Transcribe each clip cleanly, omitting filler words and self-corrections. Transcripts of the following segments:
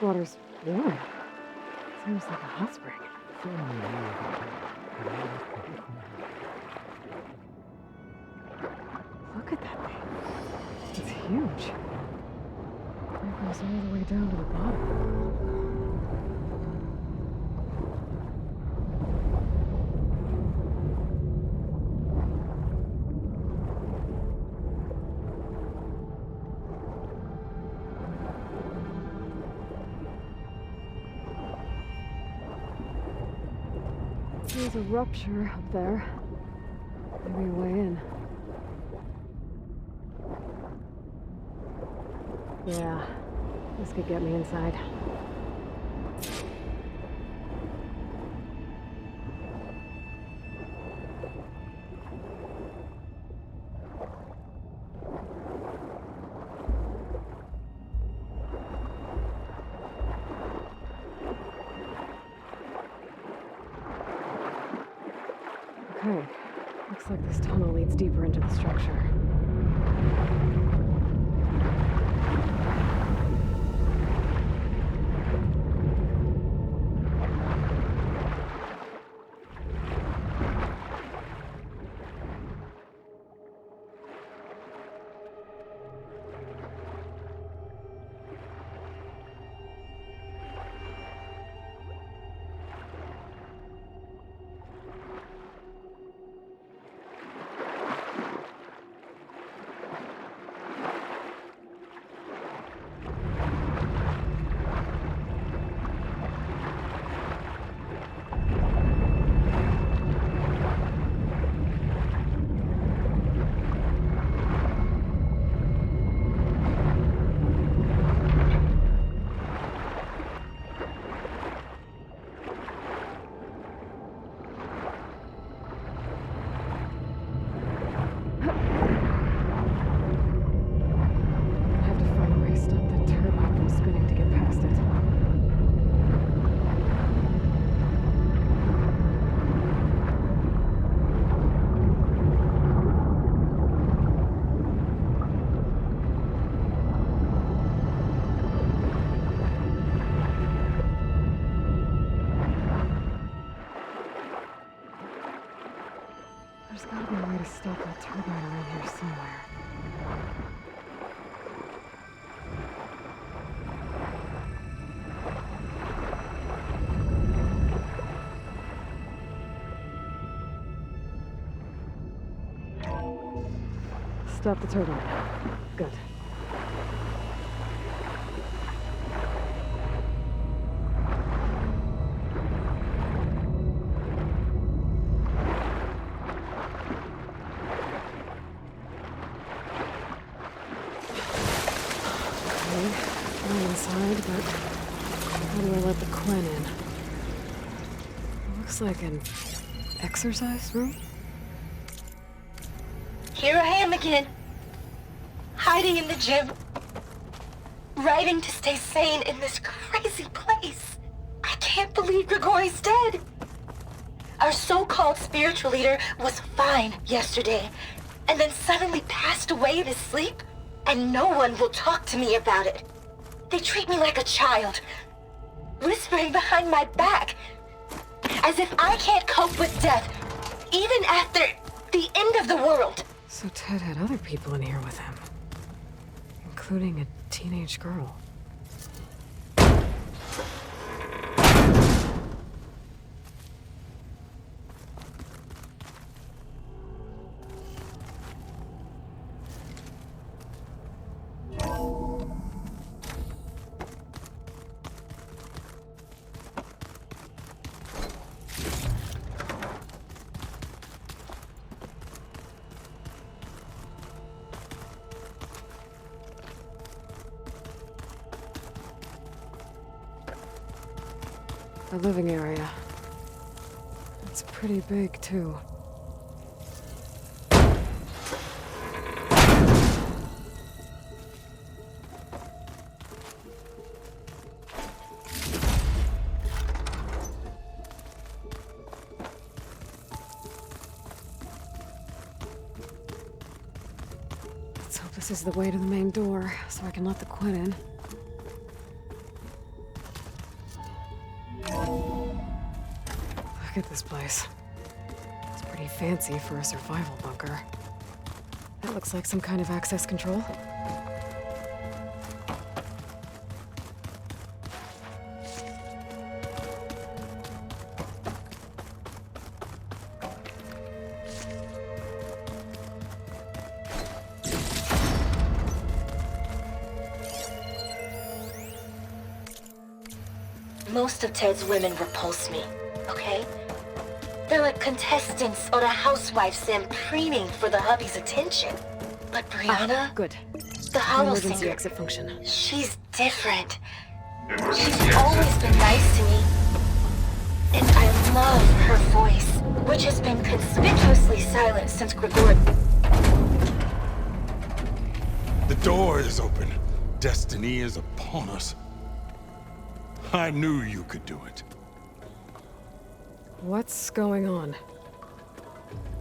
water's warm. It's almost like a hot spring. Look at that thing. It's huge. It goes all the way down to the bottom. There's a rupture up there. Maybe a way in. Yeah, this could get me inside. Okay, looks like this tunnel leads deeper into the structure. There's gotta be a way to stop that turbine around here somewhere. Stop the turbine. Good. Inside, but how do I let the Quinn in? It looks like an exercise room. Here I am again, hiding in the gym, writing to stay sane in this crazy place. I can't believe Grigori's dead. Our so-called spiritual leader was fine yesterday, and then suddenly passed away in his sleep, and no one will talk to me about it. They treat me like a child, whispering behind my back, as if I can't cope with death, even after the end of the world. So Ted had other people in here with him, including a teenage girl. The living area. It's pretty big, too. Let's hope this is the way to the main door, so I can let the Quinn in. at this place. It's pretty fancy for a survival bunker. That looks like some kind of access control. Most of Ted's women repulse me, okay? They're like contestants on a housewife sim preening for the hubby's attention. But Brianna, Good. the hollow Emergency singer, exit function. she's different. She's always been nice to me. And I love her voice, which has been conspicuously silent since Grigor. The door is open. Destiny is upon us. I knew you could do it. What's going on?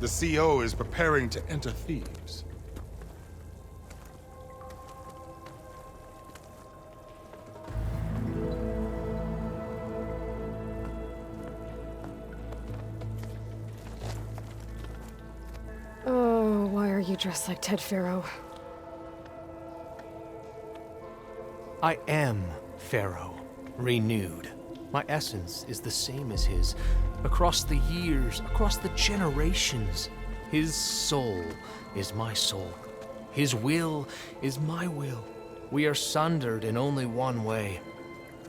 The CO is preparing to enter Thebes. Oh, why are you dressed like Ted Pharaoh? I am Pharaoh, renewed. My essence is the same as his. Across the years, across the generations, his soul is my soul. His will is my will. We are sundered in only one way.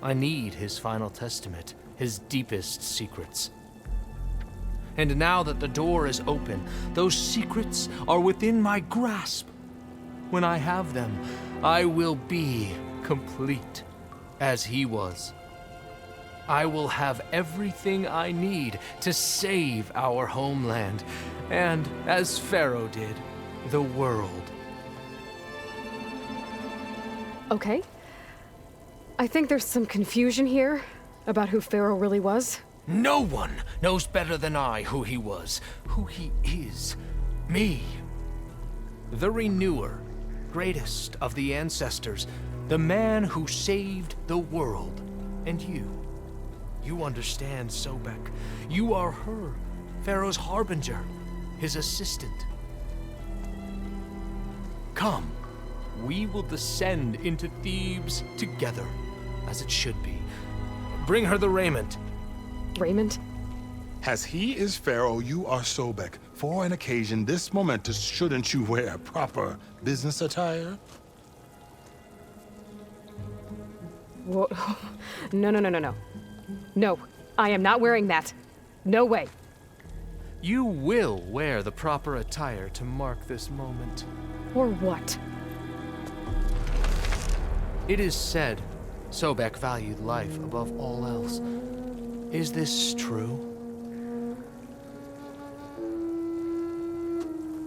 I need his final testament, his deepest secrets. And now that the door is open, those secrets are within my grasp. When I have them, I will be complete, as he was. I will have everything I need to save our homeland, and, as Pharaoh did, the world. Okay. I think there's some confusion here about who Pharaoh really was. No one knows better than I who he was, who he is. Me. The Renewer, greatest of the ancestors, the man who saved the world. And you. You understand, Sobek. You are her, Pharaoh's harbinger, his assistant. Come, we will descend into Thebes together, as it should be. Bring her the raiment. Raymond? As he is Pharaoh, you are Sobek. For an occasion this momentous, shouldn't you wear proper business attire? Whoa. No. No, I am not wearing that. No way. You will wear the proper attire to mark this moment. Or what? It is said Sobek valued life above all else. Is this true?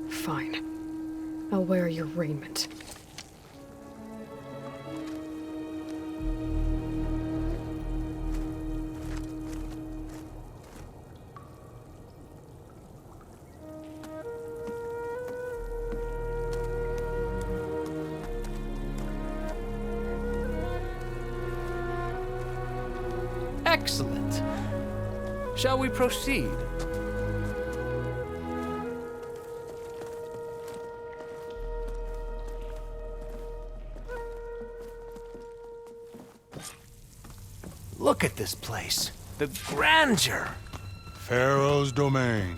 Fine. I'll wear your raiment. Excellent. Shall we proceed? Look at this place. The grandeur. Pharaoh's domain.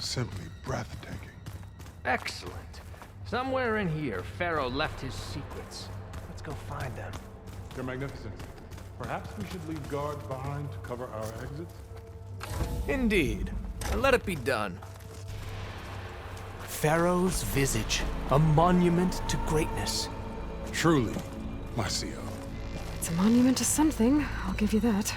Simply breathtaking. Excellent. Somewhere in here, Pharaoh left his secrets. Let's go find them. Your Magnificence, perhaps we should leave guards behind to cover our exits? Indeed. And let it be done. Pharaoh's visage, a monument to greatness. Truly, my CO. It's a monument to something, I'll give you that.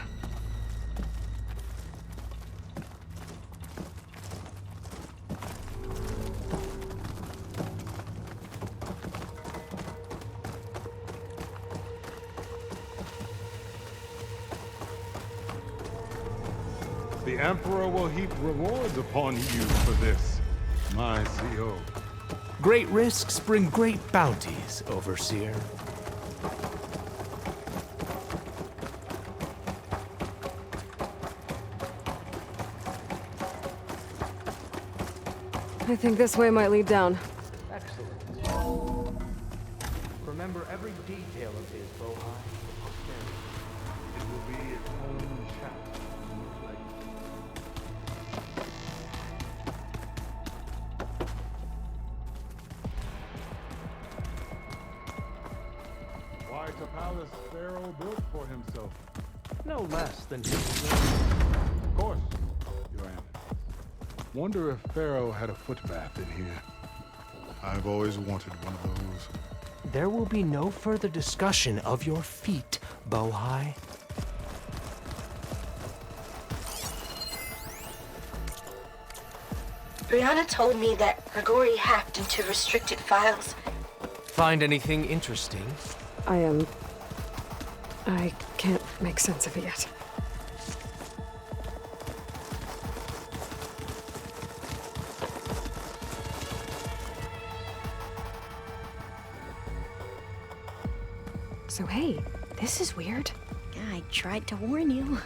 The Emperor will heap rewards upon you for this, my CO. Great risks bring great bounties, Overseer. I think this way might lead down. Excellent. Remember every detail of his, Bohai. It will be its own chapter. Why a palace Pharaoh built for himself? No less than his. Of course, Your Eminence. Wonder if Pharaoh had a footbath in here. I've always wanted one of those. There will be no further discussion of your feet, Bohai. Brianna told me that Grigori hacked into restricted files. Find anything interesting? I can't make sense of it yet. So hey, this is weird. I tried to warn you.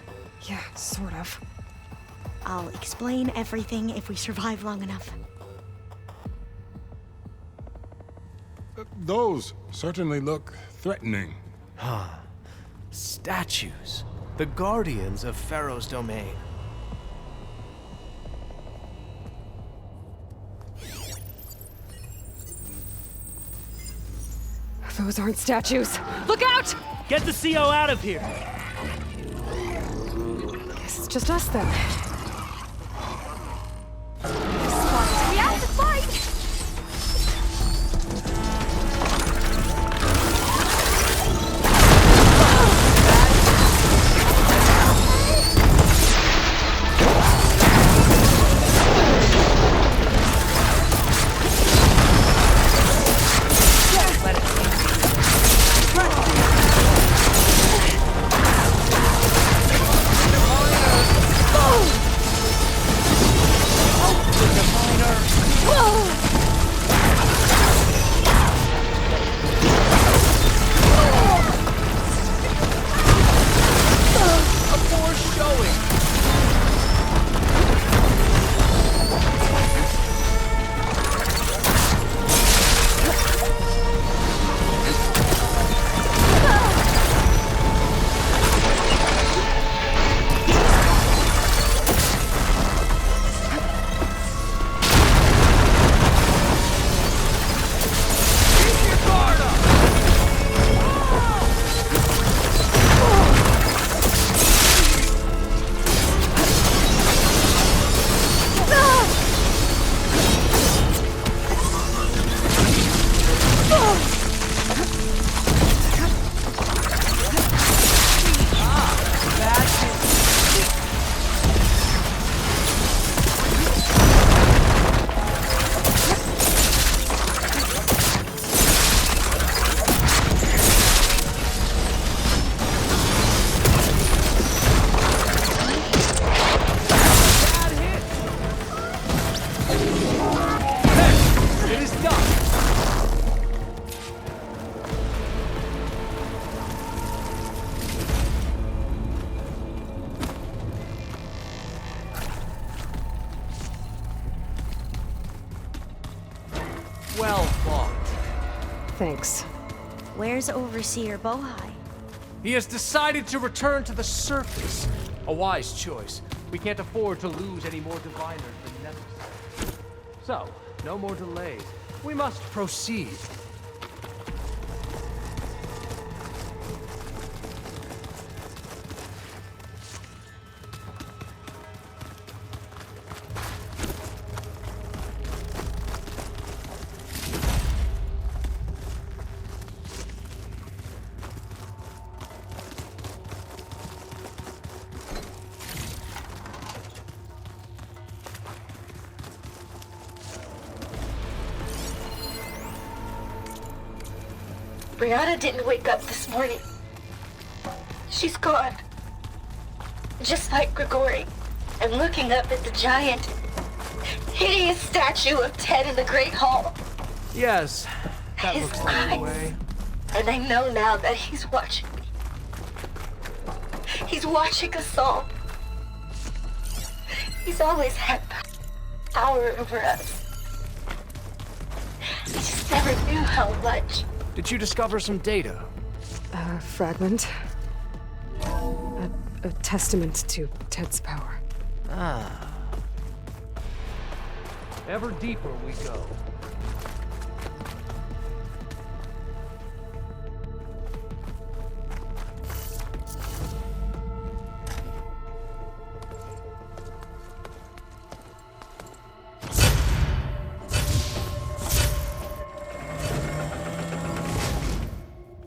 Yeah, sort of. I'll explain everything if we survive long enough. Those certainly look threatening. Statues. The guardians of Pharaoh's domain. Those aren't statues. Look out! Get the CO out of here! Guess it's just us then. We have to fight! Well fought. Thanks. Where's Overseer Bohai? He has decided to return to the surface. A wise choice. We can't afford to lose any more diviners than necessary. So, no more delays. We must proceed. Brianna didn't wake up this morning. She's gone. Just like Grigori. I'm looking up at the giant, hideous statue of Ted in the Great Hall. Yes, that His looks like the eyes. way. And I know now that he's watching me. He's watching us all. He's always had power over us. I just never knew how much. Did you discover some data? A fragment. A testament to Ted's power. Ah. Ever deeper we go.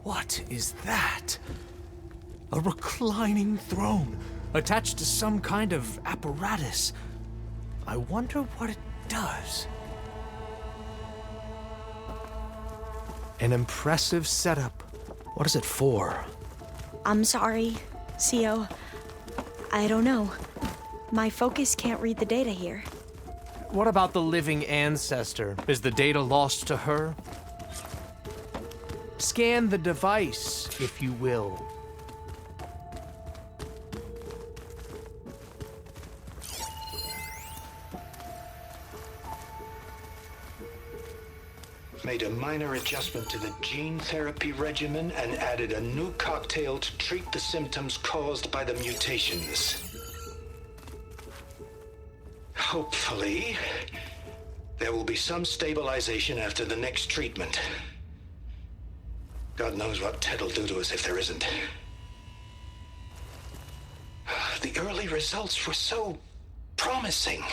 What is that? A reclining throne, attached to some kind of apparatus. I wonder what it does. An impressive setup. What is it for? I'm sorry, Co. I don't know. My focus can't read the data here. What about the living ancestor? Is the data lost to her? Scan the device, if you will. Made a minor adjustment to the gene therapy regimen and added a new cocktail to treat the symptoms caused by the mutations. Hopefully, there will be some stabilization after the next treatment. God knows what Ted'll do to us if there isn't. The early results were so promising.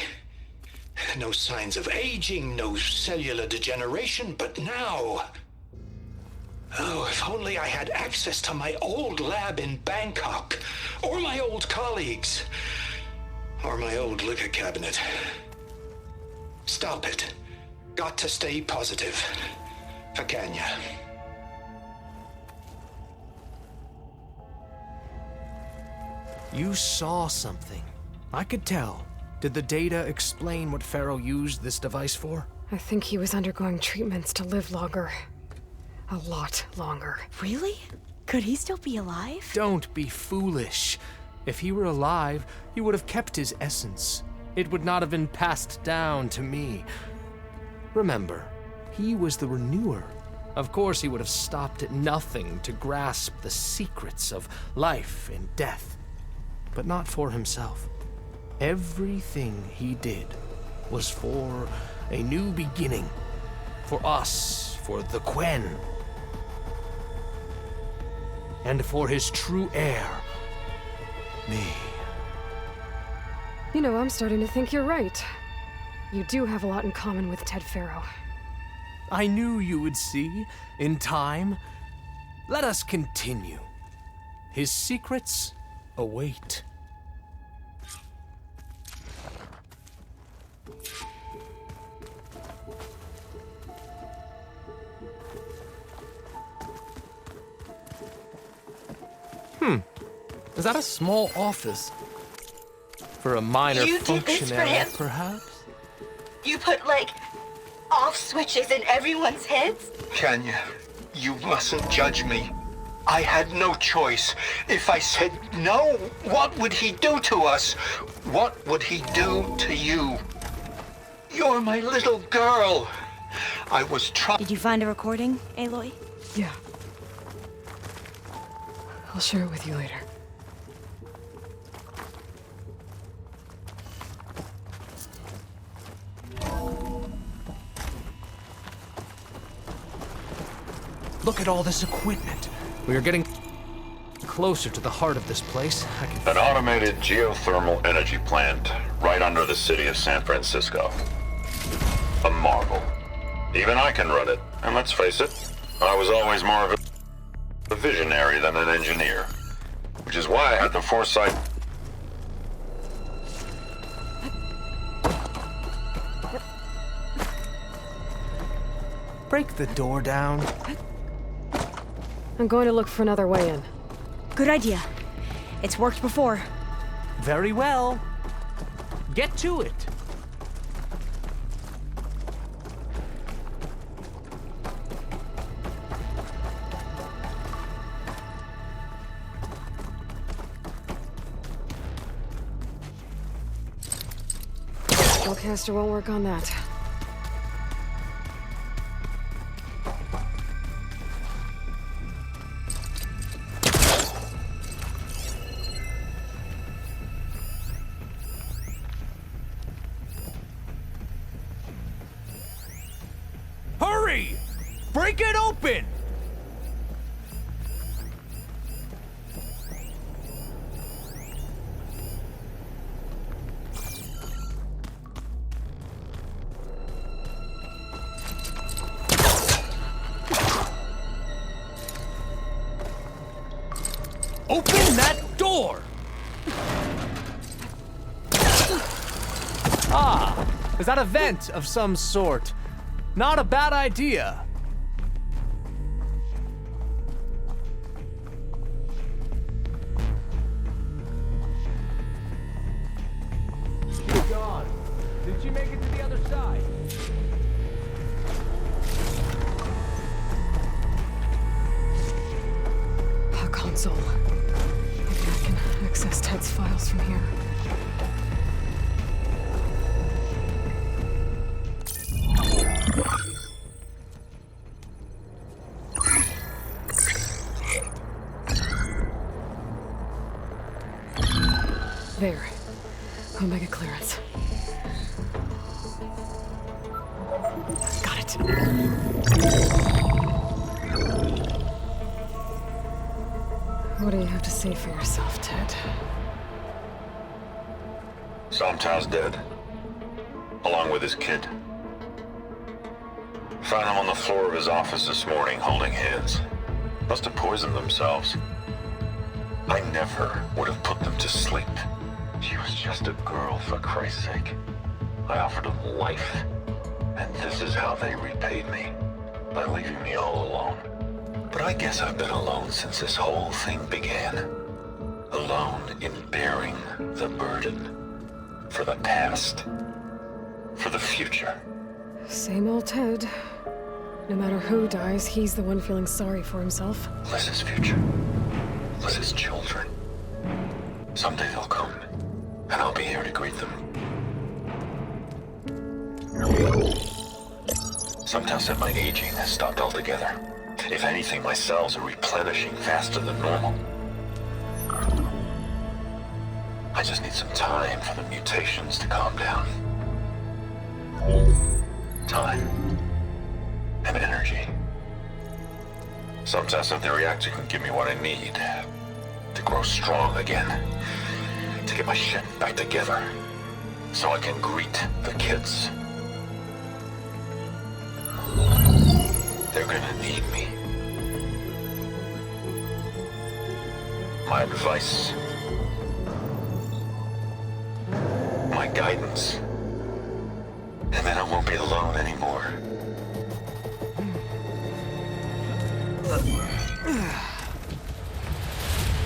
No signs of aging, no cellular degeneration, but now... Oh, if only I had access to my old lab in Bangkok, or my old colleagues, or my old liquor cabinet. Stop it. Got to stay positive. For Kenya. You saw something. I could tell. Did the data explain what Pharaoh used this device for? I think he was undergoing treatments to live longer. A lot longer. Really? Could he still be alive? Don't be foolish. If he were alive, he would have kept his essence. It would not have been passed down to me. Remember, he was the renewer. Of course, he would have stopped at nothing to grasp the secrets of life and death. But not for himself. Everything he did was for a new beginning. For us, for the Quen. And for his true heir, me. You know, I'm starting to think you're right. You do have a lot in common with Ted Pharaoh. I knew you would see, in time. Let us continue. His secrets await. Is that a small office? For a minor You did this for functionary, him? perhaps? You put, like, off switches in everyone's heads? Kenya, you mustn't judge me. I had no choice. If I said no, what would he do to us? What would he do to you? You're my little girl. I was trying. Did you find a recording, Aloy? Yeah. I'll share it with you later. Look at all this equipment. We are getting closer to the heart of this place. An automated geothermal energy plant right under the city of San Francisco. A marvel. Even I can run it. And let's face it, I was always more of a visionary than an engineer. Which is why I had the foresight. Break the door down. I'm going to look for another way in. Good idea. It's worked before. Very well. Get to it. Spellcaster won't work on that. Break it open! Open that door! Ah, is that a vent of some sort? Not a bad idea. Gone. Did she make it to the other side? A console. Maybe I can access Ted's files from here. There. Omega clearance. Got it. What do you have to say for yourself, Ted? Somtow's dead. Along with his kid. Found him on the floor of his office this morning, holding hands. Must have poisoned themselves. I never would have put them to sleep. She was just a girl, for Christ's sake. I offered them life. And this is how they repaid me. By leaving me all alone. But I guess I've been alone since this whole thing began. Alone in bearing the burden. For the past. For the future. Same old Ted. No matter who dies, he's the one feeling sorry for himself. Liz's future. Liz's children. Someday they'll come. And I'll be here to greet them. Sometimes said my aging has stopped altogether. If anything, my cells are replenishing faster than normal. I just need some time for the mutations to calm down. Time. And energy. Sometimes said the reactor can give me what I need. To grow strong again. To get my shit back together. So I can greet the kids. They're gonna need me. My advice. My guidance. And then I won't be alone anymore.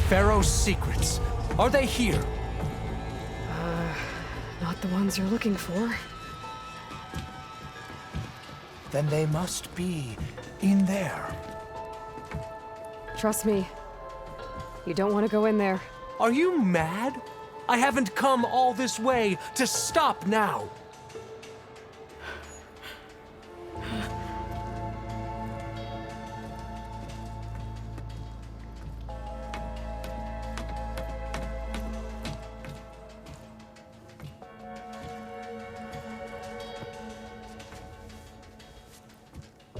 Pharaoh's secrets. Are they here? Not the ones you're looking for. Then they must be in there. Trust me. You don't want to go in there. Are you mad? I haven't come all this way to stop now.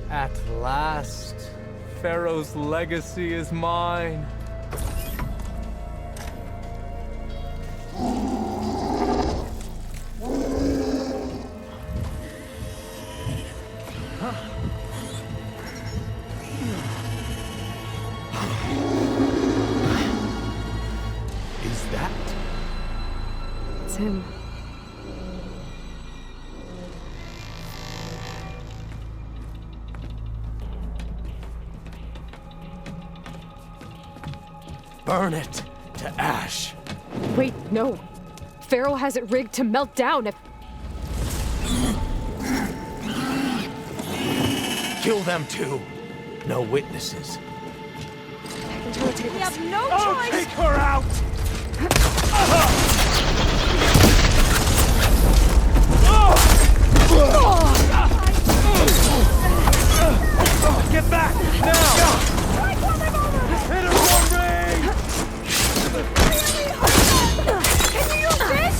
At last, Pharaoh's legacy is mine. Is that? It's him. Burn it to ash. Wait, no. Pharaoh has it rigged to melt down if... Kill them too. No witnesses. We have no I'll choice! take her out! Get back! Now! Hit her one ring! Can you use this?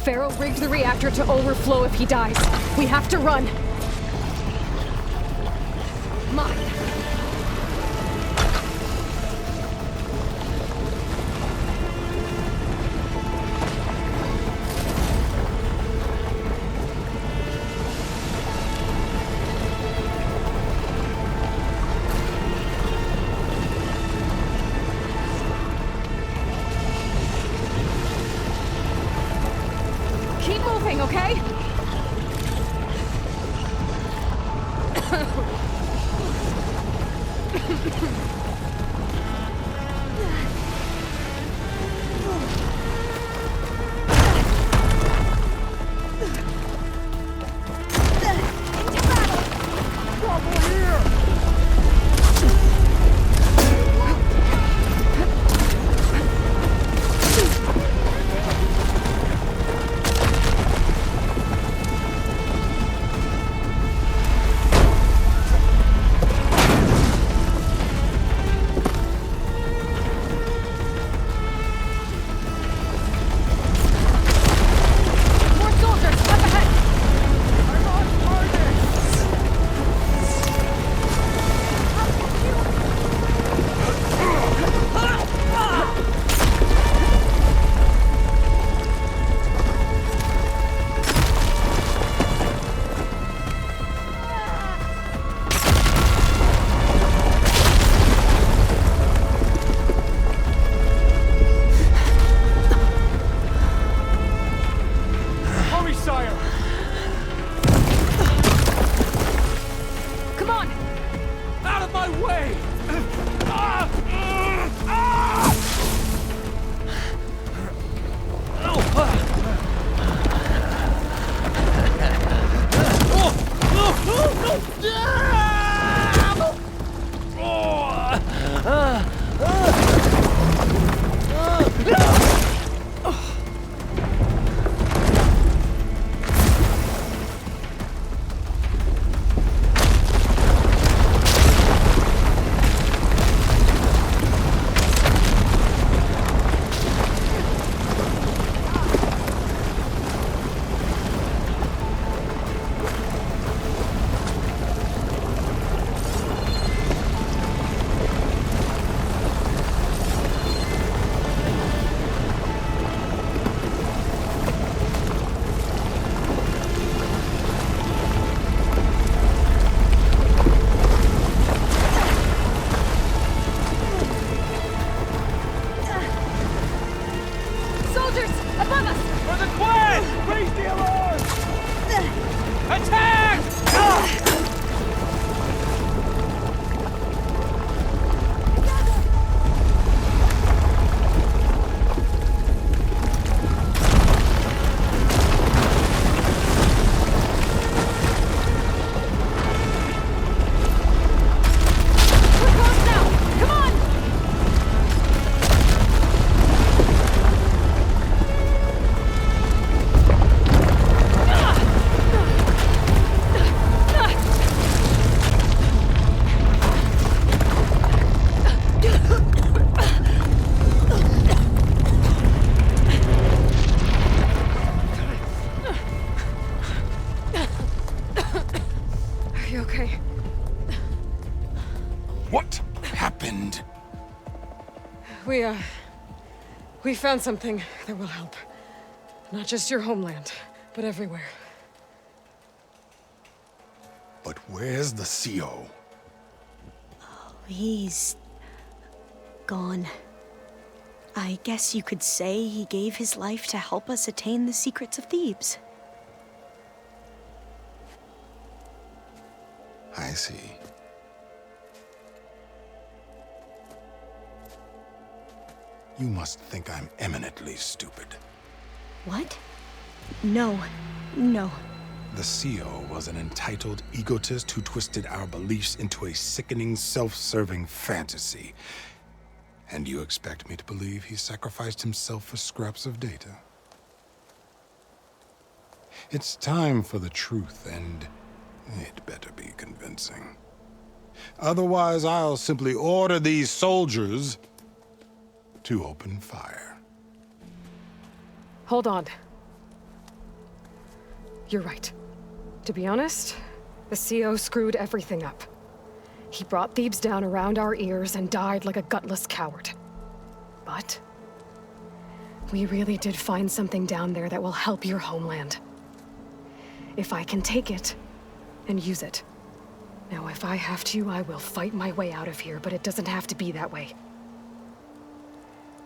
Pharaoh rigged the reactor to overflow if he dies. We have to run. Mine. Keep moving, okay? More soldiers, up ahead! I'm on target! Hurry, sire! Come on! Out of my way! Soldiers, above us! For the Queen! Raise the alarm! Attack! We're close now! Come on! Are you okay? What happened? We found something that will help. Not just your homeland, but everywhere. But where's the CO? He's gone. I guess you could say he gave his life to help us attain the secrets of Thebes. I see. You must think I'm eminently stupid. What? No. No. The CO was an entitled egotist who twisted our beliefs into a sickening, self-serving fantasy. And you expect me to believe he sacrificed himself for scraps of data? It's time for the truth, and it better be convincing. Otherwise, I'll simply order these soldiers to open fire. Hold on. You're right. To be honest, the CO screwed everything up. He brought Thebes down around our ears and died like a gutless coward. But we really did find something down there that will help your homeland. If I can take it and use it. Now, if I have to, I will fight my way out of here, but it doesn't have to be that way.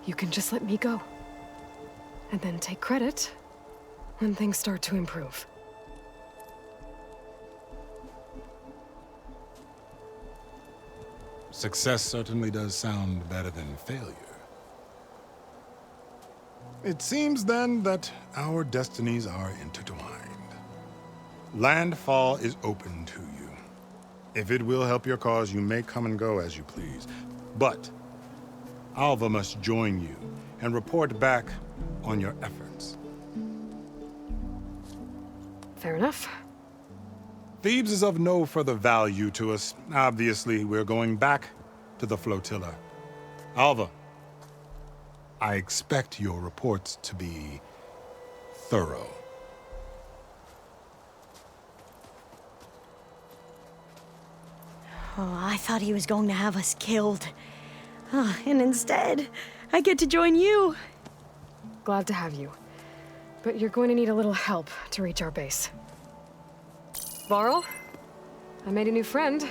You can just let me go. And then take credit when things start to improve. Success certainly does sound better than failure. It seems then that our destinies are intertwined. Landfall is open to you. If it will help your cause, you may come and go as you please. But Alva must join you and report back on your efforts. Fair enough. Thebes is of no further value to us. Obviously, we're going back to the flotilla. Alva, I expect your reports to be thorough. Oh, I thought he was going to have us killed. And instead, I get to join you. Glad to have you. But you're going to need a little help to reach our base. Varl, I made a new friend.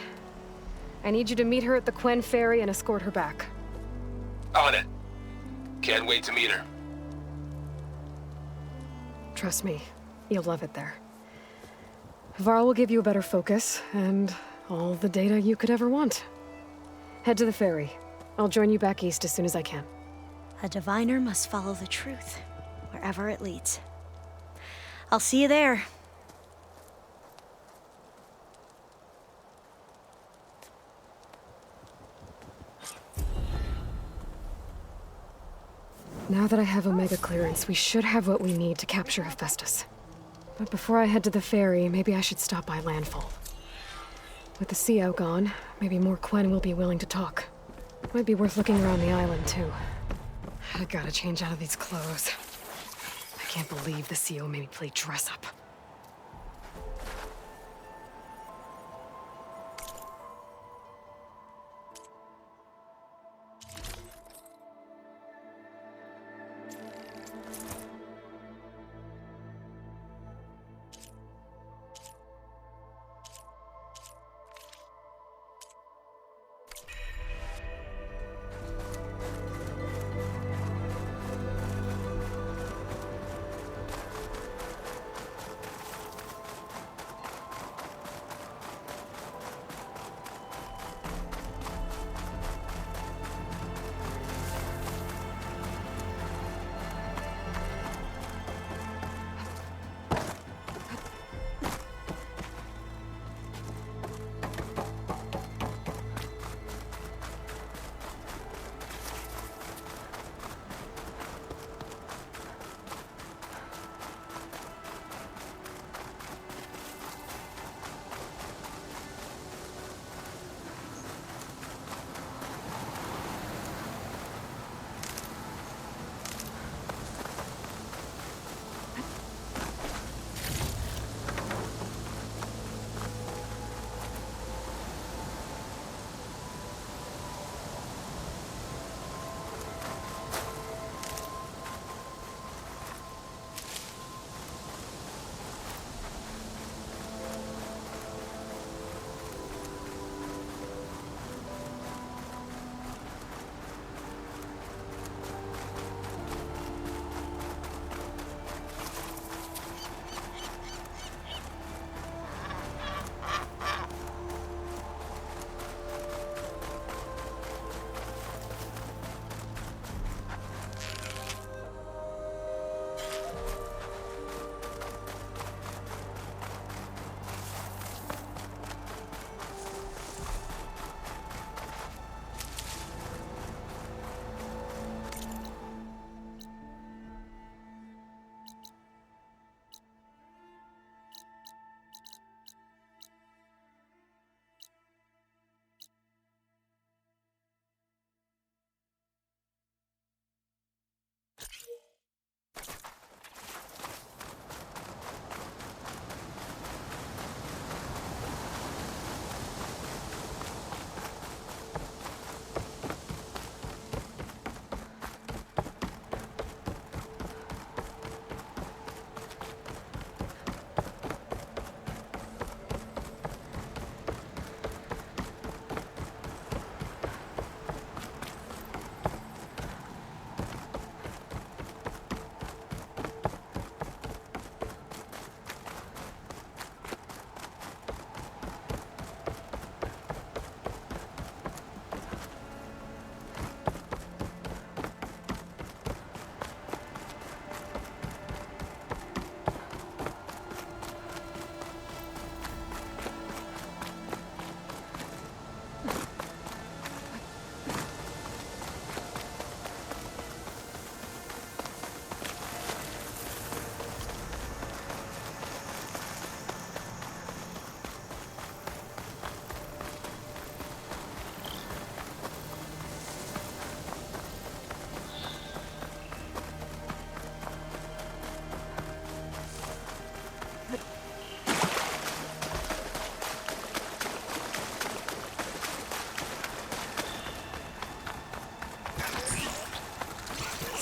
I need you to meet her at the Quen Ferry and escort her back. On it. Can't wait to meet her. Trust me, you'll love it there. Varl will give you a better focus, and all the data you could ever want. Head to the ferry. I'll join you back east as soon as I can. A diviner must follow the truth, wherever it leads. I'll see you there. Now that I have Omega clearance, we should have what we need to capture Hephaestus. But before I head to the ferry, maybe I should stop by Landfall. With the CO gone, maybe more Quen will be willing to talk. Might be worth looking around the island, too. I gotta change out of these clothes. I can't believe the CO made me play dress-up.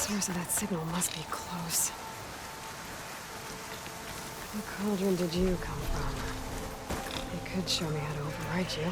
source of that signal must be close. What cauldron did you come from? They could show me how to override you.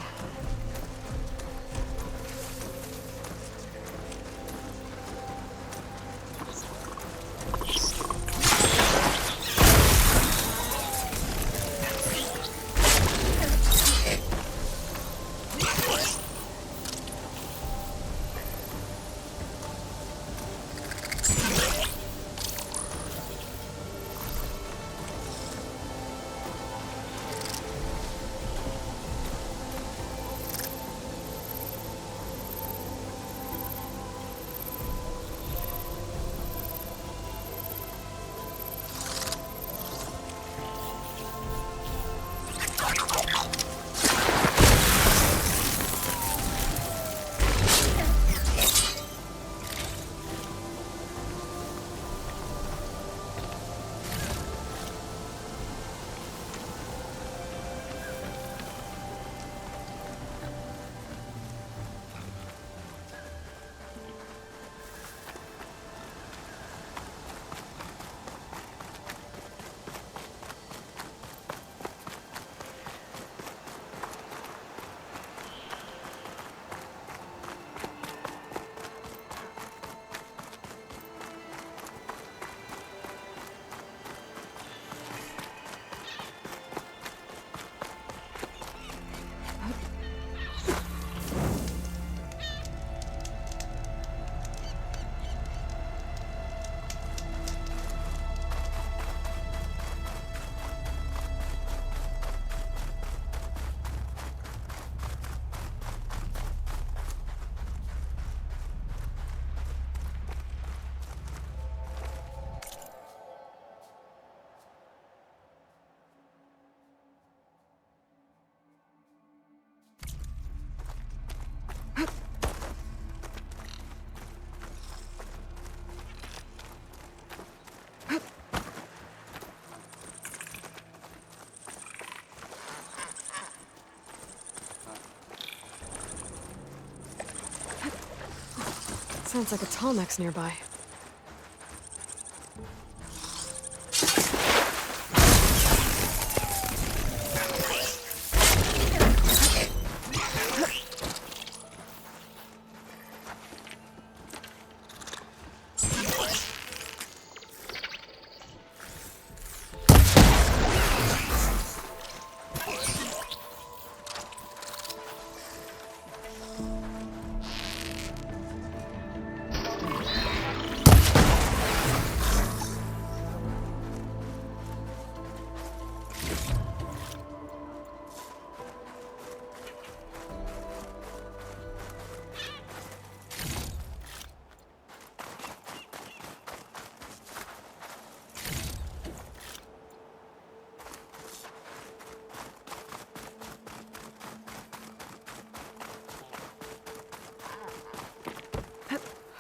Sounds like a Tallneck's nearby.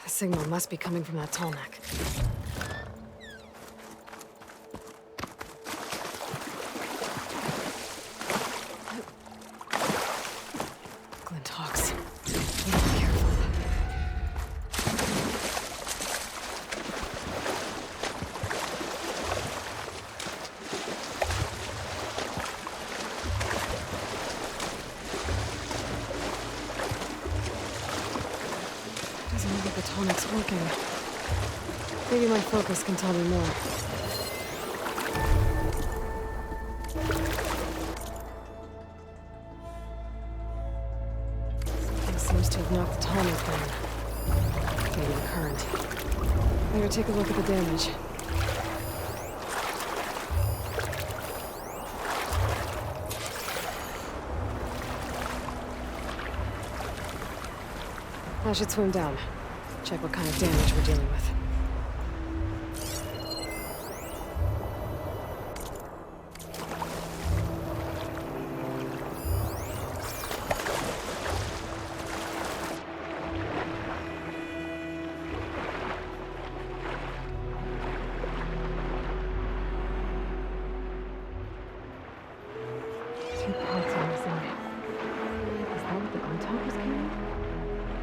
The signal must be coming from that Tallneck. Glint Hawks. Be careful. Doesn't look like the Tallneck's working. Maybe my focus can tell me more. Something seems to have knocked the Tallneck down. Maybe the current. Better take a look at the damage. I should swim down. Check what kind of damage we're dealing with. Two parts on the side. Is that what the Untoppers carry?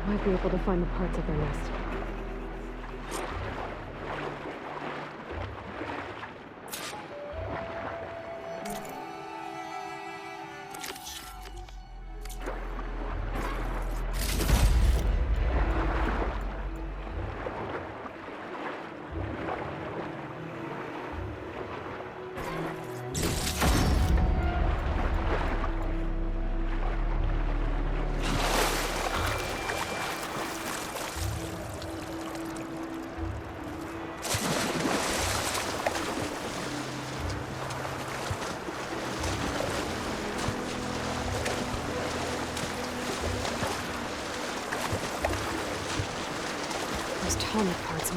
Might be able to find the parts of their nest.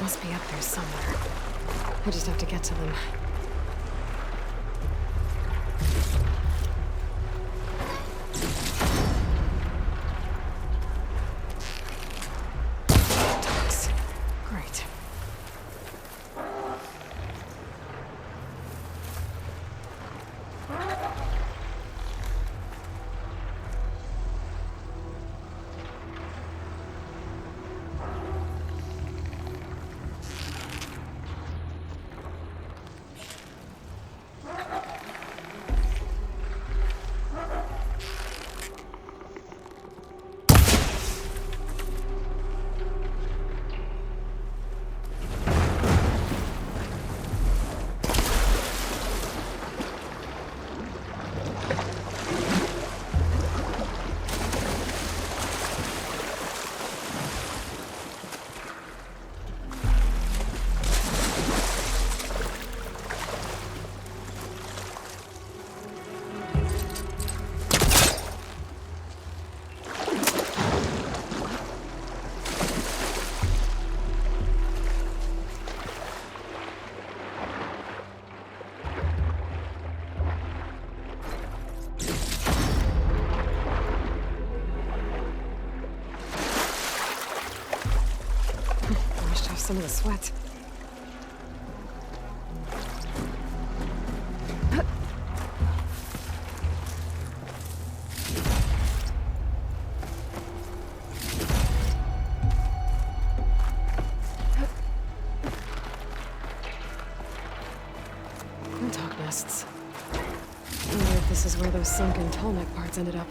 must be up there somewhere. I just have to get to them. Dogs. Great. Some of the sweat. Dog nests. I wonder if this is where those sunken tall neck parts ended up.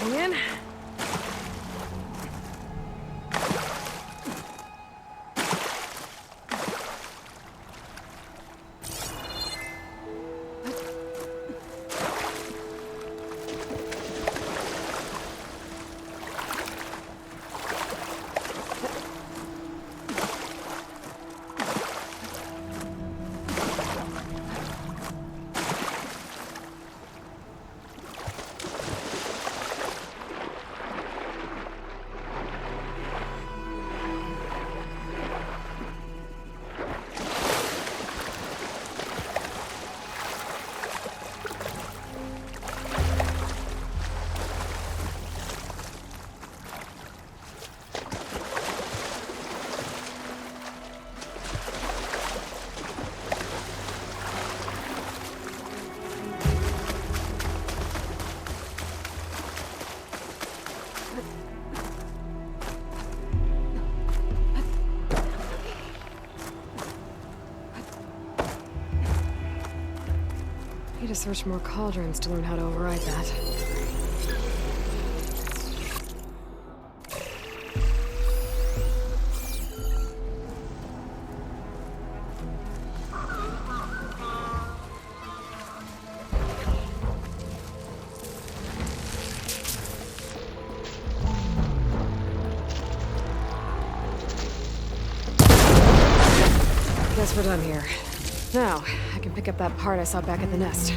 In. Need to search more cauldrons to learn how to override that. Guess we're done here. Now, I can pick up that part I saw back at the nest.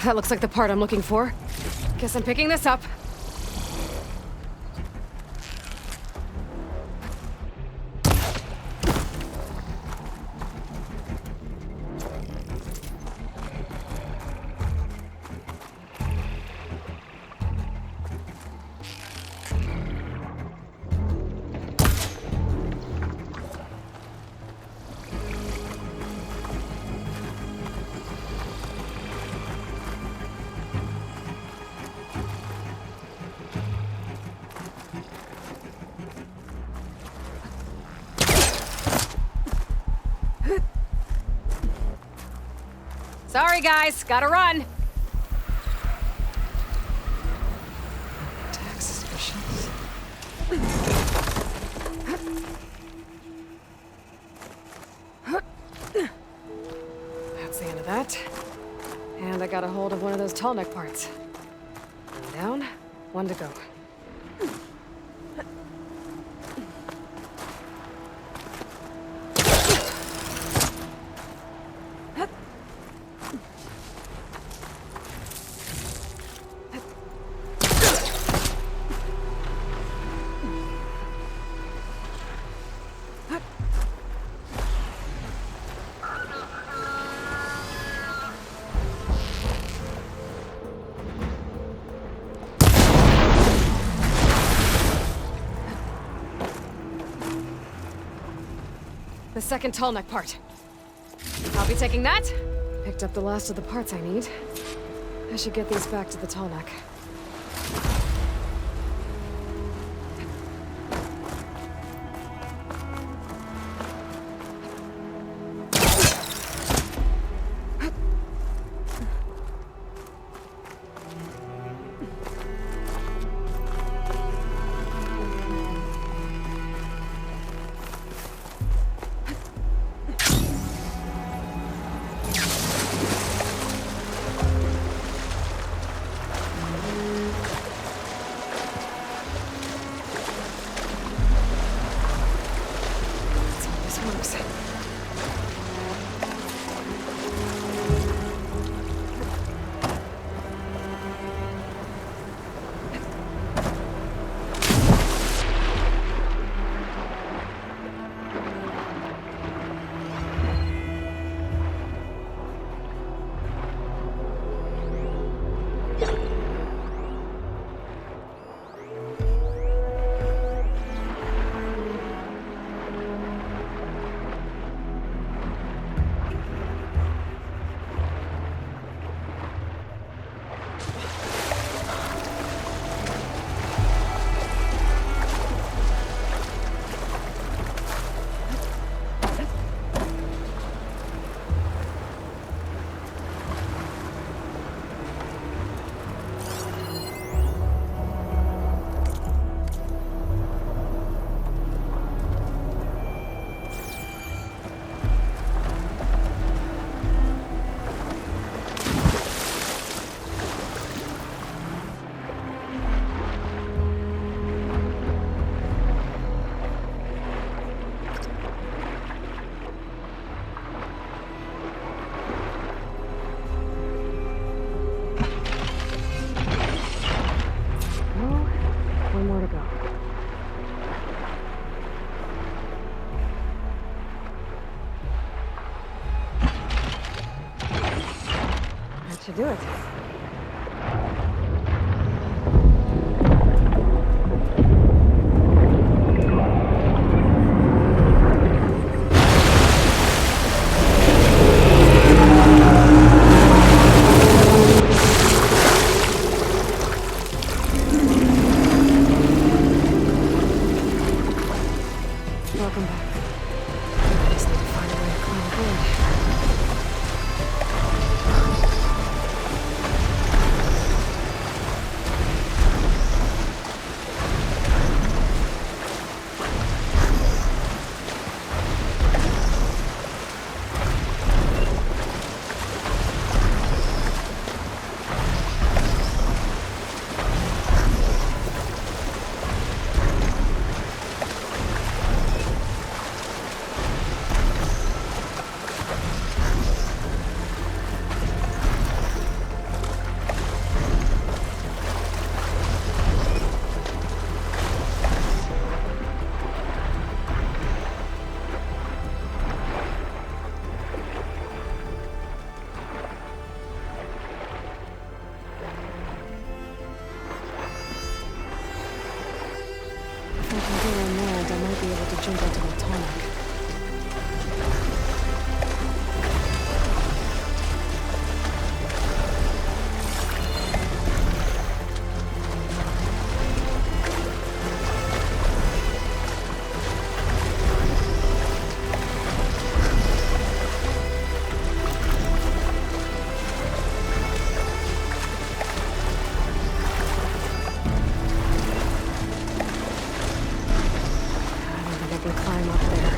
That looks like the part I'm looking for. Guess I'm picking this up. Sorry, guys. Gotta run. Tax suspicions. That's the end of that. And I got a hold of one of those tall neck parts. One down, one to go. The second tall neck part. I'll be taking that. Picked up the last of the parts I need. I should get these back to the tall neck. Should do it. Welcome back. I just need to find a way to climb aboard. If I can go on land, I might be able to jump onto the tarmac. climb up there.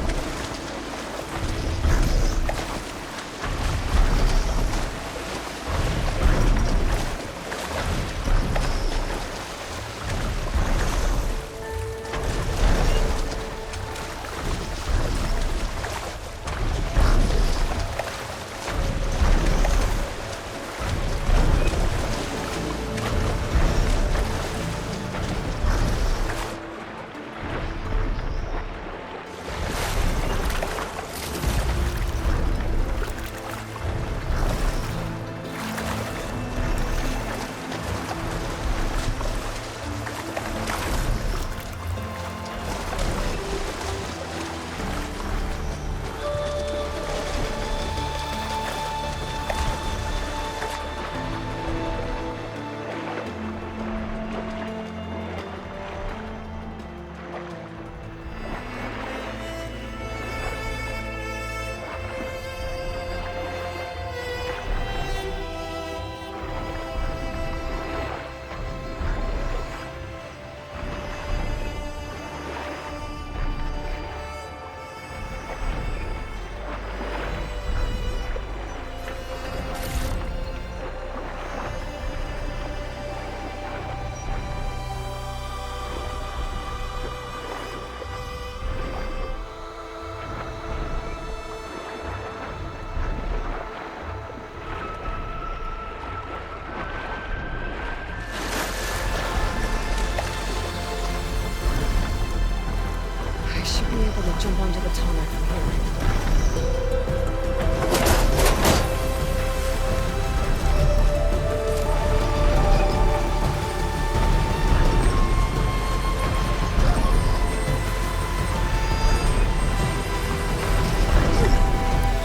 I should be able to jump onto the tarmac from here.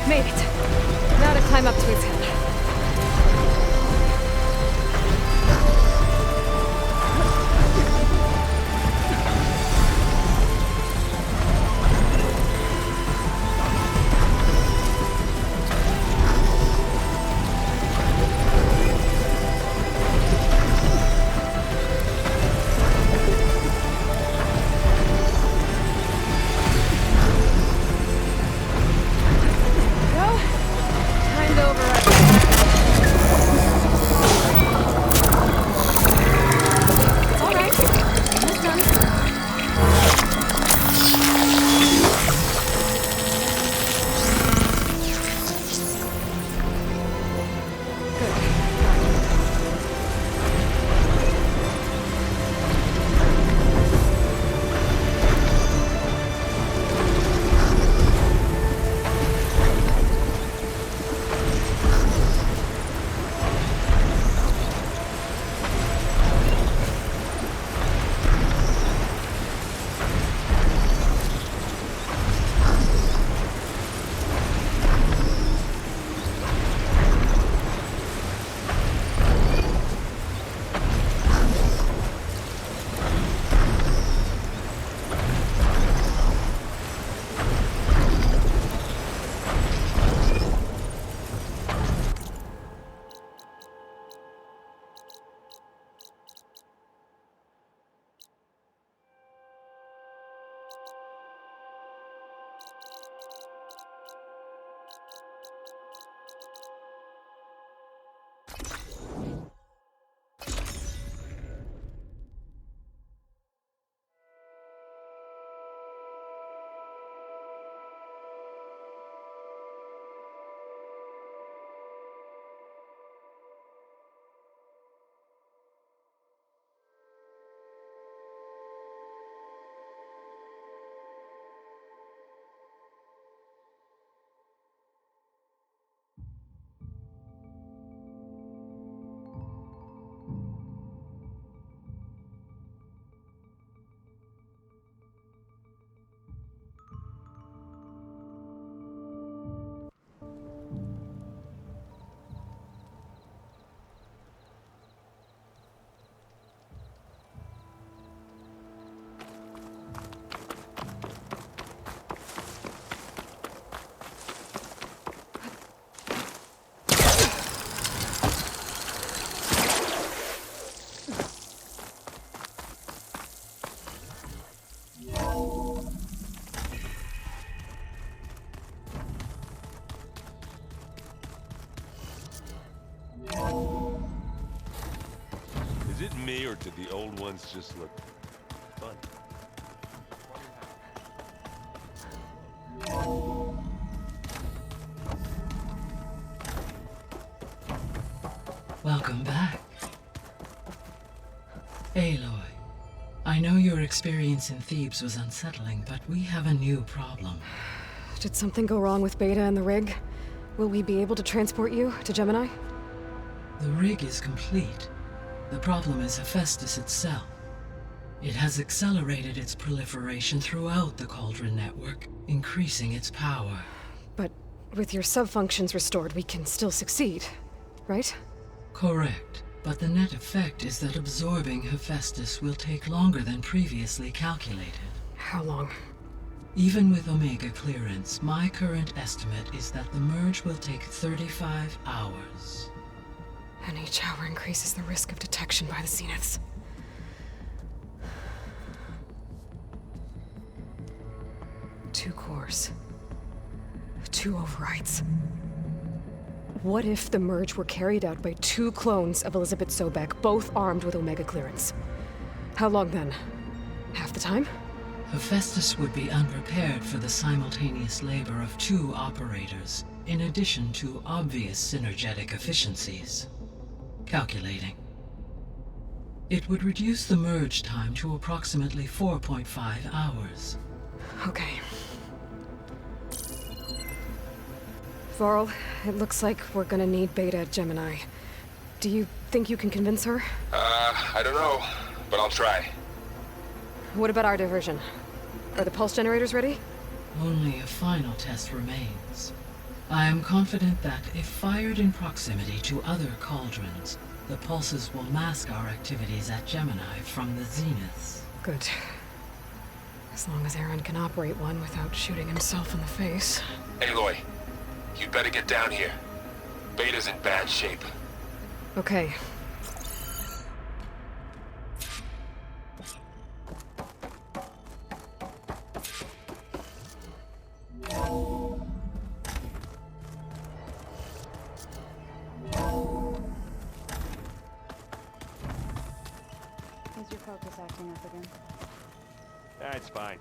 Made it. Now to climb up to his head. did the old ones just look fun? Welcome back. Aloy, I know your experience in Thebes was unsettling, but we have a new problem. Did something go wrong with Beta and the rig? Will we be able to transport you to Gemini? The rig is complete. The problem is Hephaestus itself. It has accelerated its proliferation throughout the Cauldron network, increasing its power. But with your sub-functions restored, we can still succeed, right? Correct, but the net effect is that absorbing Hephaestus will take longer than previously calculated. How long? Even with Omega clearance, my current estimate is that the merge will take 35 hours. And each hour increases the risk of detection by the Zeniths. Two cores. Two overrides. What if the merge were carried out by two clones of Elizabeth Sobek, both armed with Omega clearance? How long then? Half the time? Hephaestus would be unprepared for the simultaneous labor of two operators, in addition to obvious synergetic efficiencies. Calculating. It would reduce the merge time to approximately 4.5 hours. Okay. Varl, it looks like we're gonna need Beta at Gemini. Do you think you can convince her? I don't know, but I'll try. What about our diversion? Are the pulse generators ready? Only a final test remains. I am confident that if fired in proximity to other cauldrons, the pulses will mask our activities at Gemini from the Zeniths. Good. As long as Aaron can operate one without shooting himself in the face. Aloy, you'd better get down here. Beta's in bad shape. Okay. Is your focus acting up again? That's fine.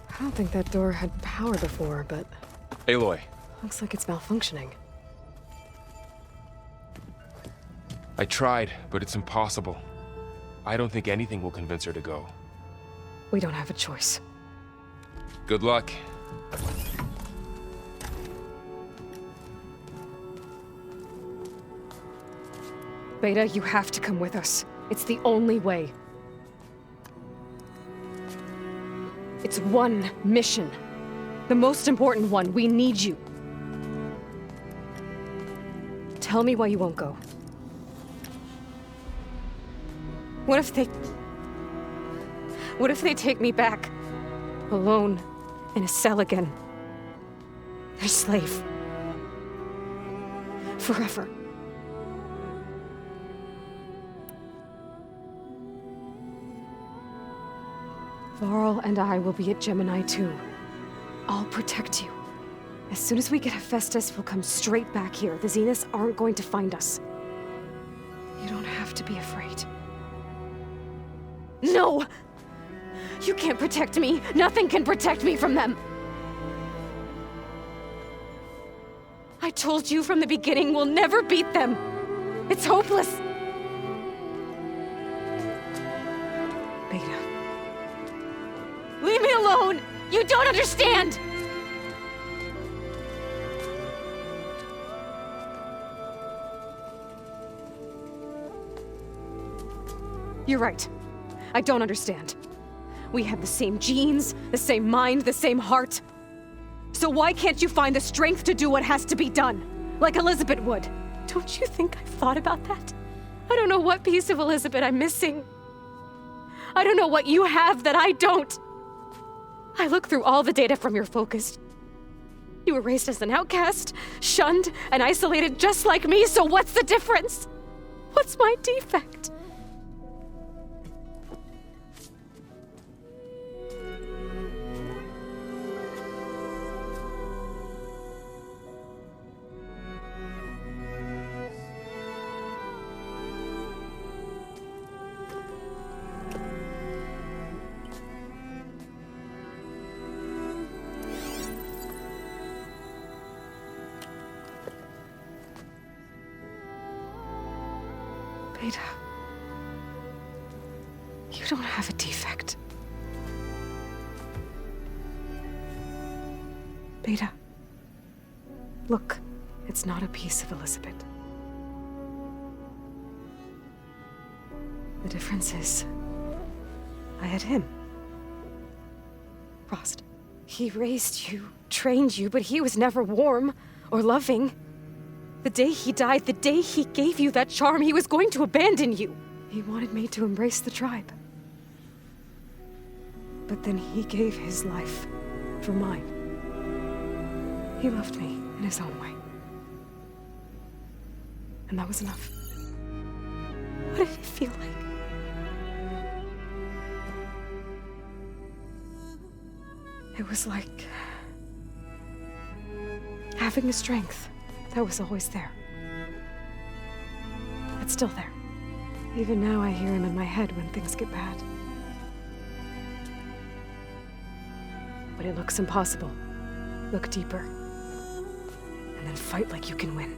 I don't think that door had power before, but Aloy, looks like it's malfunctioning. I tried, but it's impossible. I don't think anything will convince her to go. We don't have a choice. Good luck. Beta, you have to come with us. It's the only way. It's one mission. The most important one. We need you. Tell me why you won't go. What if they take me back? Alone, in a cell again. A slave. Forever. Varl and I will be at Gemini too. I'll protect you. As soon as we get Hephaestus, we'll come straight back here. The Zeniths aren't going to find us. You don't have to be afraid. No! You can't protect me. Nothing can protect me from them. I told you from the beginning we'll never beat them. It's hopeless. Beta. Leave me alone! You don't understand! You're right. I don't understand. We have the same genes, the same mind, the same heart. So why can't you find the strength to do what has to be done? Like Elizabeth would. Don't you think I've thought about that? I don't know what piece of Elizabeth I'm missing. I don't know what you have that I don't. I look through all the data from your focus. You were raised as an outcast, shunned, and isolated just like me, so what's the difference? What's my defect? You don't have a defect. Beta. Look, it's not a piece of Elizabeth. The difference is, I had him. Frost. He raised you, trained you, but he was never warm or loving. The day he died, the day he gave you that charm, he was going to abandon you. He wanted me to embrace the tribe. But then he gave his life for mine. He loved me in his own way. And that was enough. What did it feel like? It was like having a strength that was always there. It's still there. Even now I hear him in my head when things get bad. But it looks impossible. Look deeper. And then fight like you can win.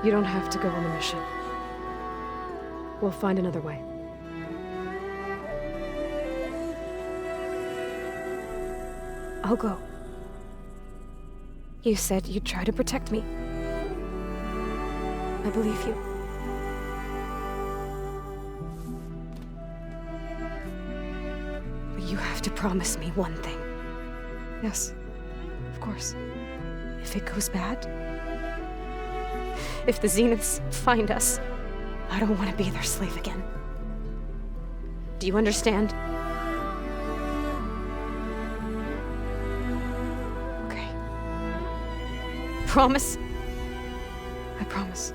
You don't have to go on the mission. We'll find another way. I'll go. You said you'd try to protect me. I believe you. But you have to promise me one thing. Yes, of course. If it goes bad, if the Zeniths find us, I don't want to be their slave again. Do you understand? Okay. Promise? I promise.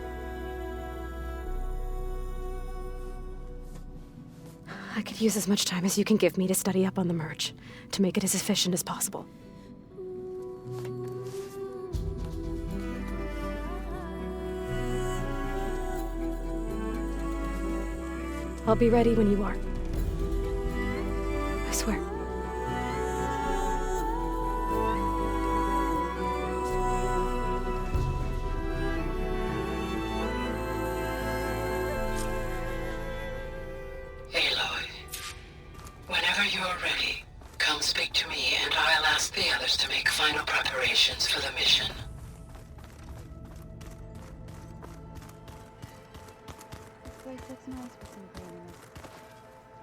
I could use as much time as you can give me to study up on the merge, to make it as efficient as possible. I'll be ready when you are. I swear. Aloy, whenever you're ready, come speak to me and I'll ask the others to make final preparations for the mission.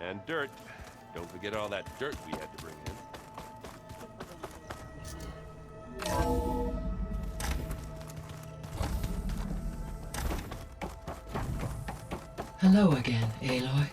And dirt. Don't forget all that dirt we had to bring in. Hello again, Aloy.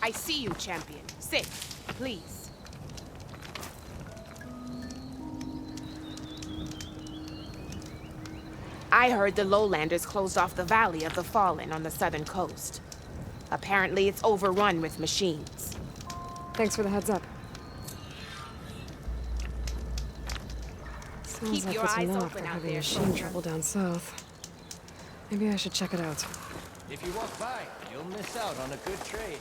I see you, champion. Sit, please. I heard the lowlanders closed off the Valley of the Fallen on the southern coast. Apparently it's overrun with machines. Thanks for the heads up. Sounds Keep like your it's eyes not open for out having there, machine soldier. trouble down south. Maybe I should check it out. If you walk by, you'll miss out on a good trade.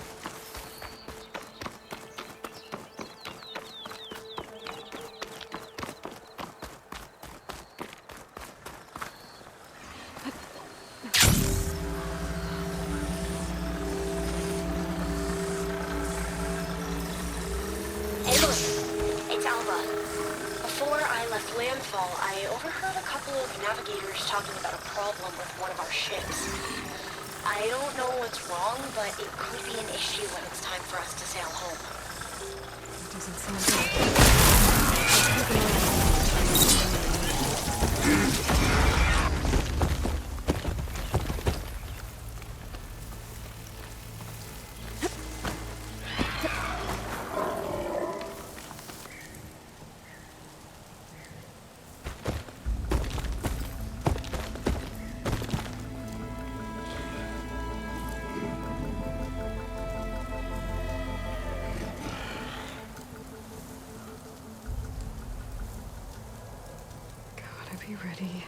Aloy, it's Alva. Before I left landfall, I overheard a couple of navigators talking about a problem with one of our ships. I don't know what's wrong, but it could be an issue when it's time for us to sail home. It doesn't sound good. Gotta be ready.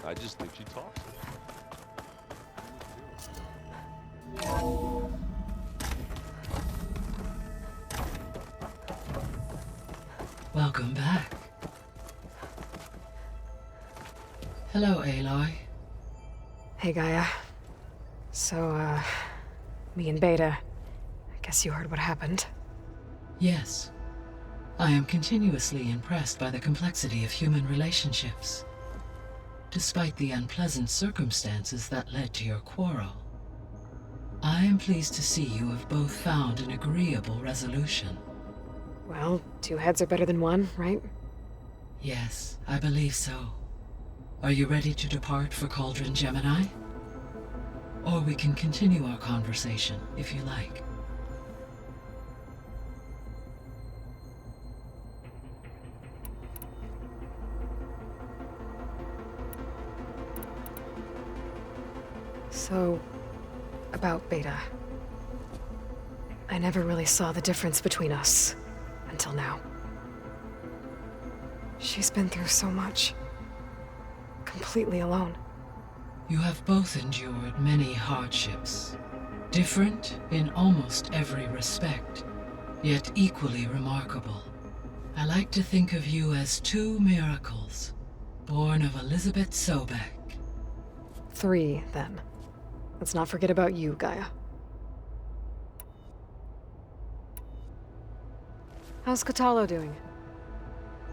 I just think she talks. Welcome back. Hello, Aloy. Hey, Gaia. So, me and Beta, I guess you heard what happened. Yes. I am continuously impressed by the complexity of human relationships. Despite the unpleasant circumstances that led to your quarrel, I am pleased to see you have both found an agreeable resolution. Well, 2 heads are better than 1, right? Yes, I believe so. Are you ready to depart for Cauldron Gemini? Or we can continue our conversation, if you like. So, about Beta. I never really saw the difference between us, until now. She's been through so much. Completely alone. You have both endured many hardships. Different in almost every respect, yet equally remarkable. I like to think of you as 2 miracles, born of Elizabeth Sobek. 3, then. Let's not forget about you, Gaia. How's Katalo doing?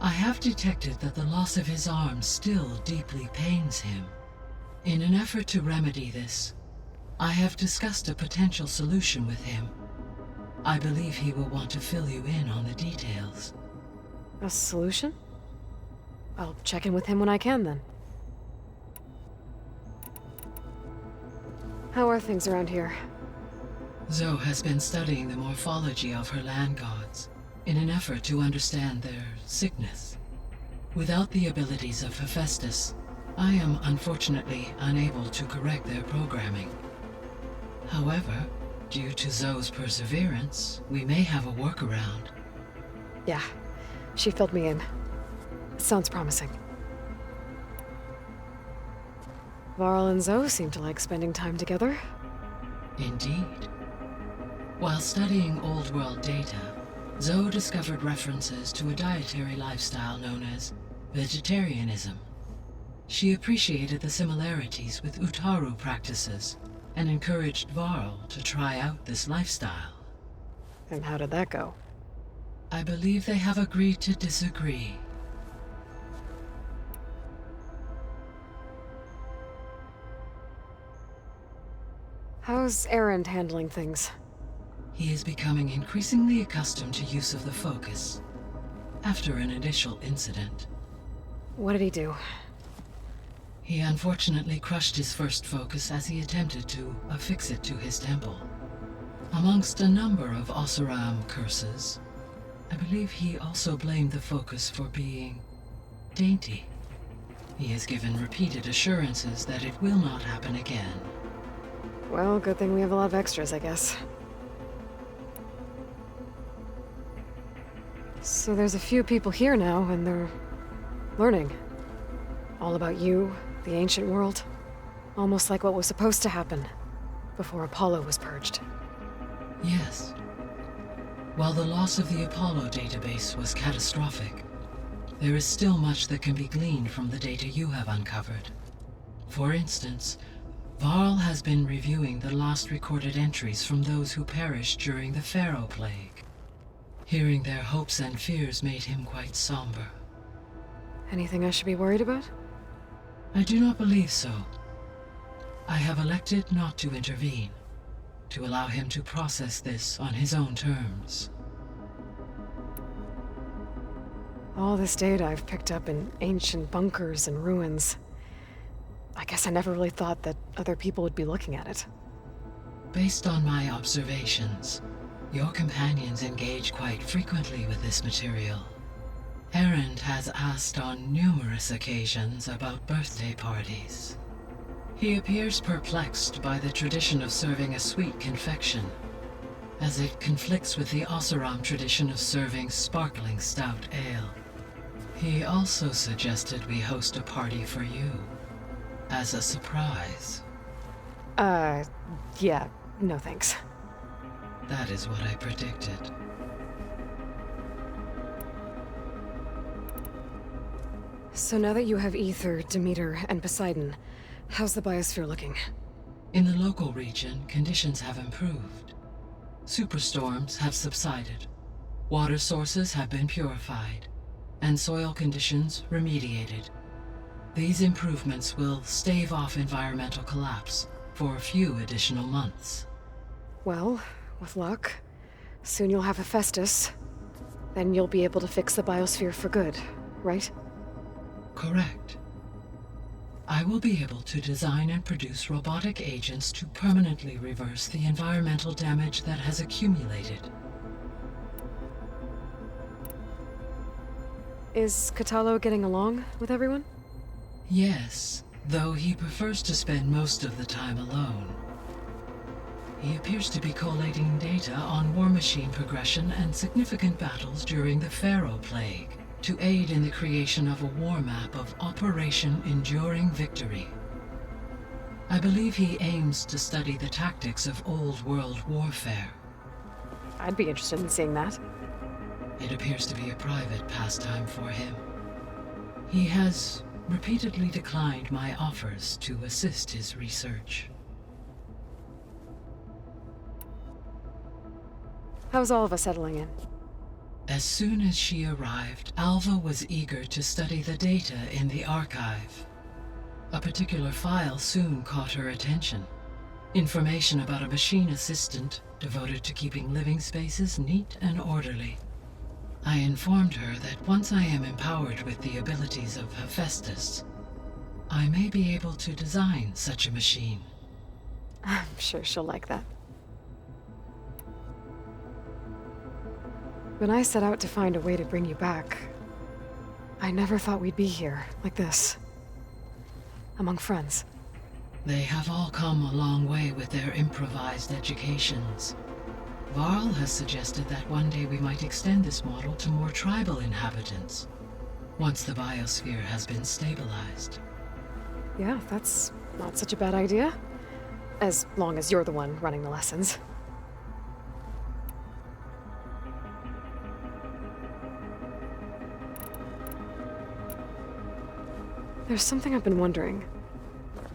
I have detected that the loss of his arm still deeply pains him. In an effort to remedy this, I have discussed a potential solution with him. I believe he will want to fill you in on the details. A solution? I'll check in with him when I can, then. How are things around here? Zoe has been studying the morphology of her land gods in an effort to understand their sickness. Without the abilities of Hephaestus, I am unfortunately unable to correct their programming. However, due to Zoe's perseverance, we may have a workaround. Yeah, she filled me in. Sounds promising. Varl and Zoe seem to like spending time together. Indeed. While studying Old World data, Zoe discovered references to a dietary lifestyle known as vegetarianism. She appreciated the similarities with Utaru practices and encouraged Varl to try out this lifestyle. And how did that go? I believe they have agreed to disagree. How's Erend handling things? He is becoming increasingly accustomed to use of the focus, after an initial incident. What did he do? He unfortunately crushed his first focus as he attempted to affix it to his temple. Amongst a number of Oseram curses, I believe he also blamed the focus for being dainty. He has given repeated assurances that it will not happen again. Well, good thing we have a lot of extras, I guess. So there's a few people here now, and they're learning. All about you, the ancient world. Almost like what was supposed to happen before Apollo was purged. Yes. While the loss of the Apollo database was catastrophic, there is still much that can be gleaned from the data you have uncovered. For instance, Varl has been reviewing the last recorded entries from those who perished during the Pharaoh Plague. Hearing their hopes and fears made him quite somber. Anything I should be worried about? I do not believe so. I have elected not to intervene, to allow him to process this on his own terms. All this data I've picked up in ancient bunkers and ruins. I guess I never really thought that other people would be looking at it. Based on my observations, your companions engage quite frequently with this material. Erend has asked on numerous occasions about birthday parties. He appears perplexed by the tradition of serving a sweet confection, as it conflicts with the Oseram tradition of serving sparkling stout ale. He also suggested we host a party for you, as a surprise. Yeah, no thanks. That is what I predicted. So now that you have Ether, Demeter, and Poseidon, how's the biosphere looking? In the local region, conditions have improved. Superstorms have subsided. Water sources have been purified, and soil conditions remediated. These improvements will stave off environmental collapse for a few additional months. Well, with luck, soon you'll have Hephaestus. Then you'll be able to fix the biosphere for good, right? Correct. I will be able to design and produce robotic agents to permanently reverse the environmental damage that has accumulated. Is Catalo getting along with everyone? Yes, though he prefers to spend most of the time alone. He appears to be collating data on war machine progression and significant battles during the Pharaoh Plague, to aid in the creation of a war map of Operation Enduring Victory. I believe he aims to study the tactics of old world warfare. I'd be interested in seeing that. It appears to be a private pastime for him. He has repeatedly declined my offers to assist his research. How's all of us settling in? As soon as she arrived, Alva was eager to study the data in the archive. A particular file soon caught her attention. Information about a machine assistant devoted to keeping living spaces neat and orderly. I informed her that once I am empowered with the abilities of Hephaestus, I may be able to design such a machine. I'm sure she'll like that. When I set out to find a way to bring you back, I never thought we'd be here, like this. Among friends. They have all come a long way with their improvised educations. Varl has suggested that one day we might extend this model to more tribal inhabitants, once the biosphere has been stabilized. Yeah, that's not such a bad idea. As long as you're the one running the lessons. There's something I've been wondering.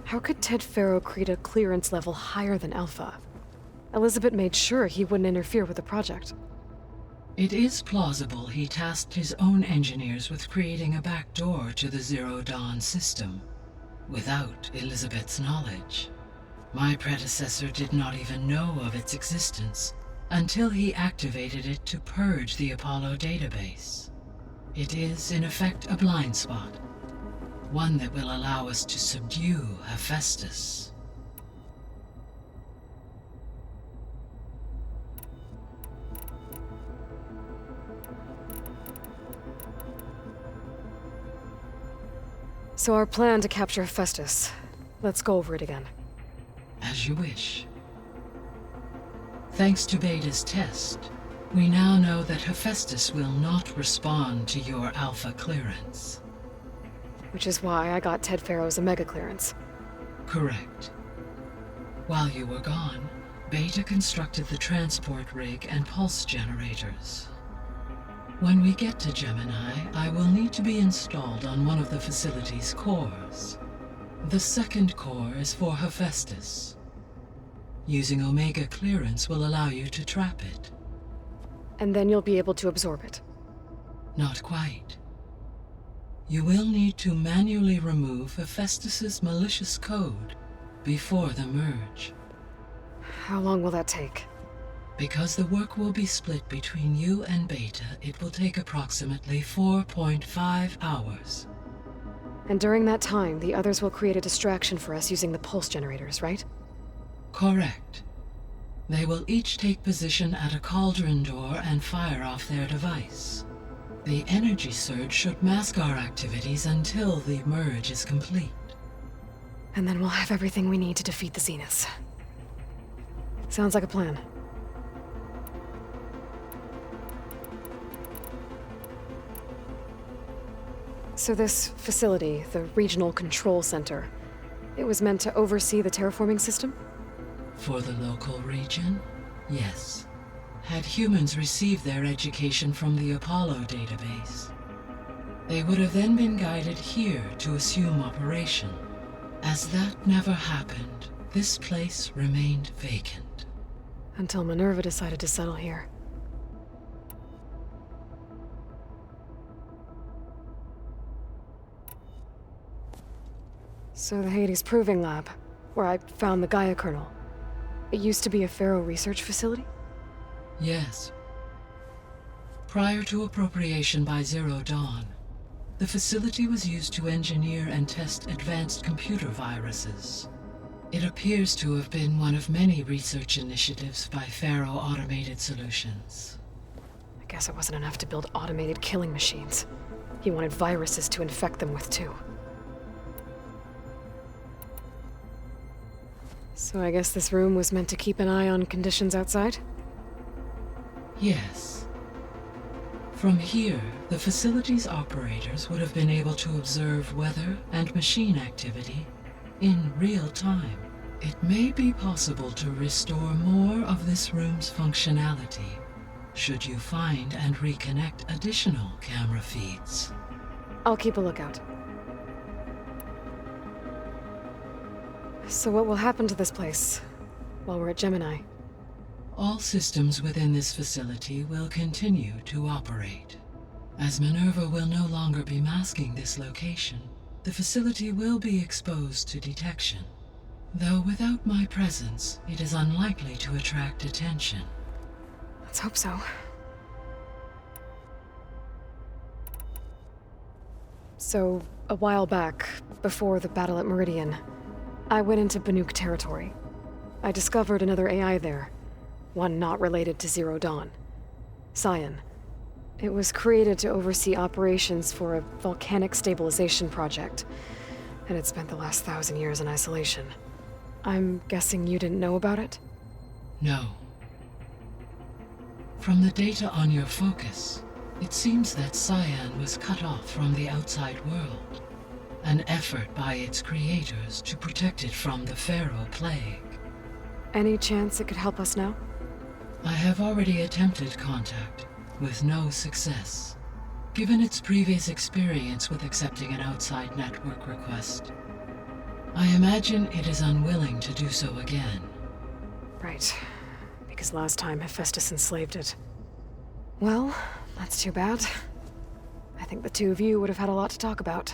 How could Ted Faro create a clearance level higher than Alpha? Elizabeth made sure he wouldn't interfere with the project. It is plausible he tasked his own engineers with creating a back door to the Zero Dawn system, without Elizabeth's knowledge. My predecessor did not even know of its existence, until he activated it to purge the Apollo database. It is, in effect, a blind spot. One that will allow us to subdue Hephaestus. So our plan to capture Hephaestus. Let's go over it again. As you wish. Thanks to Beta's test, we now know that Hephaestus will not respond to your Alpha clearance. Which is why I got Ted Faro's Omega clearance. Correct. While you were gone, Beta constructed the transport rig and pulse generators. When we get to Gemini, I will need to be installed on one of the facility's cores. The second core is for Hephaestus. Using Omega clearance will allow you to trap it. And then you'll be able to absorb it. Not quite. You will need to manually remove Hephaestus's malicious code before the merge. How long will that take? Because the work will be split between you and Beta, it will take approximately 4.5 hours. And during that time, the others will create a distraction for us using the pulse generators, right? Correct. They will each take position at a cauldron door and fire off their device. The energy surge should mask our activities until the merge is complete. And then we'll have everything we need to defeat the Zeniths. Sounds like a plan. So this facility, the Regional Control Center, it was meant to oversee the terraforming system? For the local region, yes. Had humans received their education from the Apollo database. They would have then been guided here to assume operation. As that never happened, this place remained vacant. Until Minerva decided to settle here. So the Hades Proving Lab, where I found the Gaia kernel. It used to be a Pharaoh research facility? Yes. Prior to appropriation by Zero Dawn, the facility was used to engineer and test advanced computer viruses. It appears to have been one of many research initiatives by Pharaoh Automated Solutions. I guess it wasn't enough to build automated killing machines. He wanted viruses to infect them with too. So I guess this room was meant to keep an eye on conditions outside? Yes. From here, the facility's operators would have been able to observe weather and machine activity in real time. It may be possible to restore more of this room's functionality, should you find and reconnect additional camera feeds. I'll keep a lookout. So what will happen to this place while we're at Gemini? All systems within this facility will continue to operate. As Minerva will no longer be masking this location, the facility will be exposed to detection. Though without my presence, it is unlikely to attract attention. Let's hope so. So, a while back, before the battle at Meridian, I went into Banuk territory. I discovered another AI there, one not related to Zero Dawn. Scion. It was created to oversee operations for a volcanic stabilization project, and it spent the last 1,000 years in isolation. I'm guessing you didn't know about it? No. From the data on your focus, it seems that Scion was cut off from the outside world. An effort by its creators to protect it from the Pharaoh plague. Any chance it could help us now? I have already attempted contact, with no success. Given its previous experience with accepting an outside network request, I imagine it is unwilling to do so again. Right. Because last time Hephaestus enslaved it. Well, that's too bad. I think the two of you would have had a lot to talk about.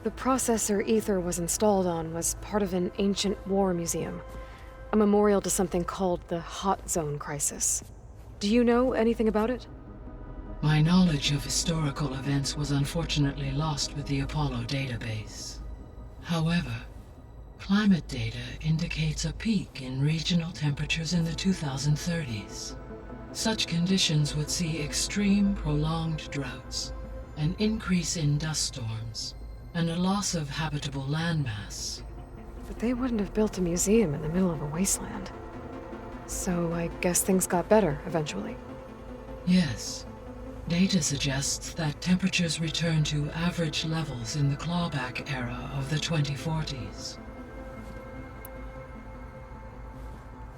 The processor Ether was installed on was part of an ancient war museum, a memorial to something called the Hot Zone Crisis. Do you know anything about it? My knowledge of historical events was unfortunately lost with the Apollo database. However, climate data indicates a peak in regional temperatures in the 2030s. Such conditions would see extreme, prolonged droughts, an increase in dust storms, and a loss of habitable landmass. But they wouldn't have built a museum in the middle of a wasteland. So I guess things got better eventually. Yes. Data suggests that temperatures returned to average levels in the clawback era of the 2040s.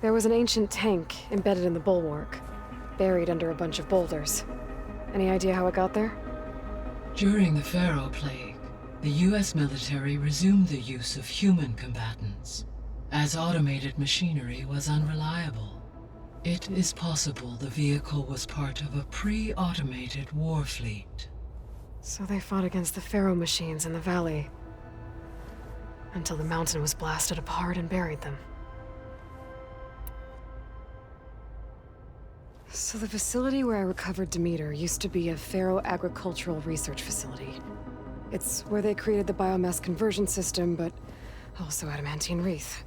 There was an ancient tank embedded in the bulwark, buried under a bunch of boulders. Any idea how it got there? During the Pharaoh plague, the US military resumed the use of human combatants, as automated machinery was unreliable. It is possible the vehicle was part of a pre-automated war fleet. So they fought against the Pharaoh machines in the valley, until the mountain was blasted apart and buried them. So the facility where I recovered Demeter used to be a Pharaoh agricultural research facility. It's where they created the biomass conversion system, but also adamantine wreath.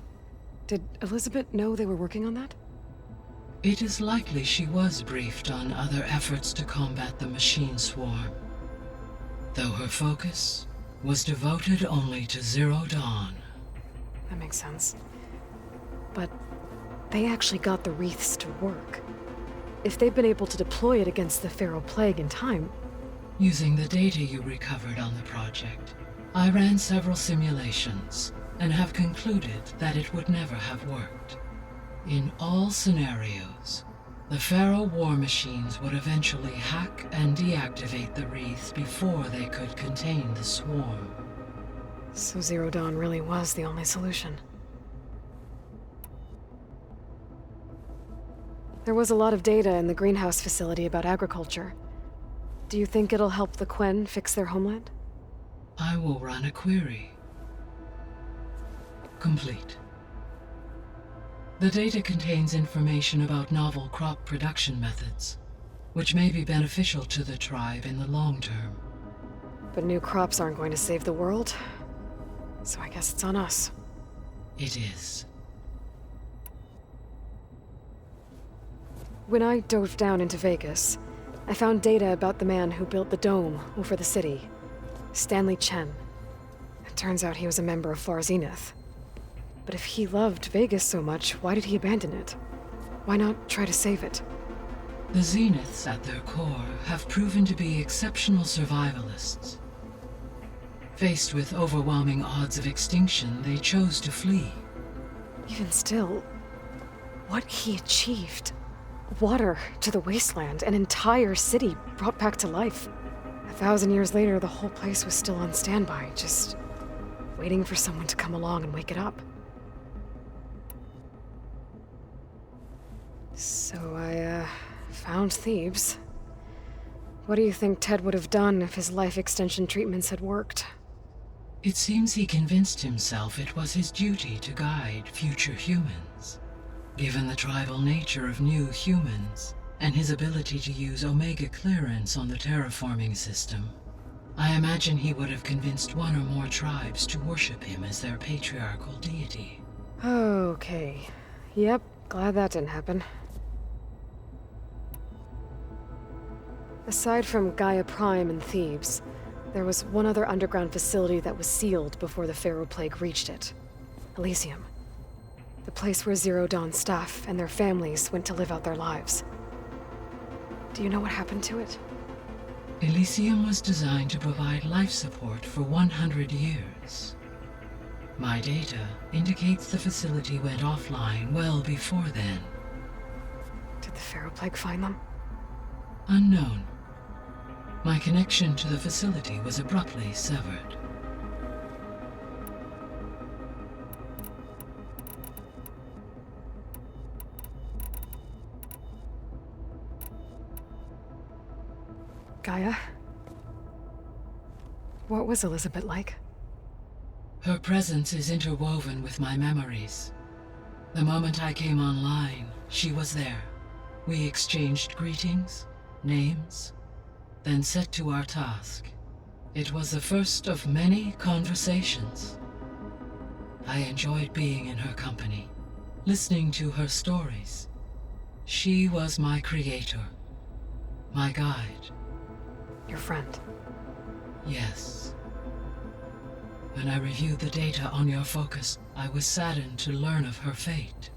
Did Elizabeth know they were working on that? It is likely she was briefed on other efforts to combat the machine swarm, though her focus was devoted only to Zero Dawn. That makes sense. But they actually got the wreaths to work. If they've been able to deploy it against the Pharaoh plague in time... Using the data you recovered on the project, I ran several simulations and have concluded that it would never have worked. In all scenarios, the Pharaoh war machines would eventually hack and deactivate the wreaths before they could contain the swarm. So Zero Dawn really was the only solution. There was a lot of data in the greenhouse facility about agriculture. Do you think it'll help the Quen fix their homeland? I will run a query. Complete. The data contains information about novel crop production methods, which may be beneficial to the tribe in the long term. But new crops aren't going to save the world, so I guess it's on us. It is. When I dove down into Vegas, I found data about the man who built the dome over the city, Stanley Chen. It turns out he was a member of Far Zenith. But if he loved Vegas so much, why did he abandon it? Why not try to save it? The Zeniths at their core have proven to be exceptional survivalists. Faced with overwhelming odds of extinction, they chose to flee. Even still, what he achieved. Water to the wasteland, an entire city brought back to life. 1,000 years later, the whole place was still on standby, just waiting for someone to come along and wake it up. So I, found Thebes. What do you think Ted would have done if his life extension treatments had worked? It seems he convinced himself it was his duty to guide future humans. Given the tribal nature of new humans, and his ability to use Omega clearance on the terraforming system, I imagine he would have convinced one or more tribes to worship him as their patriarchal deity. Okay. Yep, glad that didn't happen. Aside from Gaia Prime and Thebes, there was one other underground facility that was sealed before the Pharaoh Plague reached it. Elysium. The place where Zero Dawn staff and their families went to live out their lives. Do you know what happened to it? Elysium was designed to provide life support for 100 years. My data indicates the facility went offline well before then. Did the Pharaoh Plague find them? Unknown. My connection to the facility was abruptly severed. Gaia? What was Elizabeth like? Her presence is interwoven with my memories. The moment I came online, she was there. We exchanged greetings, names, then set to our task. It was the first of many conversations. I enjoyed being in her company, listening to her stories. She was my creator, my guide. Your friend? Yes. When I reviewed the data on your focus, I was saddened to learn of her fate,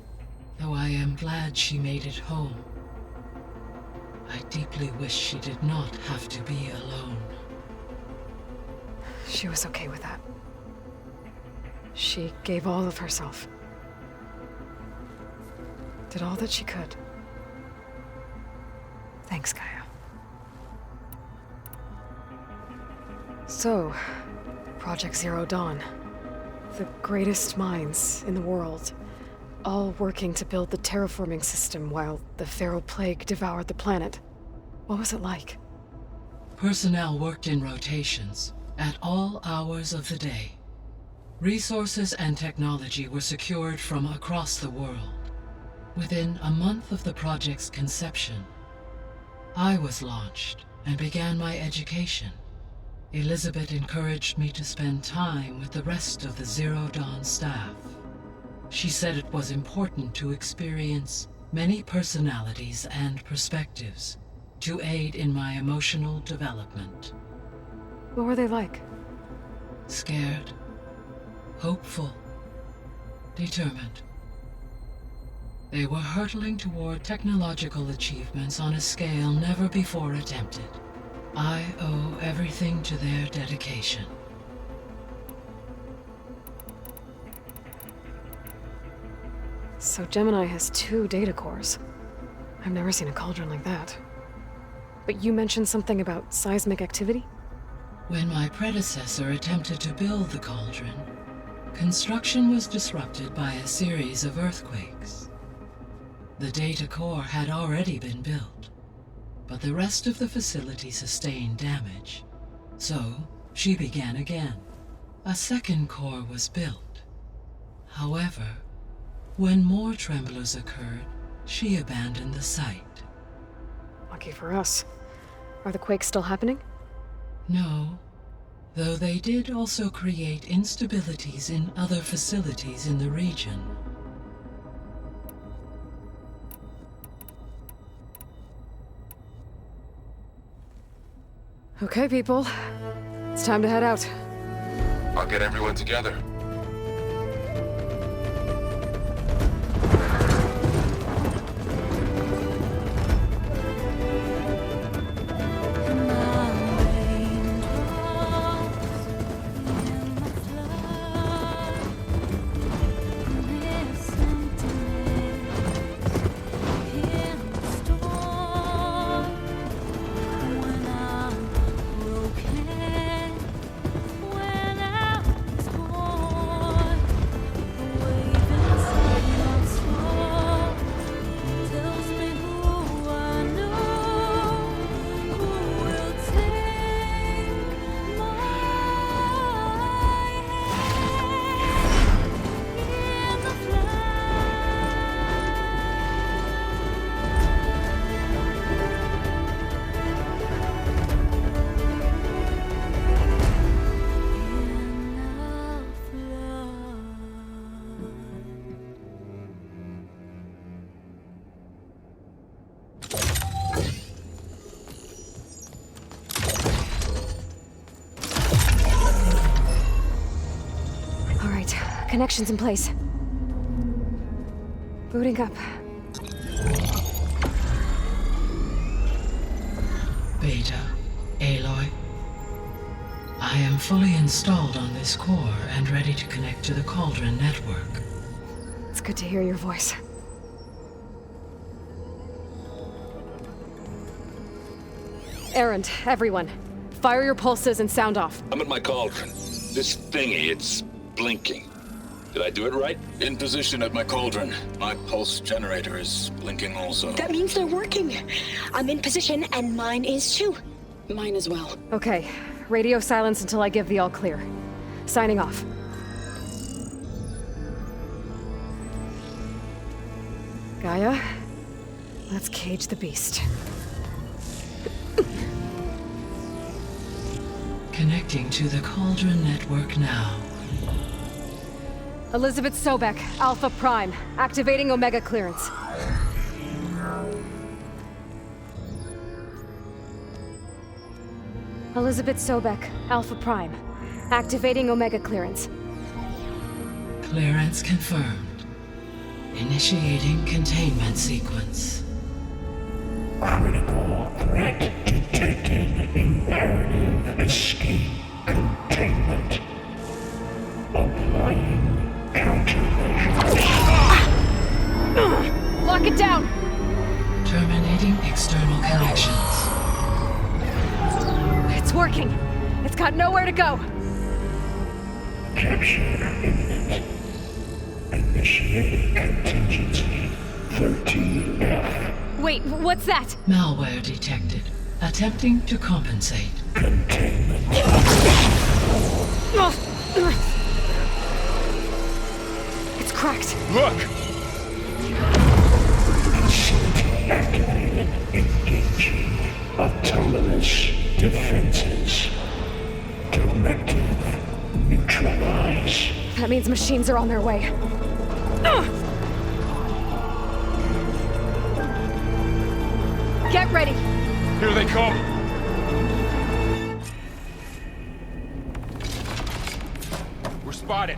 though I am glad she made it home. I deeply wish she did not have to be alone. She was okay with that. She gave all of herself. Did all that she could. Thanks, Gaia. So, Project Zero Dawn. The greatest minds in the world, all working to build the terraforming system while the Pharaoh Plague devoured the planet. What was it like? Personnel worked in rotations, at all hours of the day. Resources and technology were secured from across the world. Within a month of the project's conception, I was launched and began my education. Elizabeth encouraged me to spend time with the rest of the Zero Dawn staff. She said it was important to experience many personalities and perspectives to aid in my emotional development. What were they like? Scared, hopeful, determined. They were hurtling toward technological achievements on a scale never before attempted. I owe everything to their dedication. So Gemini has 2 data cores. I've never seen a cauldron like that. But you mentioned something about seismic activity? When my predecessor attempted to build the cauldron, construction was disrupted by a series of earthquakes. The data core had already been built, but the rest of the facility sustained damage. So, she began again. A second core was built. However, when more tremblers occurred, she abandoned the site. Lucky for us. Are the quakes still happening? No, though they did also create instabilities in other facilities in the region. Okay, people. It's time to head out. I'll get everyone together. Connections in place. Booting up. Beta, Aloy. I am fully installed on this core and ready to connect to the Cauldron network. It's good to hear your voice. Errand, everyone. Fire your pulses and sound off. I'm at my cauldron. This thingy, it's blinking. Did I do it right? In position at my cauldron. My pulse generator is blinking also. That means they're working. I'm in position, and mine is too. Mine as well. Okay. Radio silence until I give the all clear. Signing off. Gaia, let's cage the beast. Connecting to the Cauldron network now. Elizabeth Sobek, Alpha Prime, activating Omega clearance. Elizabeth Sobek, Alpha Prime, activating Omega clearance. Clearance confirmed. Initiating containment sequence. Critical threat detected. Imperative escape containment. Applying countermeasures. Lock it down! Terminating external connections. It's working. It's got nowhere to go. Capture imminent. Initiating contingency 13F. Wait, what's that? Malware detected. Attempting to compensate. Containment. It's cracked. Look! Facility activated. Engaging autonomous defenses. Directive. Neutralize. That means machines are on their way. Get ready! Here they come! We're spotted!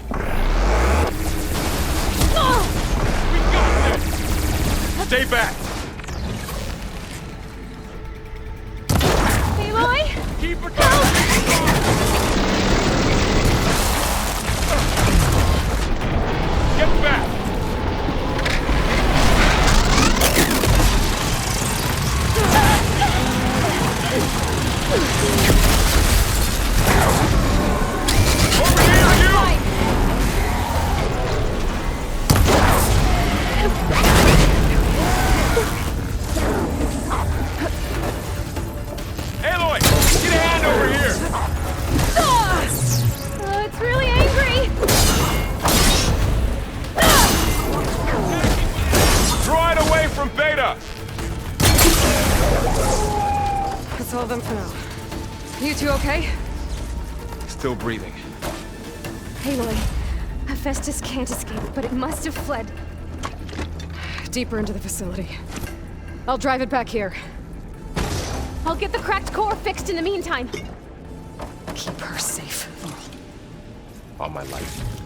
We got this! Stay back! Aloy? Keep her going! That's all of them for now. You two okay? Still breathing. Aloy, Hephaestus can't escape, but it must have fled deeper into the facility. I'll drive it back here. I'll get the cracked core fixed in the meantime. Keep her safe. On my life.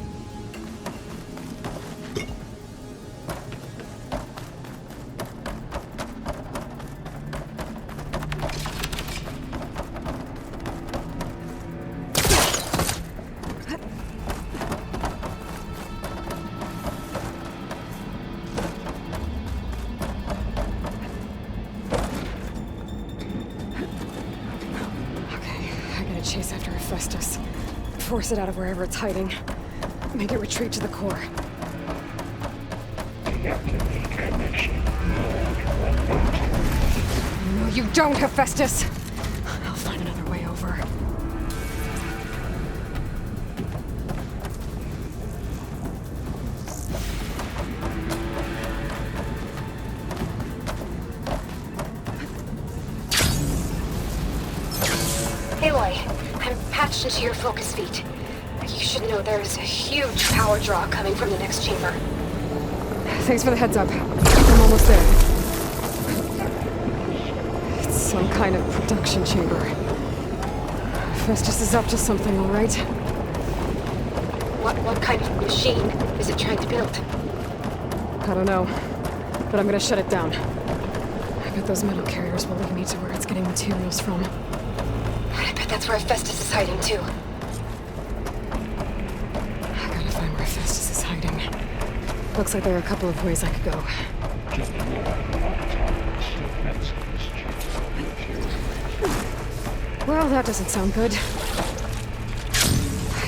Chase after Hephaestus. Force it out of wherever it's hiding. Make it retreat to the core. No, you don't, Hephaestus! I'll find another way over. Aloy, I'm patched into your focus feet. You should know there is a huge power draw coming from the next chamber. Thanks for the heads up. I'm almost there. It's some kind of production chamber. Hephaestus is up to something, all right? What kind of machine is it trying to build? I don't know, but I'm gonna shut it down. I bet those metal carriers will lead me to where it's getting materials from. I bet that's where Hephaestus is hiding, too. I gotta find where Hephaestus is hiding. Looks like there are a couple of ways I could go. Well, that doesn't sound good. I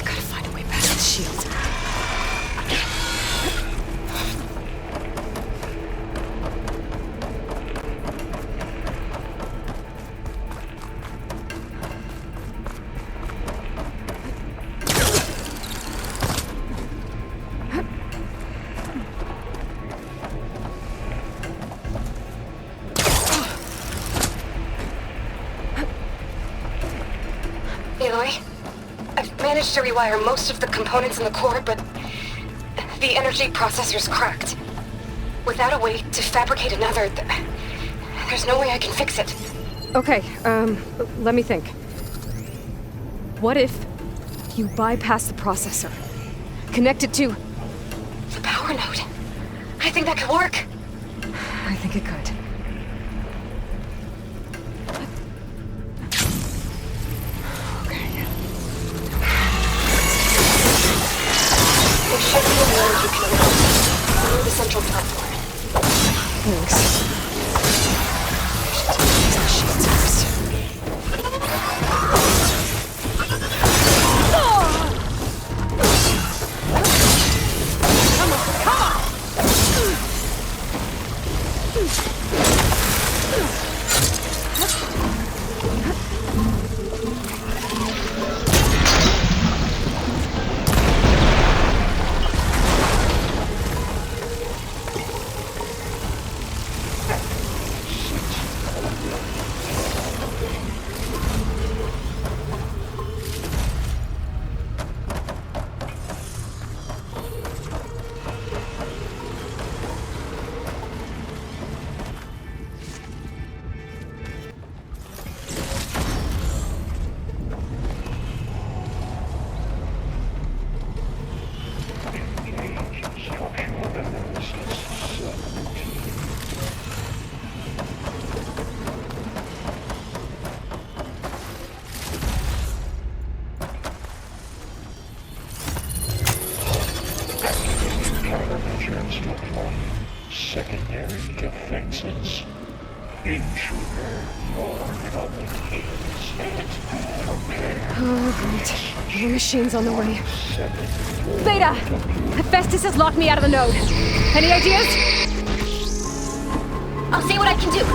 gotta find a way past the shield. Aloy, I've managed to rewire most of the components in the core, but the energy processor's cracked. Without a way to fabricate another, there's no way I can fix it. Okay, let me think. What if you bypass the processor? Connect it to the power node. I think that could work. I think it could. There should be a node you can open near the central platform. Thanks. I should take these machines first. Secondary defenses. Intruder, your helmet is prepare. Oh, great. More machines on the way. Beta! Hephaestus has locked me out of the node. Any ideas? I'll see what I can do.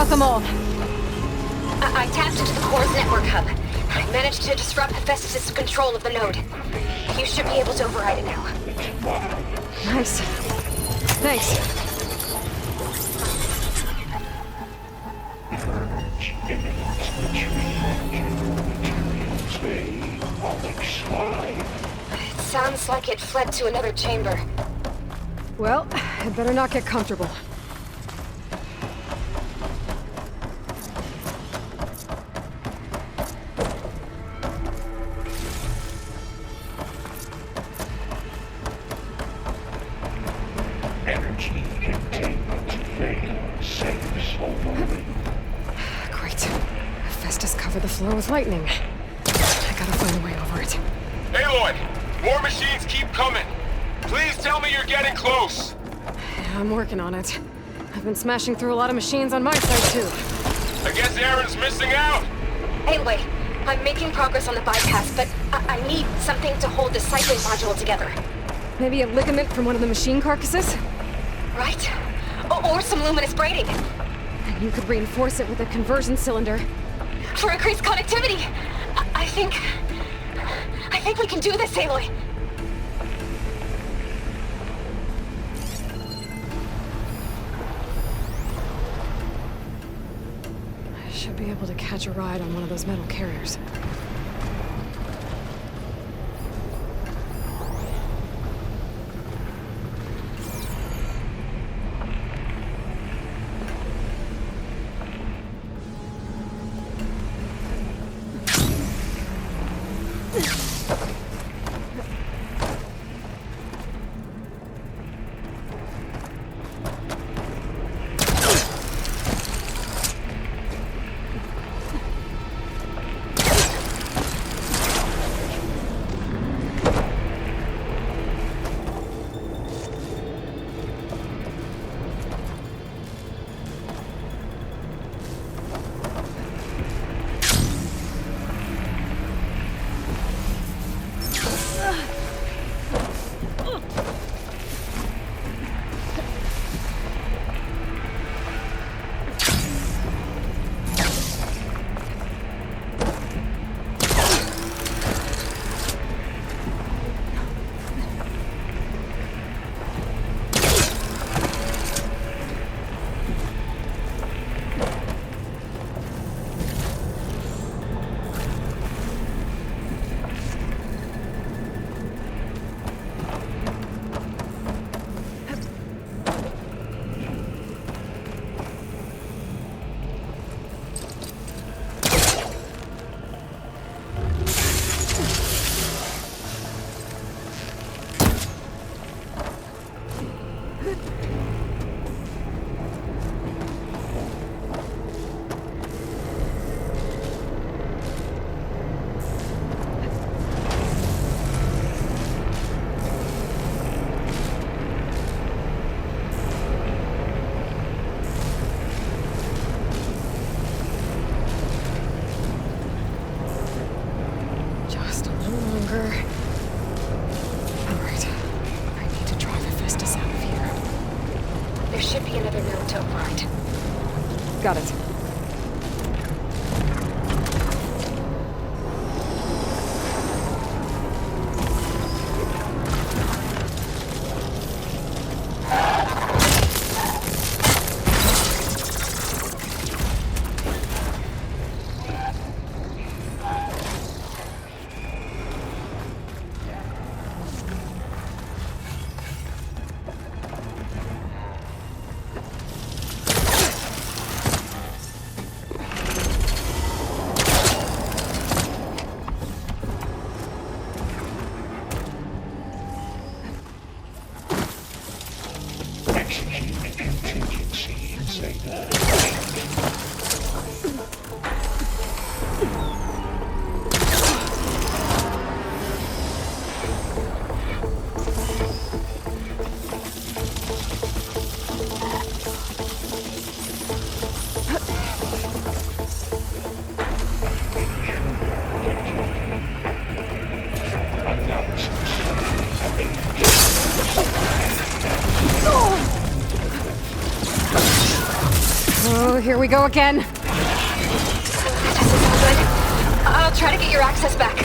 got them all. I tapped into the core's network hub. I managed to disrupt Hephaestus' control of the node. You should be able to override it now. Nice. Thanks. It sounds like it fled to another chamber. Well, I'd better not get comfortable. Energy containment failed. Saves overload. Great. Hephaestus covered the floor with lightning. I gotta find a way over it. Aloy! More machines keep coming! Please tell me you're getting close! Yeah, I'm working on it. I've been smashing through a lot of machines on my side, too. I guess Aaron's missing out! Anyway, I'm making progress on the bypass, but I need something to hold the cycling module together. Maybe a ligament from one of the machine carcasses? Right? Or some luminous braiding. And you could reinforce it with a conversion cylinder. For increased connectivity! I think we can do this, Aloy. I should be able to catch a ride on one of those metal carriers. Got it. Here we go again. I'll try to get your access back.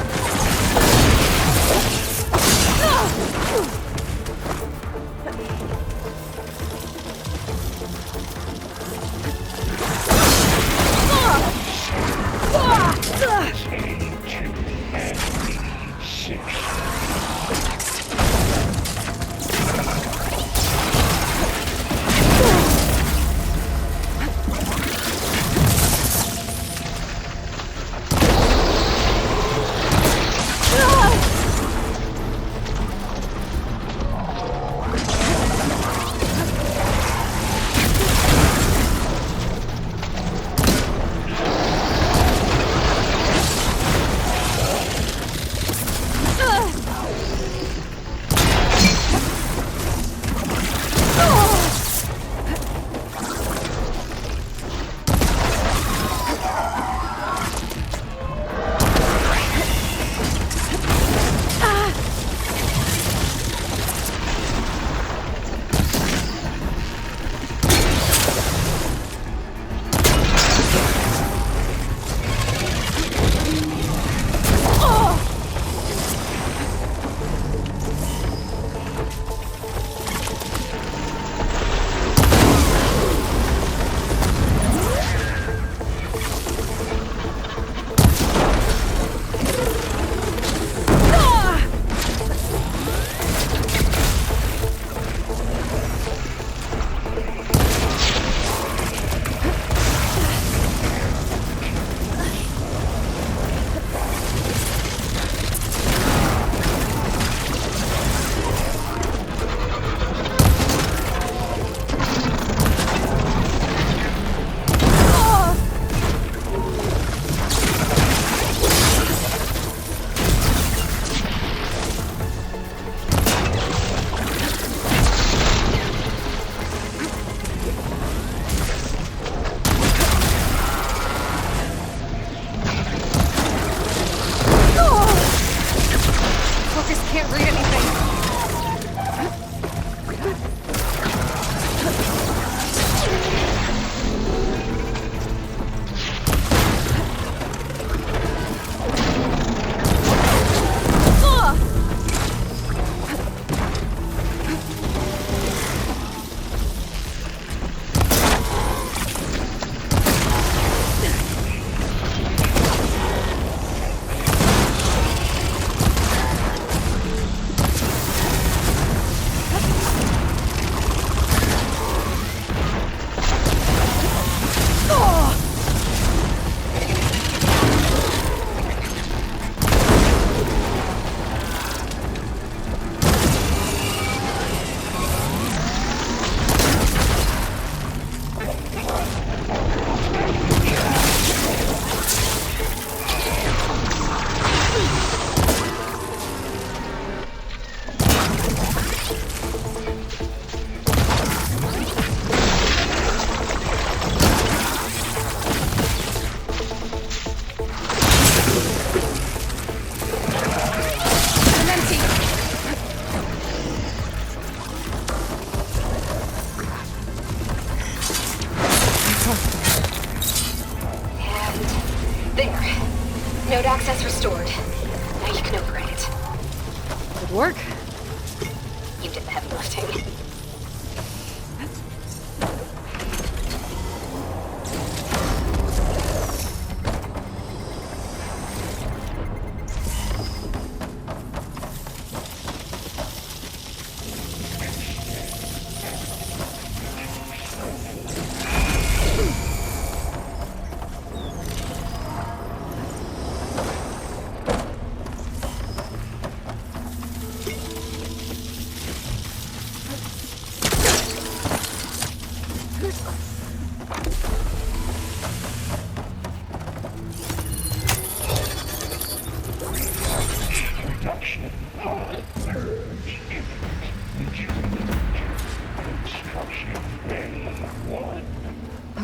Node access restored. Now you can override it. Good work. You did the heavy lifting.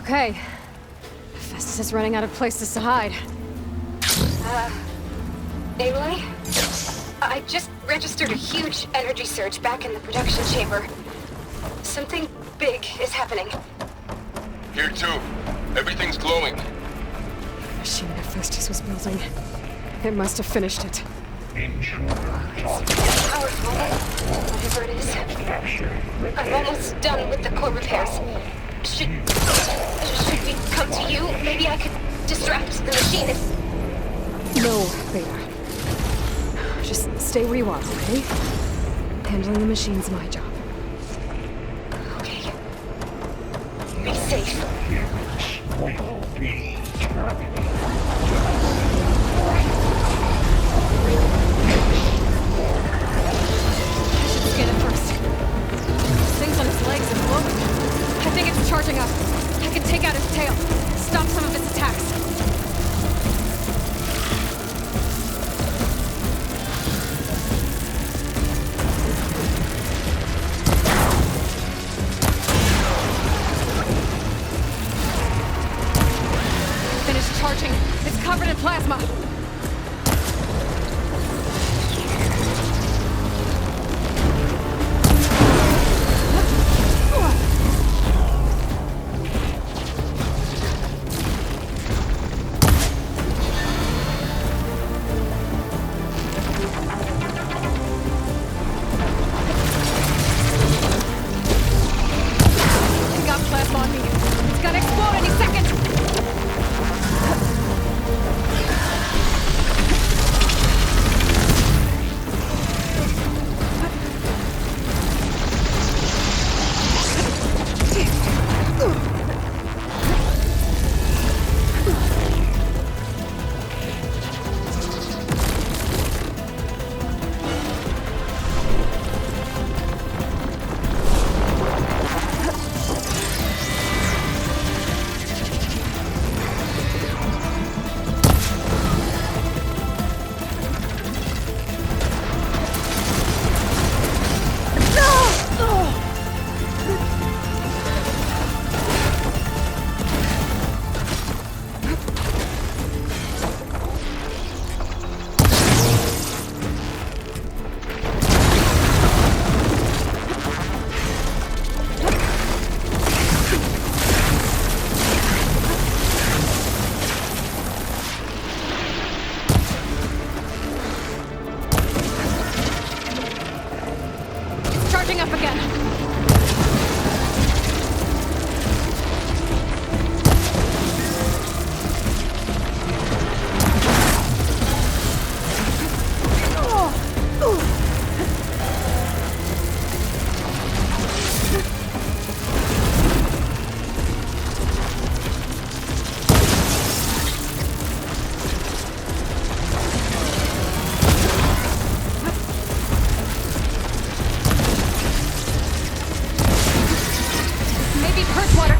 Okay. Festus is running out of places to hide. Aloy? I just registered a huge energy surge back in the production chamber. Something big is happening. Here too. Everything's glowing. The machine Hephaestus was building. It must have finished it. Powerful, whatever it is. I'm almost done with the core repairs. Should we come to you? Maybe I could distract the machine if... No, Beta. Just stay where you are, okay? Handling the machine's my job. Okay. Be safe. Will be terminated. I should scan it first. Things on its legs are glowing. I think it's charging up. I can take out its tail. Stop some of its attacks. Finished charging. It's covered in plasma. It got plasma on me. It's gonna explode any second. Charging up again. Maybe purge water.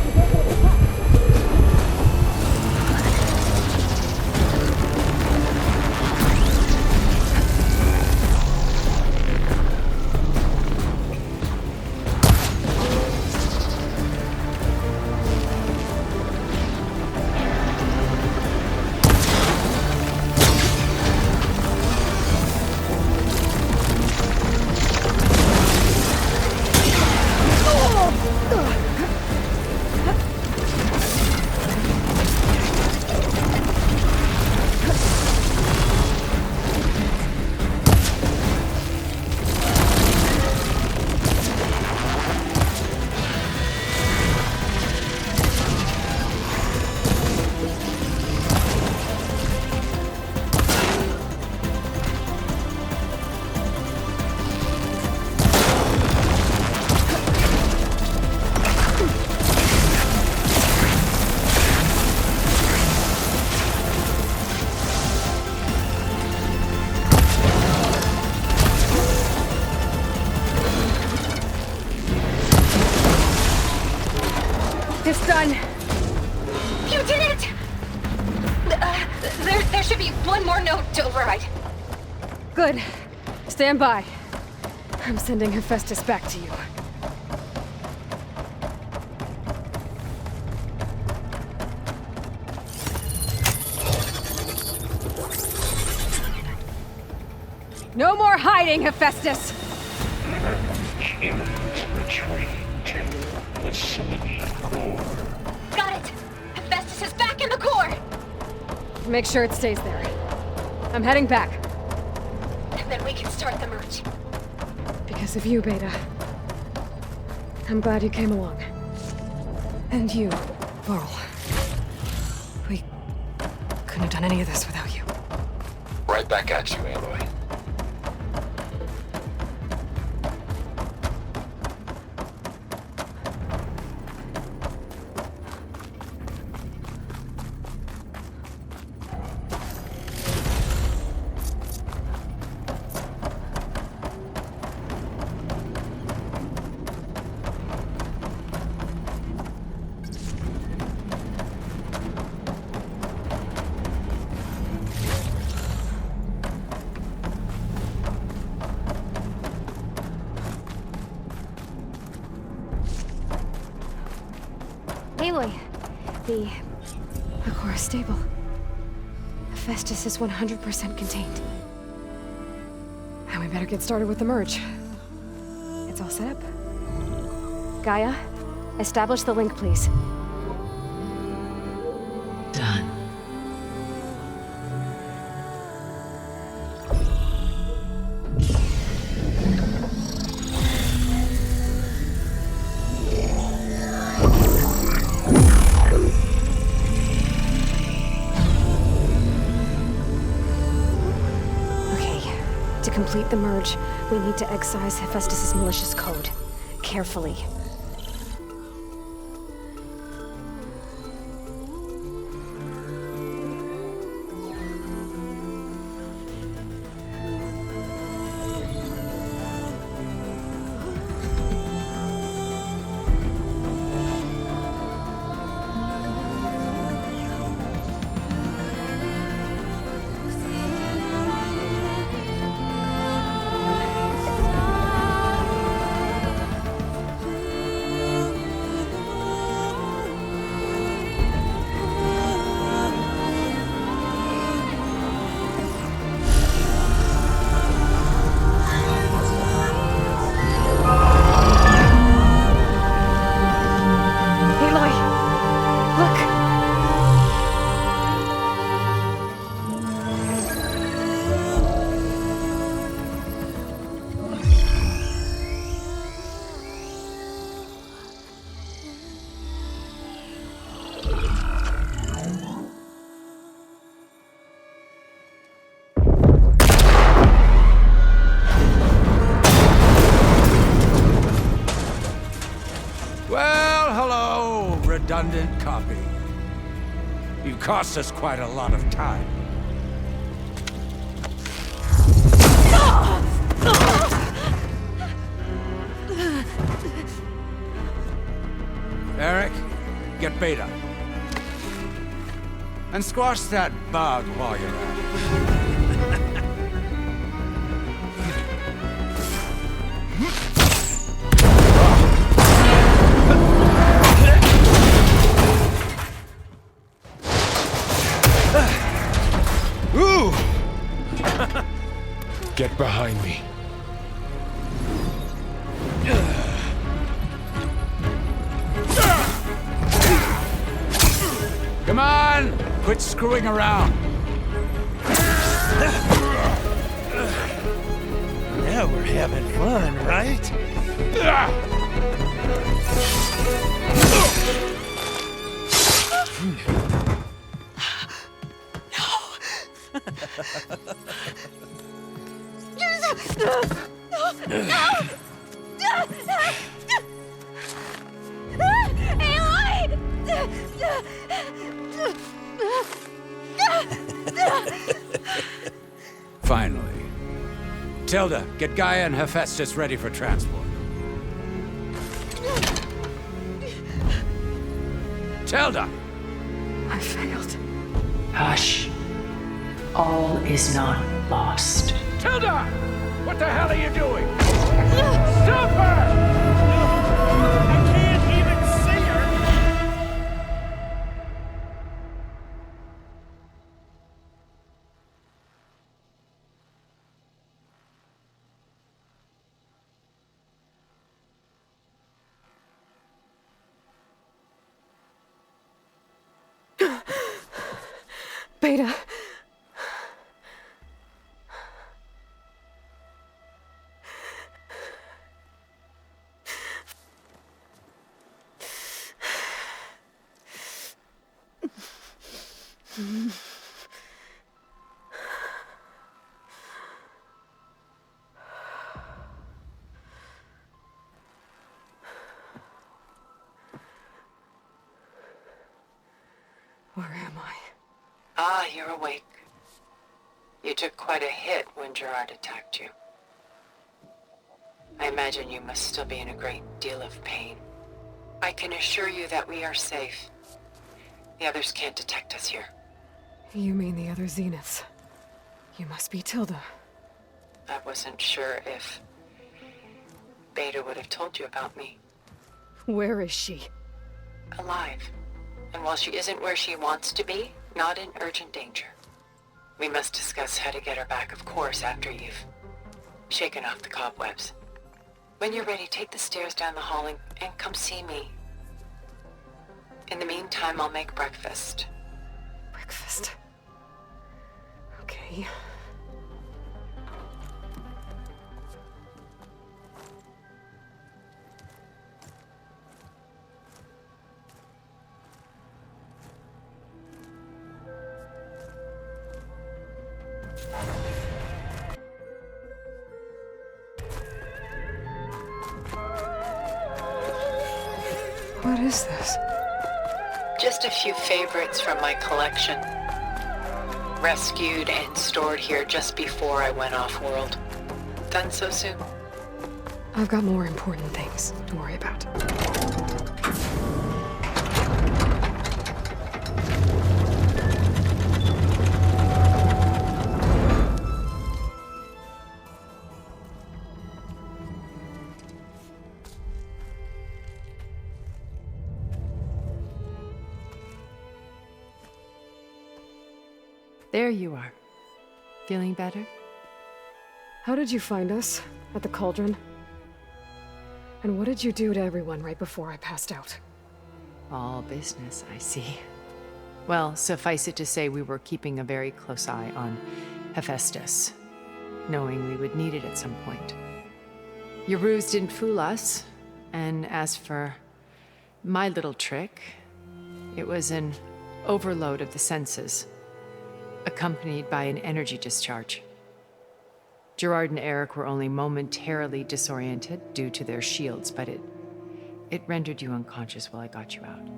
It's done. You did it! There should be one more note to override. Good. Stand by. I'm sending Hephaestus back to you. No more hiding, Hephaestus! Retreat to the city core. Got it! Hephaestus Hephaestus is back in the core! Make sure it stays there. I'm heading back. And then we can start the merge. Because of you, Beta. I'm glad you came along. And you, Laurel. We couldn't have done any of this without you. Right back at you, Aloy. Aloy, the core is stable. Hephaestus is 100% contained. And we better get started with the merge. It's all set up. Gaia, establish the link, please. Done. To complete the merge, we need to excise Hephaestus' malicious code. Carefully. Well, hello, redundant copy. You've cost us quite a lot of time. Eric, get Beta. And squash that bug while you're at it. Ooh! Get behind me. Come on! Quit screwing around. Now we're having fun, right? Finally. Tilda, get Gaia and Hephaestus ready for transport. Tilda! I failed. Hush. All is not lost. Tilda! What the hell are you doing? Stop her! I can't even see her! Beta. Where am I? Ah, you're awake. You took quite a hit when Gerard attacked you. I imagine you must still be in a great deal of pain. I can assure you that we are safe. The others can't detect us here. You mean the other Zeniths? You must be Tilda. I wasn't sure if Beta would have told you about me. Where is she? Alive. And while she isn't where she wants to be, not in urgent danger. We must discuss how to get her back, of course, after you've shaken off the cobwebs. When you're ready, take the stairs down the hall and come see me. In the meantime, I'll make breakfast. Breakfast. Okay. What is this? Just a few favorites from my collection. Rescued and stored here just before I went off-world. Done so soon? I've got more important things to worry about. There you are. Feeling better? How did you find us? At the cauldron? And what did you do to everyone right before I passed out? All business, I see. Well, suffice it to say we were keeping a very close eye on Hephaestus, knowing we would need it at some point. Your ruse didn't fool us, and as for my little trick, it was an overload of the senses, accompanied by an energy discharge. Gerard and Eric were only momentarily disoriented due to their shields, but it rendered you unconscious while I got you out.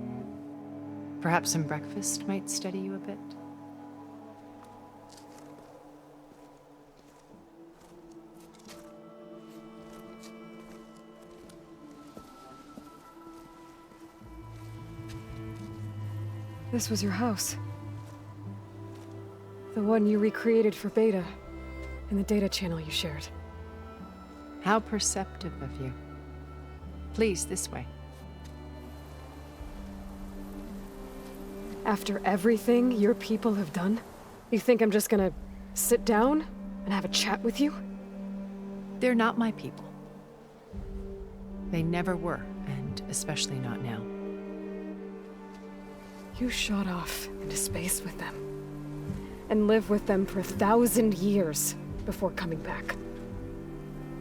Perhaps some breakfast might steady you a bit? This was your house. The one you recreated for Beta, in the data channel you shared. How perceptive of you. Please, this way. After everything your people have done, you think I'm just gonna sit down and have a chat with you? They're not my people. They never were, and especially not now. You shot off into space with them, and lived with them for 1,000 years before coming back.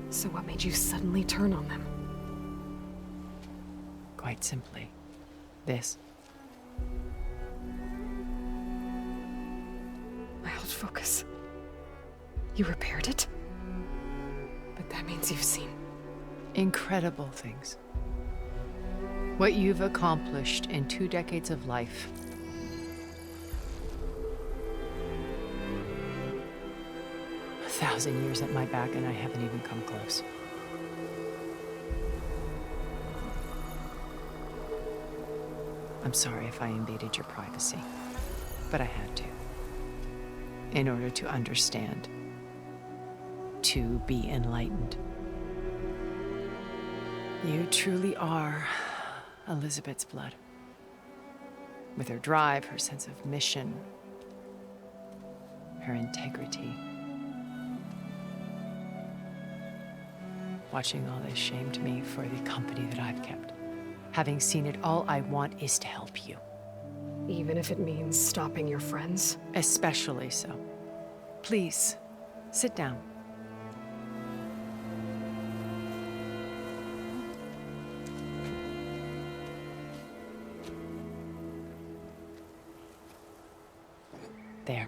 So what made you suddenly turn on them? Quite simply, this. My old focus. You repaired it? But that means you've seen incredible things. What you've accomplished in 2 decades of life. A 1,000 years at my back and I haven't even come close. I'm sorry if I invaded your privacy, but I had to. In order to understand. To be enlightened. You truly are Elizabeth's blood. With her drive, her sense of mission, her integrity. Watching all this shamed me for the company that I've kept. Having seen it, all I want is to help you. Even if it means stopping your friends? Especially so. Please, sit down. There.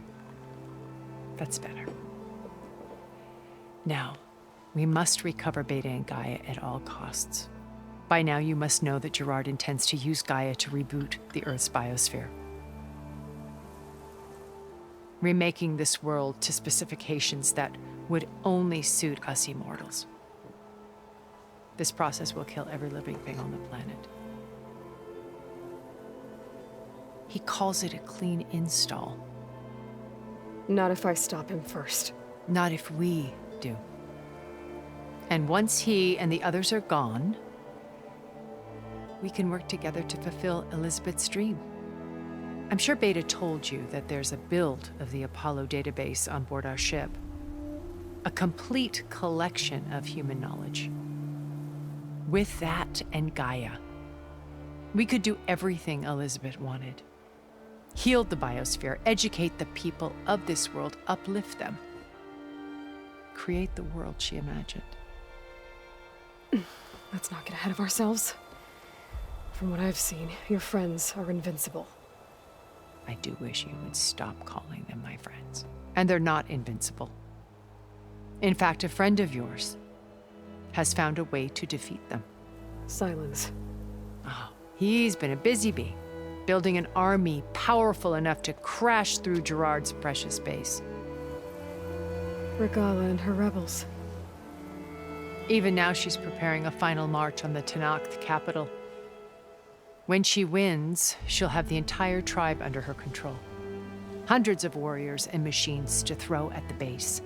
That's better. Now, we must recover Beta and Gaia at all costs. By now, you must know that Gerard intends to use Gaia to reboot the Earth's biosphere, remaking this world to specifications that would only suit us immortals. This process will kill every living thing on the planet. He calls it a clean install. Not if I stop him first. Not if we do. And once he and the others are gone, we can work together to fulfill Elizabeth's dream. I'm sure Beta told you that there's a build of the Apollo database on board our ship. A complete collection of human knowledge. With that and Gaia, we could do everything Elizabeth wanted. Heal the biosphere, educate the people of this world, uplift them. Create the world she imagined. Let's not get ahead of ourselves. From what I've seen, your friends are invincible. I do wish you would stop calling them my friends. And they're not invincible. In fact, a friend of yours has found a way to defeat them. Silence. Oh, he's been a busy bee, building an army powerful enough to crash through Gerard's precious base. Regala and her rebels. Even now, she's preparing a final march on the Tenakth capital. When she wins, she'll have the entire tribe under her control. Hundreds of warriors and machines to throw at the base.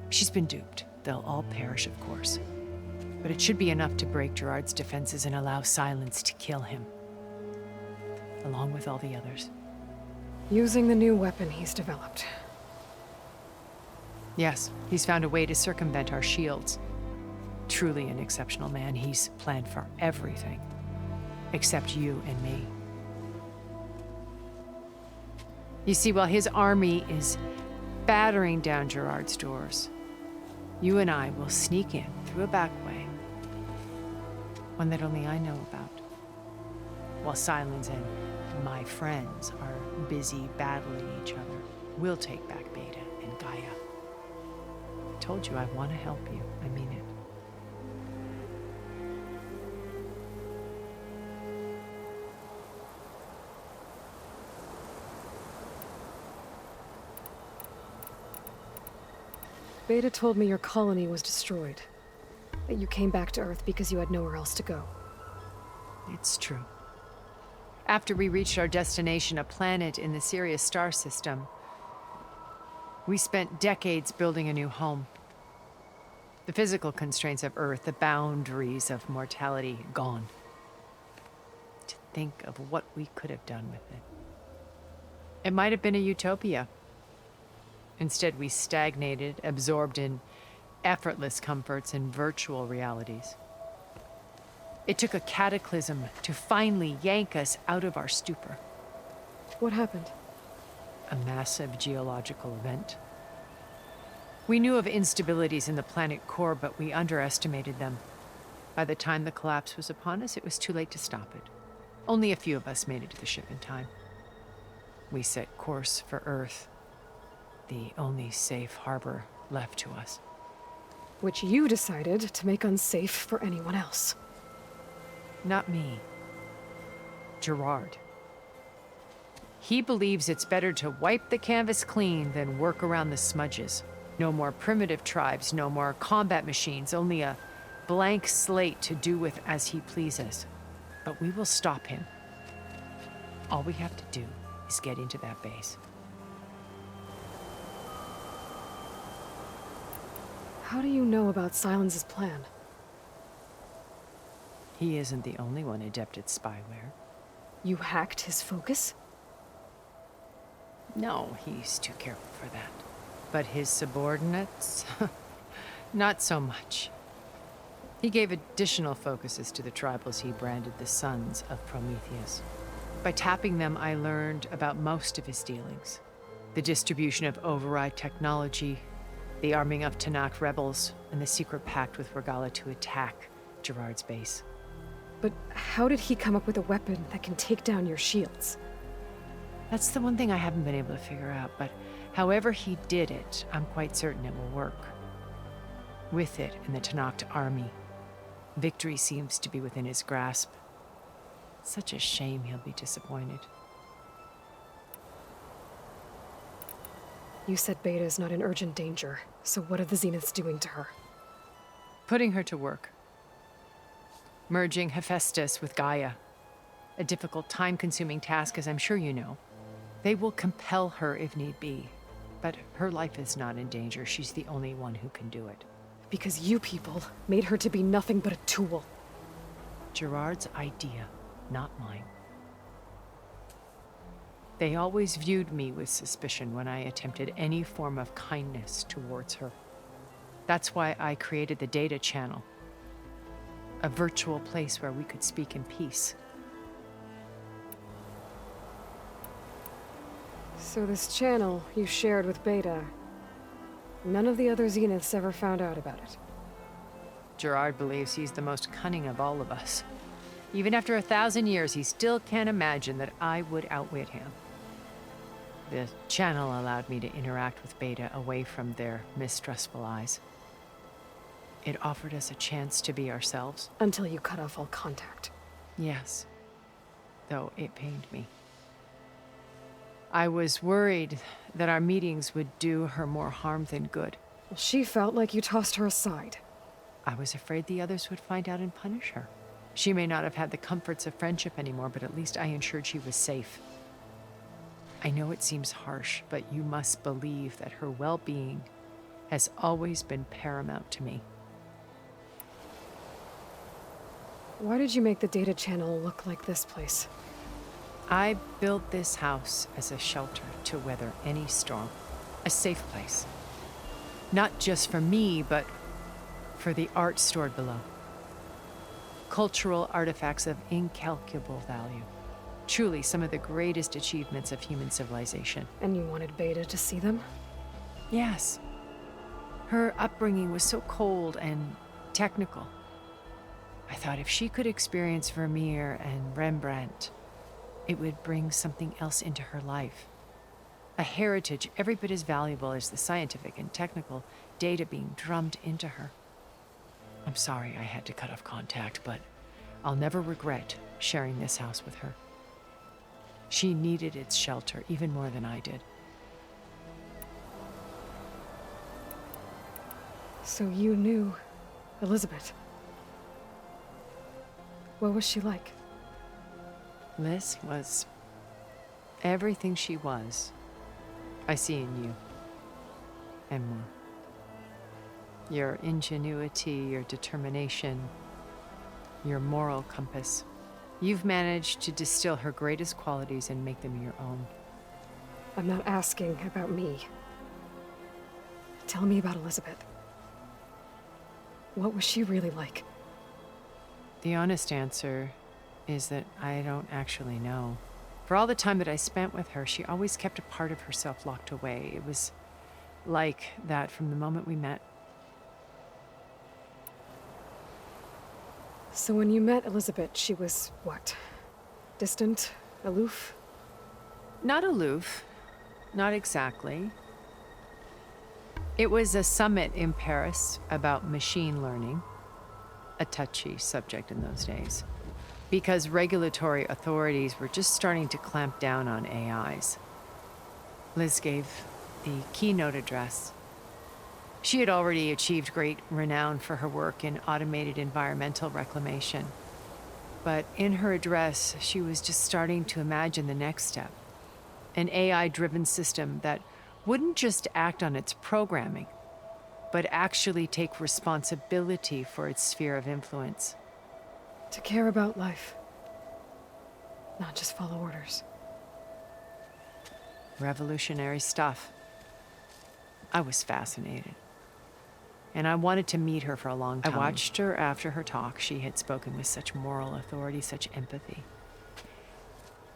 She's been duped. They'll all perish, of course. But it should be enough to break Gerard's defenses and allow Silence to kill him. Along with all the others. Using the new weapon he's developed. Yes, he's found a way to circumvent our shields. Truly an exceptional man. He's planned for everything. Except you and me. You see, while his army is battering down Gerard's doors, you and I will sneak in through a back way. One that only I know about. While Silence and my friends are busy battling each other, we'll take back Beta and Gaia. I told you I want to help you. I mean it. Beta told me your colony was destroyed. That you came back to Earth because you had nowhere else to go. It's true. After we reached our destination, a planet in the Sirius star system, we spent decades building a new home. The physical constraints of Earth, the boundaries of mortality, gone. To think of what we could have done with it. It might have been a utopia. Instead, we stagnated, absorbed in effortless comforts and virtual realities. It took a cataclysm to finally yank us out of our stupor. What happened? A massive geological event. We knew of instabilities in the planet core, but we underestimated them. By the time the collapse was upon us, it was too late to stop it. Only a few of us made it to the ship in time. We set course for Earth, the only safe harbor left to us. Which you decided to make unsafe for anyone else. Not me. Gerard. He believes it's better to wipe the canvas clean than work around the smudges. No more primitive tribes, no more combat machines, only a blank slate to do with as he pleases. But we will stop him. All we have to do is get into that base. How do you know about Silence's plan? He isn't the only one adept at spyware. You hacked his focus? No, he's too careful for that. But his subordinates? Not so much. He gave additional focuses to the tribals he branded the Sons of Prometheus. By tapping them, I learned about most of his dealings. The distribution of override technology, the arming of Tanakh rebels, and the secret pact with Regala to attack Gerard's base. But how did he come up with a weapon that can take down your shields? That's the one thing I haven't been able to figure out, but however he did it, I'm quite certain it will work. With it and the Tanakh army, victory seems to be within his grasp. Such a shame he'll be disappointed. You said Beta is not in urgent danger, so what are the Zeniths doing to her? Putting her to work. Merging Hephaestus with Gaia. A difficult, time-consuming task, as I'm sure you know. They will compel her if need be, but her life is not in danger. She's the only one who can do it. Because you people made her to be nothing but a tool. Gerard's idea, not mine. They always viewed me with suspicion when I attempted any form of kindness towards her. That's why I created the data channel. A virtual place where we could speak in peace. So this channel you shared with Beta, none of the other Zeniths ever found out about it. Gerard believes he's the most cunning of all of us. Even after 1,000 years, he still can't imagine that I would outwit him. The channel allowed me to interact with Beta away from their mistrustful eyes. It offered us a chance to be ourselves. Until you cut off all contact. Yes, though it pained me. I was worried that our meetings would do her more harm than good. Well, she felt like you tossed her aside. I was afraid the others would find out and punish her. She may not have had the comforts of friendship anymore, but at least I ensured she was safe. I know it seems harsh, but you must believe that her well-being has always been paramount to me. Why did you make the data channel look like this place? I built this house as a shelter to weather any storm. A safe place. Not just for me, but for the art stored below. Cultural artifacts of incalculable value. Truly some of the greatest achievements of human civilization. And you wanted Beta to see them? Yes. Her upbringing was so cold and technical. I thought if she could experience Vermeer and Rembrandt, it would bring something else into her life. A heritage every bit as valuable as the scientific and technical data being drummed into her. I'm sorry I had to cut off contact, but I'll never regret sharing this house with her. She needed its shelter even more than I did. So you knew Elizabeth. What was she like? Liz was everything she was. I see in you. And more. Your ingenuity, your determination, your moral compass. You've managed to distill her greatest qualities and make them your own. I'm not asking about me. Tell me about Elizabeth. What was she really like? The honest answer is that I don't actually know. For all the time that I spent with her, she always kept a part of herself locked away. It was like that from the moment we met. So when you met Elizabeth, she was what? Distant? Aloof? Not aloof. Not exactly. It was a summit in Paris about machine learning. A touchy subject in those days. Because regulatory authorities were just starting to clamp down on AIs. Liz gave the keynote address. She had already achieved great renown for her work in automated environmental reclamation. But in her address, she was just starting to imagine the next step. An AI-driven system that wouldn't just act on its programming, but actually take responsibility for its sphere of influence. To care about life. Not just follow orders. Revolutionary stuff. I was fascinated. And I wanted to meet her for a long time. I watched her after her talk. She had spoken with such moral authority, such empathy.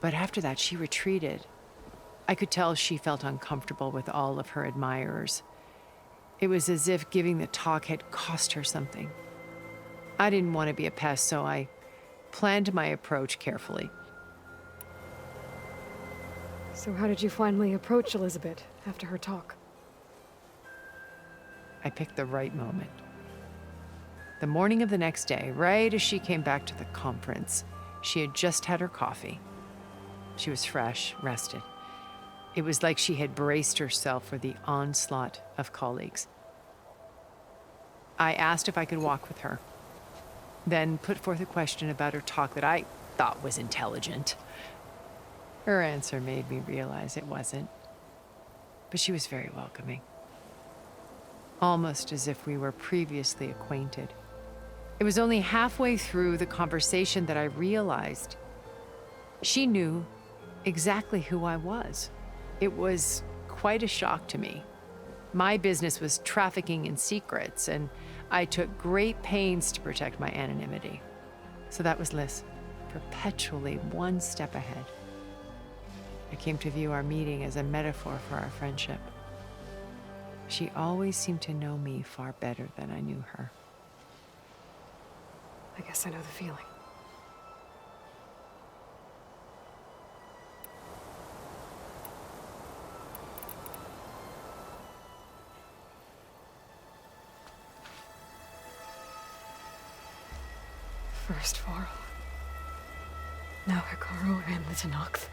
But after that, she retreated. I could tell she felt uncomfortable with all of her admirers. It was as if giving the talk had cost her something. I didn't want to be a pest, so I planned my approach carefully. So how did you finally approach Elizabeth after her talk? I picked the right moment. The morning of the next day, right as she came back to the conference, she had just had her coffee. She was fresh, rested. It was like she had braced herself for the onslaught of colleagues. I asked if I could walk with her, then put forth a question about her talk that I thought was intelligent. Her answer made me realize it wasn't, but she was very welcoming. Almost as if we were previously acquainted. It was only halfway through the conversation that I realized she knew exactly who I was. It was quite a shock to me. My business was trafficking in secrets, and I took great pains to protect my anonymity. So that was Liz, perpetually one step ahead. I came to view our meeting as a metaphor for our friendship. She always seemed to know me far better than I knew her. I guess I know the feeling. First Varl. Now Hikaru and the Tenakth.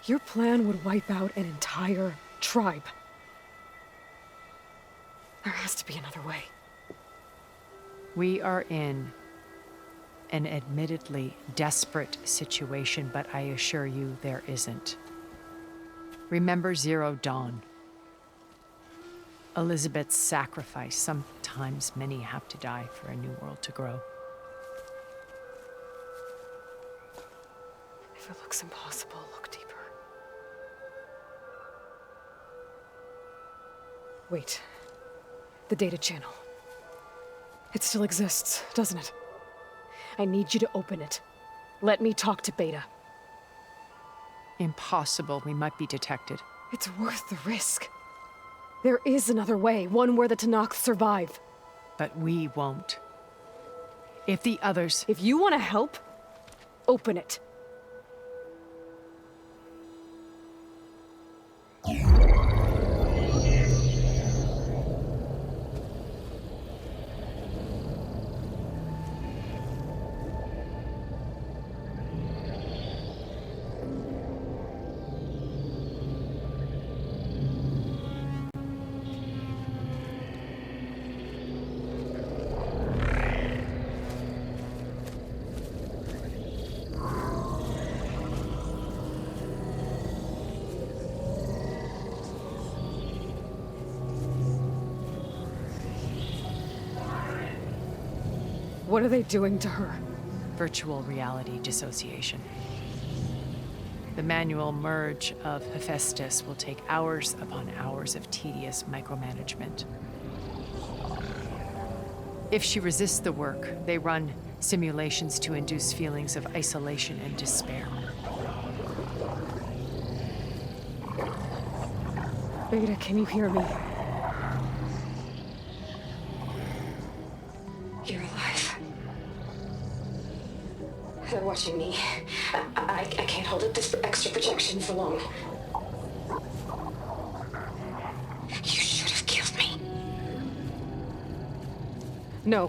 Your plan would wipe out an entire tribe. There has to be another way. We are in an admittedly desperate situation, but I assure you there isn't. Remember Zero Dawn. Elizabeth's sacrifice. Sometimes many have to die for a new world to grow. If it looks impossible, look deeper. Wait. The data channel. It still exists, doesn't it? I need you to open it. Let me talk to Beta. Impossible. We might be detected. It's worth the risk. There is another way, one where the Tenakth survive. But we won't. If the others... If you want to help, open it. What are they doing to her? Virtual reality dissociation. The manual merge of Hephaestus will take hours upon hours of tedious micromanagement. If she resists the work, they run simulations to induce feelings of isolation and despair. Beta, can you hear me? You're alive. They're watching me. I can't hold up this extra protection for long. You should have killed me. No.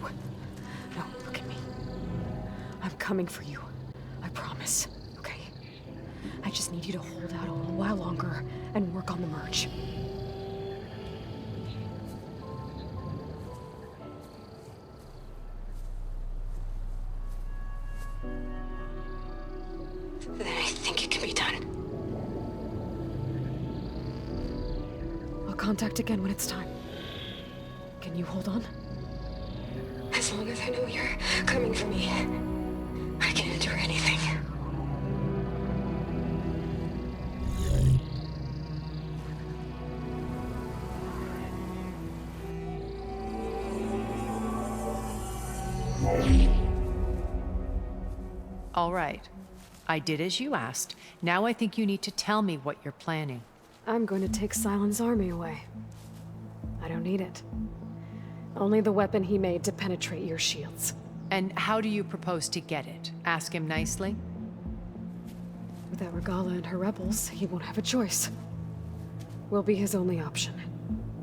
No, look at me. I'm coming for you. I promise. Okay? I just need you to hold out a little while longer and work on the merge. Then I think it can be done. I'll contact again when it's time. Can you hold on? As long as I know you're coming for me, I can endure anything. All right. I did as you asked. Now I think you need to tell me what you're planning. I'm going to take Sylens' army away. I don't need it. Only the weapon he made to penetrate your shields. And how do you propose to get it? Ask him nicely? Without Regala and her rebels, he won't have a choice. We'll be his only option.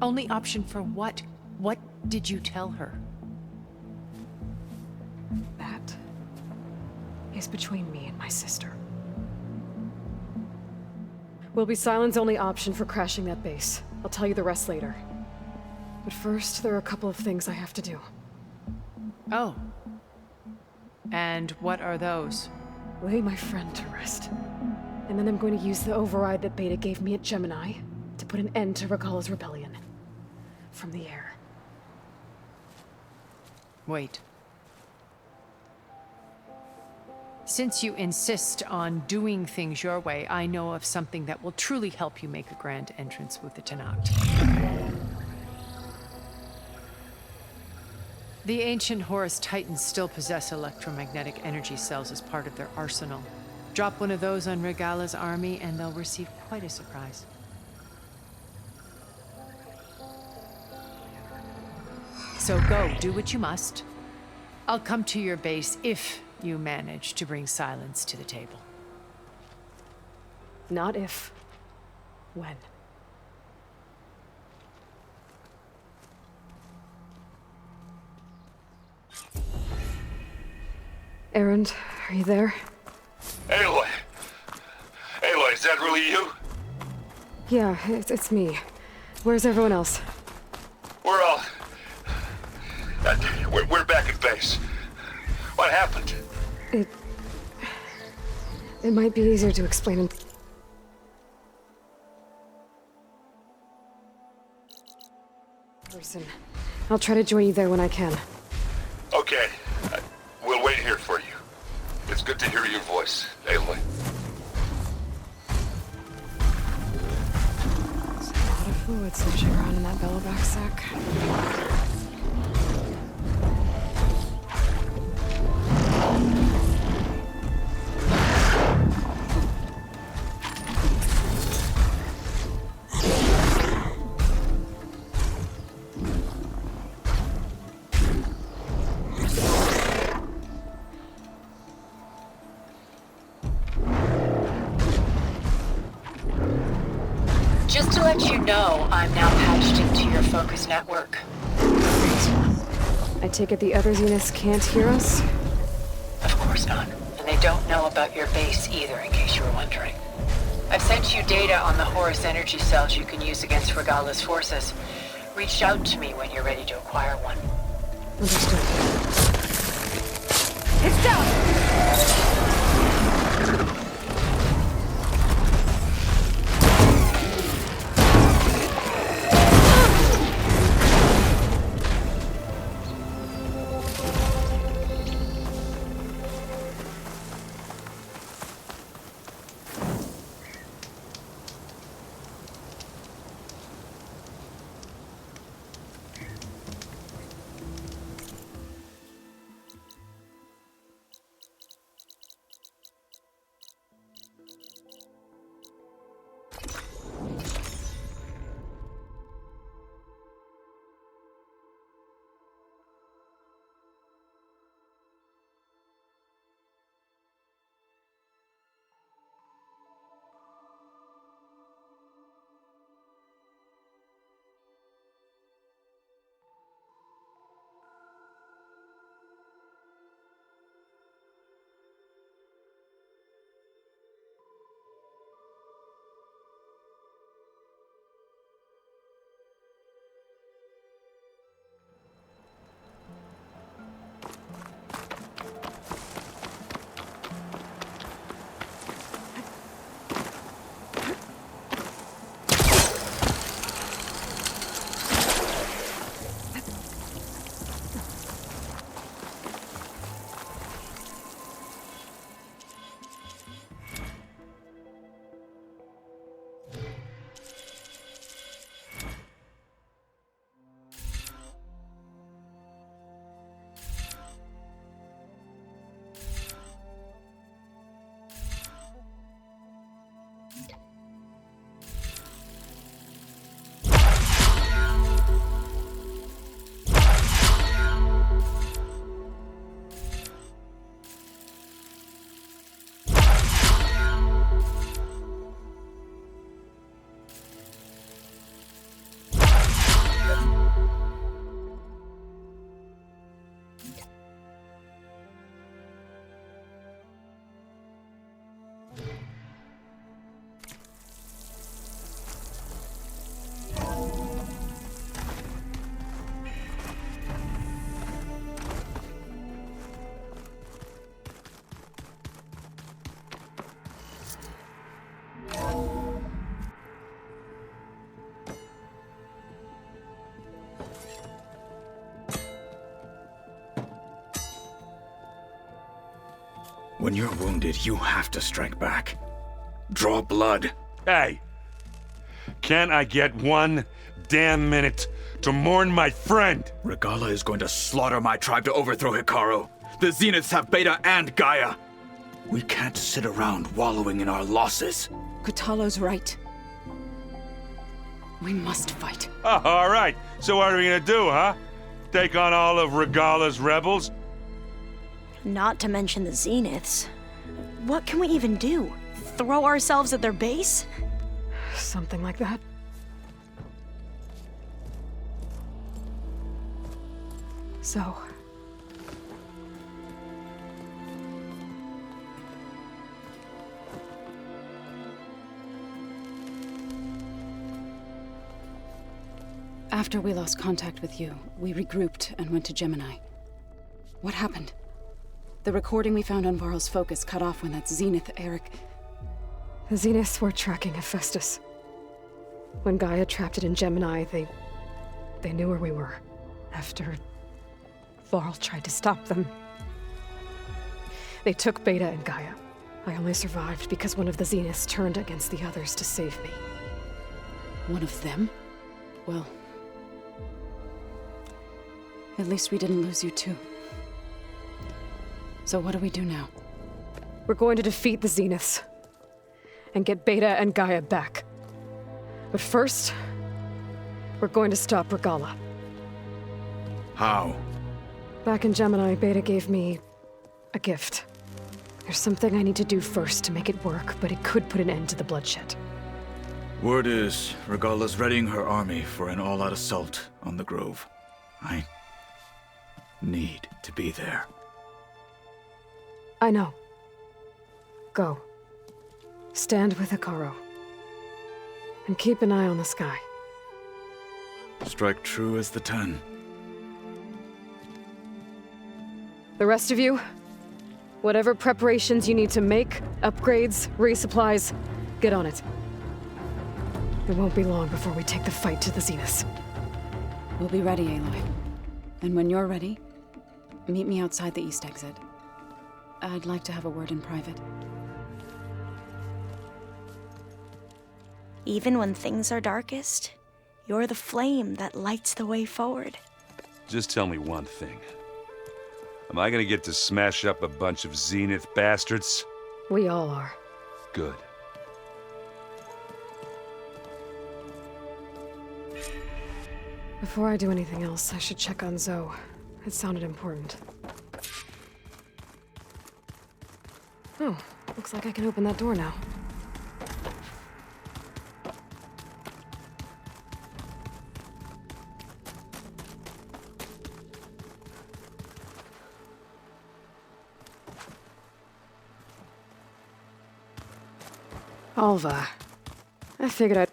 Only option for what? What did you tell her? That is between me and my sister. We'll be Sylens' only option for crashing that base. I'll tell you the rest later. But first, there are a couple of things I have to do. Oh. And what are those? Lay my friend to rest. And then I'm going to use the override that Beta gave me at Gemini to put an end to Regala's rebellion. From the air. Wait. Since you insist on doing things your way, I know of something that will truly help you make a grand entrance with the Tenakth. The ancient Horus Titans still possess electromagnetic energy cells as part of their arsenal. Drop one of those on Regala's army and they'll receive quite a surprise. So go, do what you must. I'll come to your base if you manage to bring Sylens to the table. Not if. When. Erend, are you there? Aloy! Aloy, is that really you? Yeah, it's me. Where's everyone else? We're all... we're back at base. What happened? It might be easier to explain in person. I'll try to join you there when I can. Okay. We'll wait here for you. It's good to hear your voice, Aloy. There's a lot of fluid sloshing around in that belloback sack. Just to let you know, I'm now patched into your focus network. I take it the other Zeniths can't hear us? Of course not. And they don't know about your base either, in case you were wondering. I've sent you data on the Horus energy cells you can use against Regala's forces. Reach out to me when you're ready to acquire one. Understood. It's down! When you're wounded, you have to strike back. Draw blood. Hey! Can't I get one damn minute to mourn my friend? Regala is going to slaughter my tribe to overthrow Hikaru. The Zeniths have Beta and Gaia. We can't sit around wallowing in our losses. Kotallo's right. We must fight. Oh, all right. So what are we gonna do, huh? Take on all of Regala's rebels? Not to mention the Zeniths. What can we even do? Throw ourselves at their base? Something like that. So... After we lost contact with you, we regrouped and went to Gemini. What happened? The recording we found on Varl's focus cut off when that Zenith, Eric... The Zeniths were tracking Hephaestus. When Gaia trapped it in Gemini, they knew where we were. After Varl tried to stop them. They took Beta and Gaia. I only survived because one of the Zeniths turned against the others to save me. One of them? Well... at least we didn't lose you too. So what do we do now? We're going to defeat the Zeniths. And get Beta and Gaia back. But first, we're going to stop Regala. How? Back in Gemini, Beta gave me a gift. There's something I need to do first to make it work, but it could put an end to the bloodshed. Word is, Regala's readying her army for an all-out assault on the Grove. I need to be there. I know. Go. Stand with Hikaru. And keep an eye on the sky. Strike true as the 10. The rest of you, whatever preparations you need to make, upgrades, resupplies, get on it. It won't be long before we take the fight to the Zeniths. We'll be ready, Aloy. And when you're ready, meet me outside the east exit. I'd like to have a word in private. Even when things are darkest, you're the flame that lights the way forward. Just tell me one thing. Am I gonna get to smash up a bunch of Zenith bastards? We all are. Good. Before I do anything else, I should check on Zoe. It sounded important. Oh, looks like I can open that door now. Alva. I figured I'd...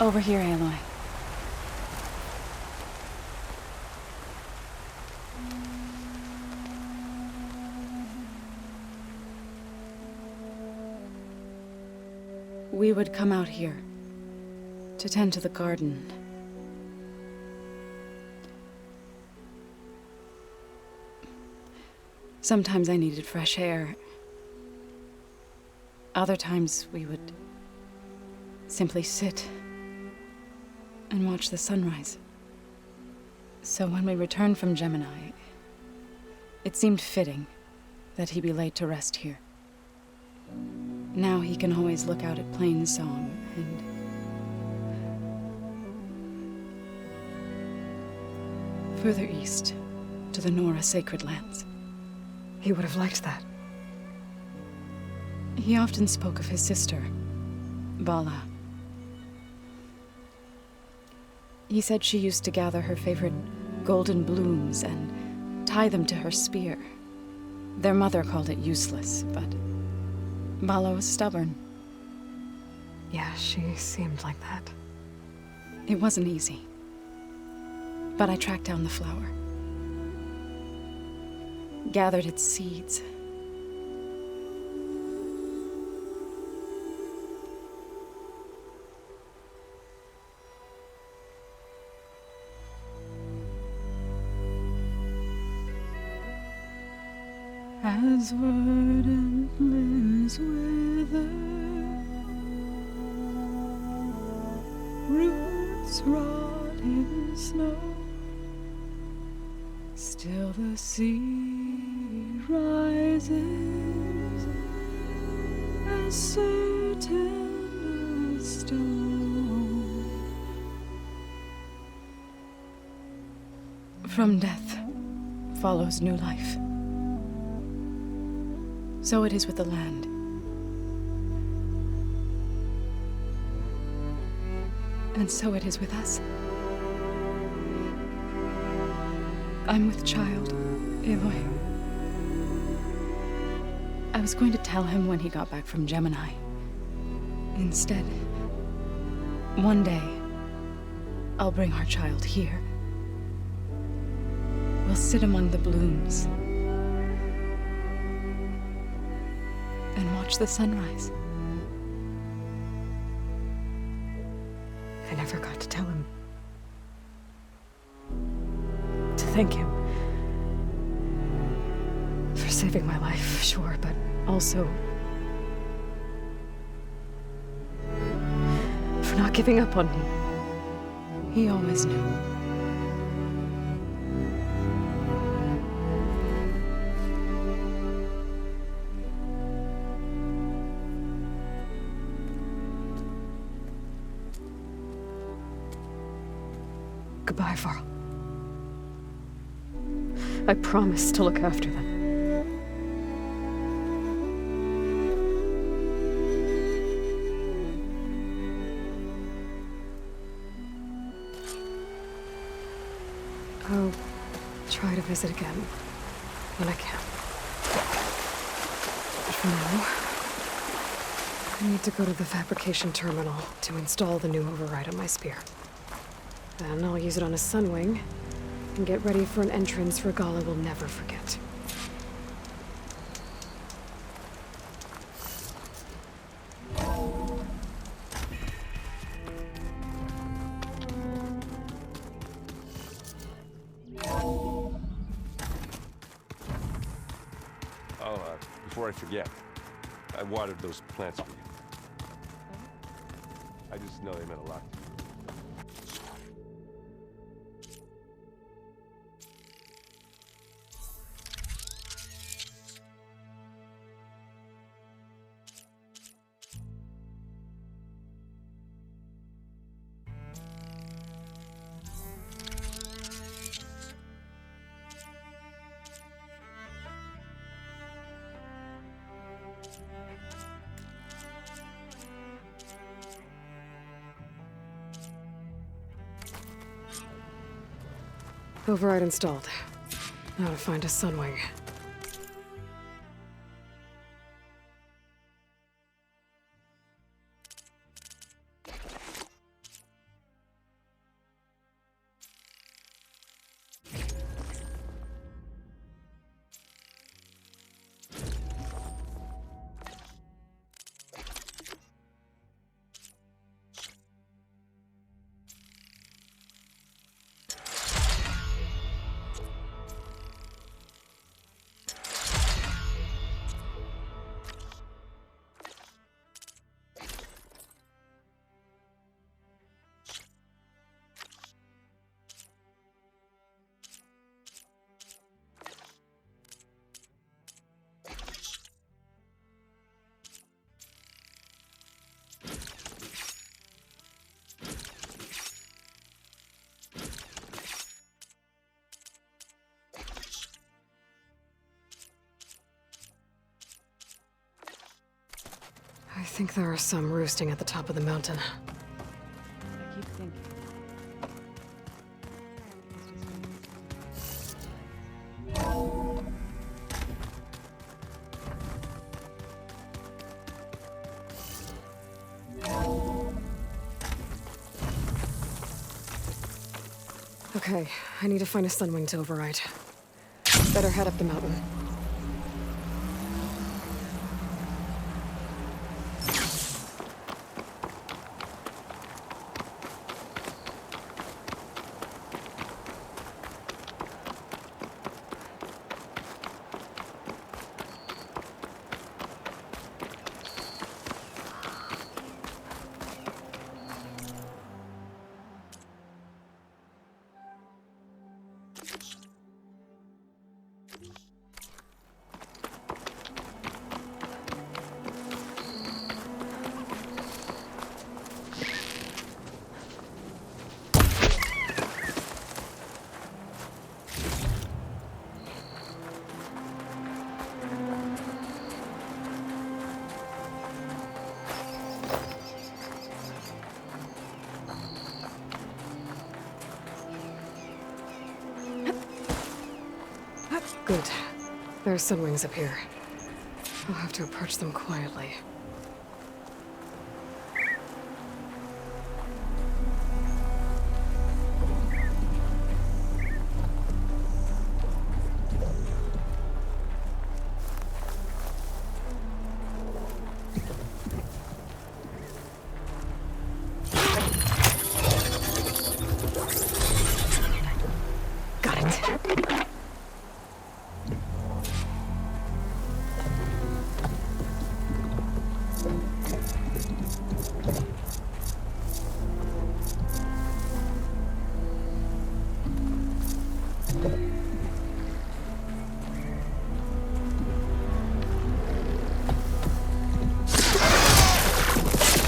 Over here, Aloy. We would come out here to tend to the garden. Sometimes I needed fresh air. Other times we would simply sit and watch the sunrise. So when we returned from Gemini, it seemed fitting that he be laid to rest here. Now he can always look out at Plain Song and... further east, to the Nora Sacred Lands. He would have liked that. He often spoke of his sister, Bala. He said she used to gather her favorite golden blooms and tie them to her spear. Their mother called it useless, but Vala was stubborn. Yeah, she seemed like that. It wasn't easy. But I tracked down the flower. Gathered its seeds. As verdant limbs wither, roots rot in snow, still the sea rises, as certain as stone. From death follows new life. So it is with the land. And so it is with us. I'm with child, Aloy. I was going to tell him when he got back from Gemini. Instead, one day, I'll bring our child here. We'll sit among the blooms and watch the sunrise. I never got to tell him. To thank him. For saving my life, sure, but also for not giving up on me. He always knew. Goodbye, Varl. I promise to look after them. I'll try to visit again when I can. But for now, I need to go to the fabrication terminal to install the new override on my spear. Then I'll use it on a sunwing and get ready for an entrance Regala will never forget. Before I forget, I watered those plants for you. I just know they meant a lot to you. Override installed. Now to find a sunwing. I think there are some roosting at the top of the mountain. I keep thinking. Okay, I need to find a sunwing to override. Better head up the mountain. Good. There's sunwings up here. I'll have to approach them quietly. Got it.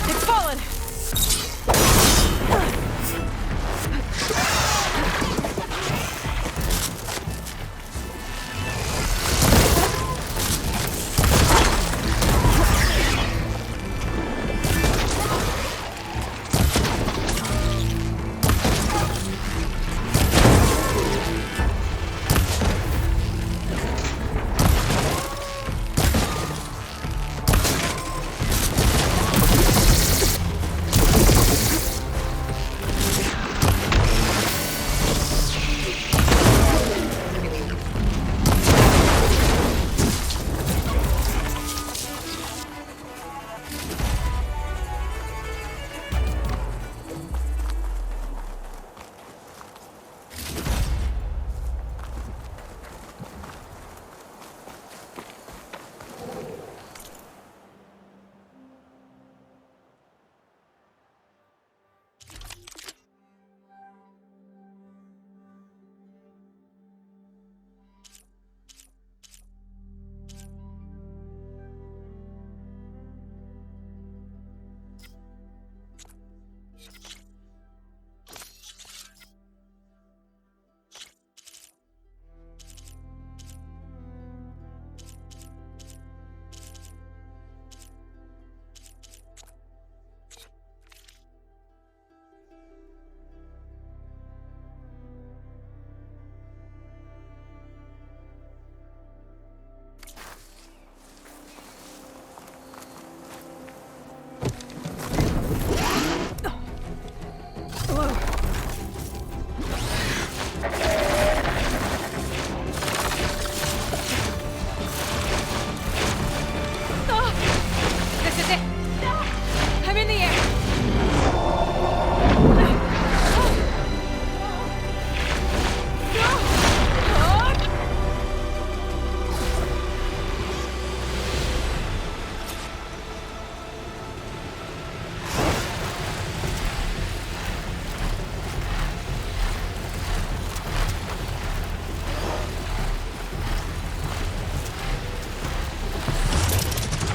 It's fallen!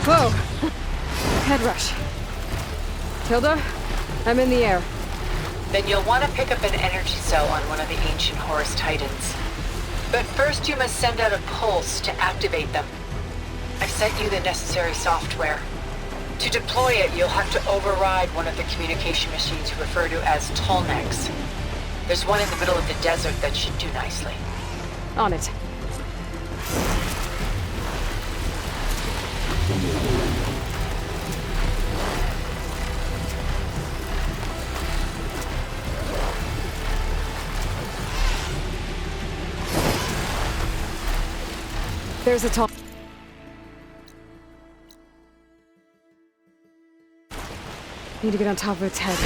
Whoa! Head rush. Tilda, I'm in the air. Then you'll want to pick up an energy cell on one of the ancient Horus Titans. But first you must send out a pulse to activate them. I've sent you the necessary software. To deploy it, you'll have to override one of the communication machines referred to as Tolnecs. There's one in the middle of the desert that should do nicely. On it. There's a tall... Need to get on top of its head.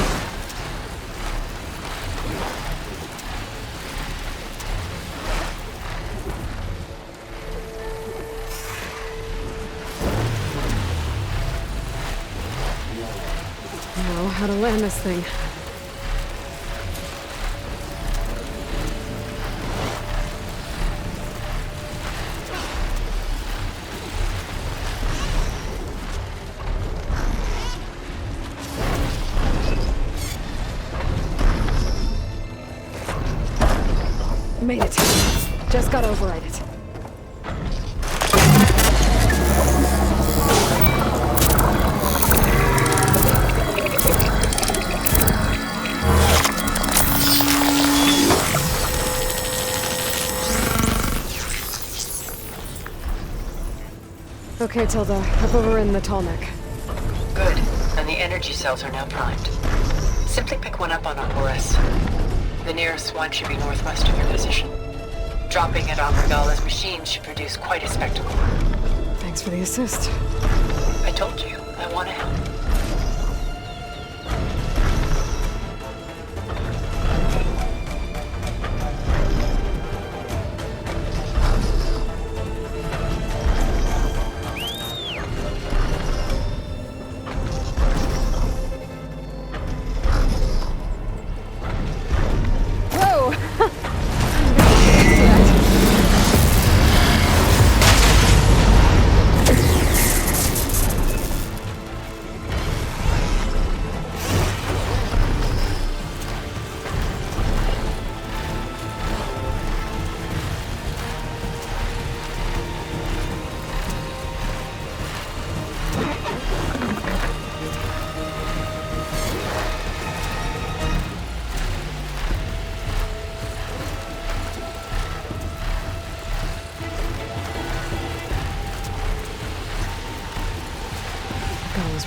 Know how to land this thing. Made it. Just gotta override it. Okay, Tilda. Up over in the tall neck. Good. And the energy cells are now primed. Simply pick one up on a Horus. The nearest one should be northwest of your position. Dropping it on Regala's machine should produce quite a spectacle. Thanks for the assist. I told you, I want to help.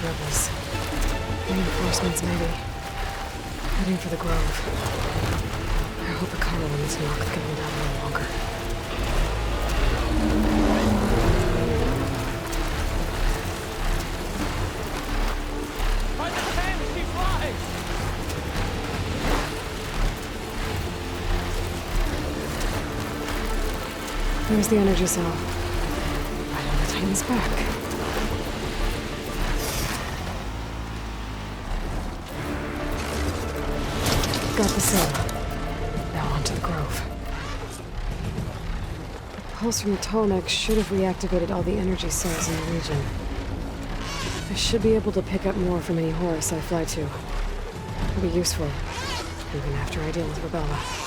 Rebels. Reinforcements, maybe. Heading for the Grove. I hope the Carolins knock the game down no longer. By the time she flies! There's the energy cell. I don't want to tighten this back. Got the cell. Now onto the Grove. The pulse from the tall neck should have reactivated all the energy cells in the region. I should be able to pick up more from any Horus I fly to. It'll be useful, even after I deal with Rebella.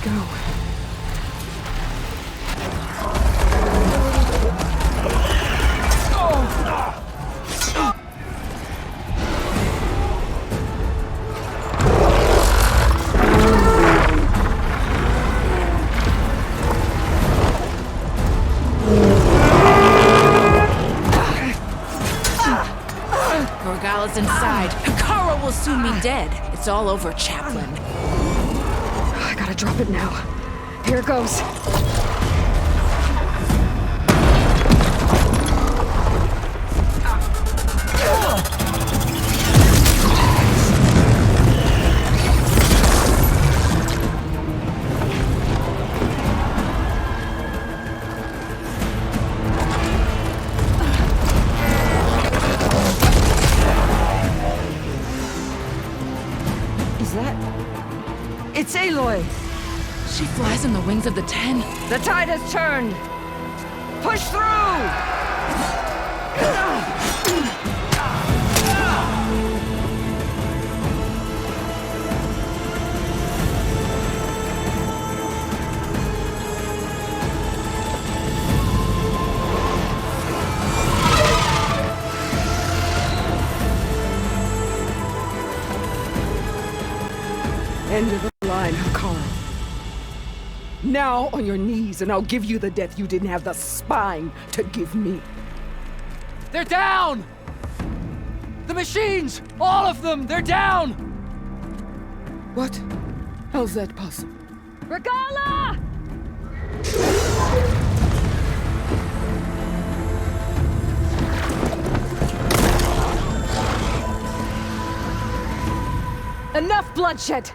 Go. Regala's inside. Hikara will soon be dead. It's all over, Chaplain. I gotta drop it now. Here it goes. Is that... It's Aloy! She flies on the wings of the 10. The tide has turned! Push through! End of the line, Carl. Now on your knees, and I'll give you the death you didn't have the spine to give me. They're down! The machines! All of them! They're down! What? How's that possible? Regala! Enough bloodshed!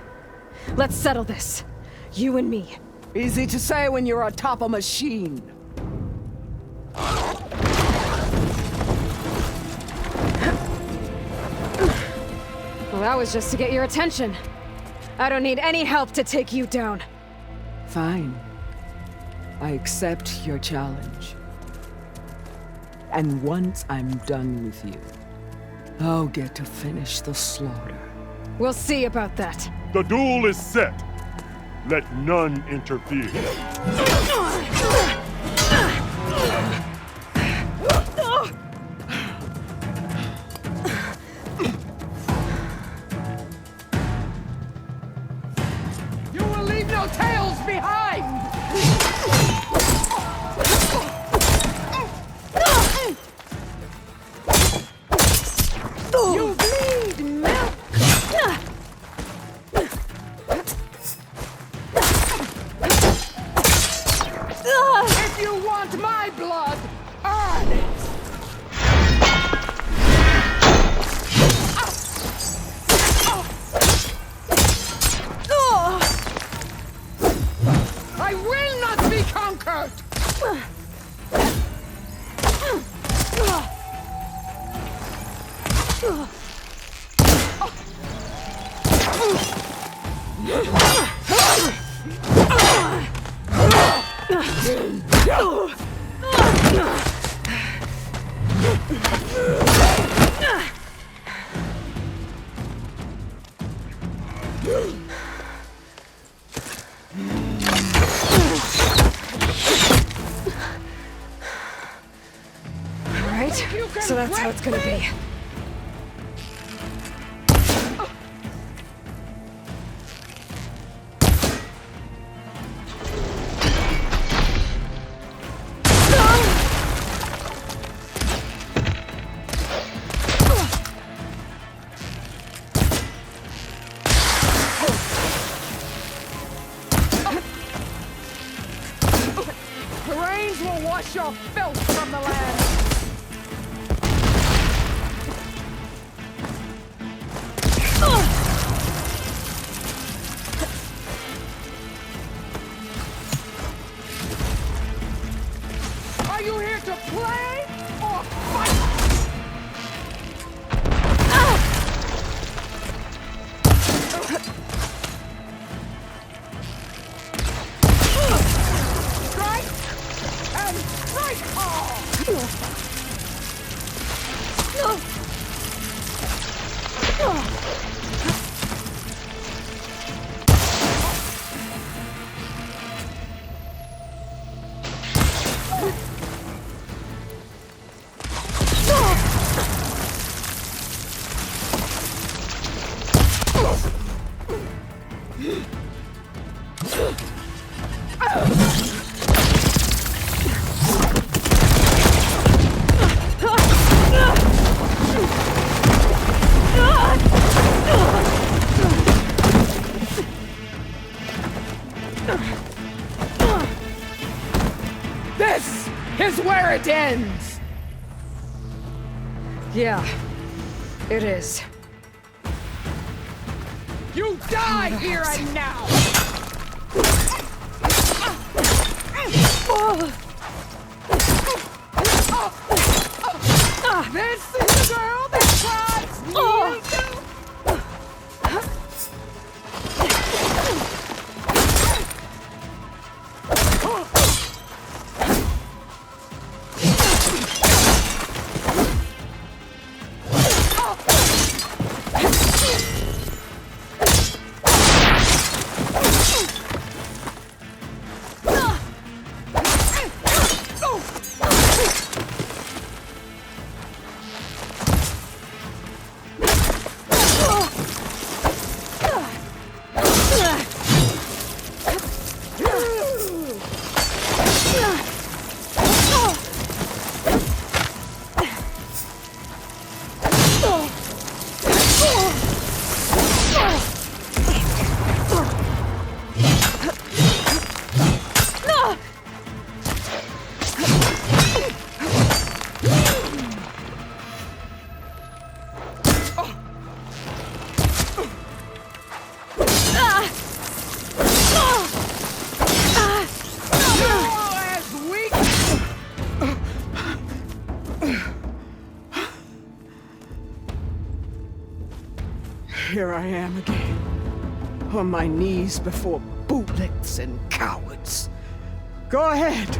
Let's settle this. You and me. Easy to say when you're atop a machine. Well, that was just to get your attention. I don't need any help to take you down. Fine. I accept your challenge. And once I'm done with you, I'll get to finish the slaughter. We'll see about that. The duel is set. Let none interfere. You will leave no tails behind! You bleed milk! If you want my blood, earn it! I will not be conquered! Alright, so that's how it's gonna be. The rains will wash your filth from the land! Are you here to play or fight? Strike and strike hard! This is where it ends! Yeah, it is. You die here and now! This is the girl that tries me! Here I am again, on my knees before bootlicks and cowards. Go ahead,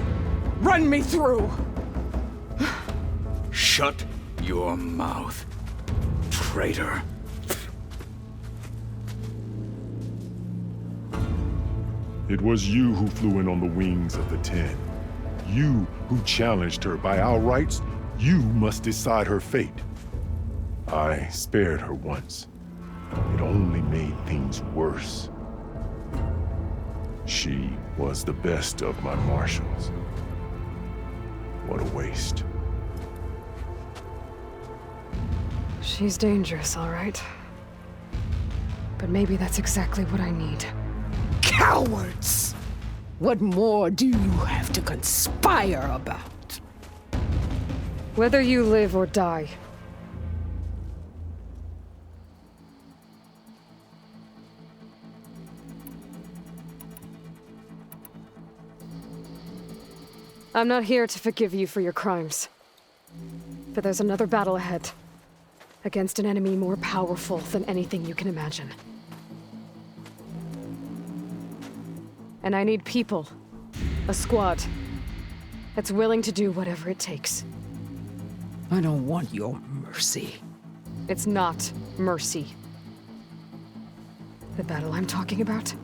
run me through. Shut your mouth, traitor. It was you who flew in on the wings of the 10. You who challenged her by our rights. You must decide her fate. I spared her once. It only made things worse. She was the best of my marshals. What a waste. She's dangerous, all right. But maybe that's exactly what I need. Cowards! What more do you have to conspire about? Whether you live or die. I'm not here to forgive you for your crimes. But there's another battle ahead. Against an enemy more powerful than anything you can imagine. And I need people. A squad. That's willing to do whatever it takes. I don't want your mercy. It's not mercy. The battle I'm talking about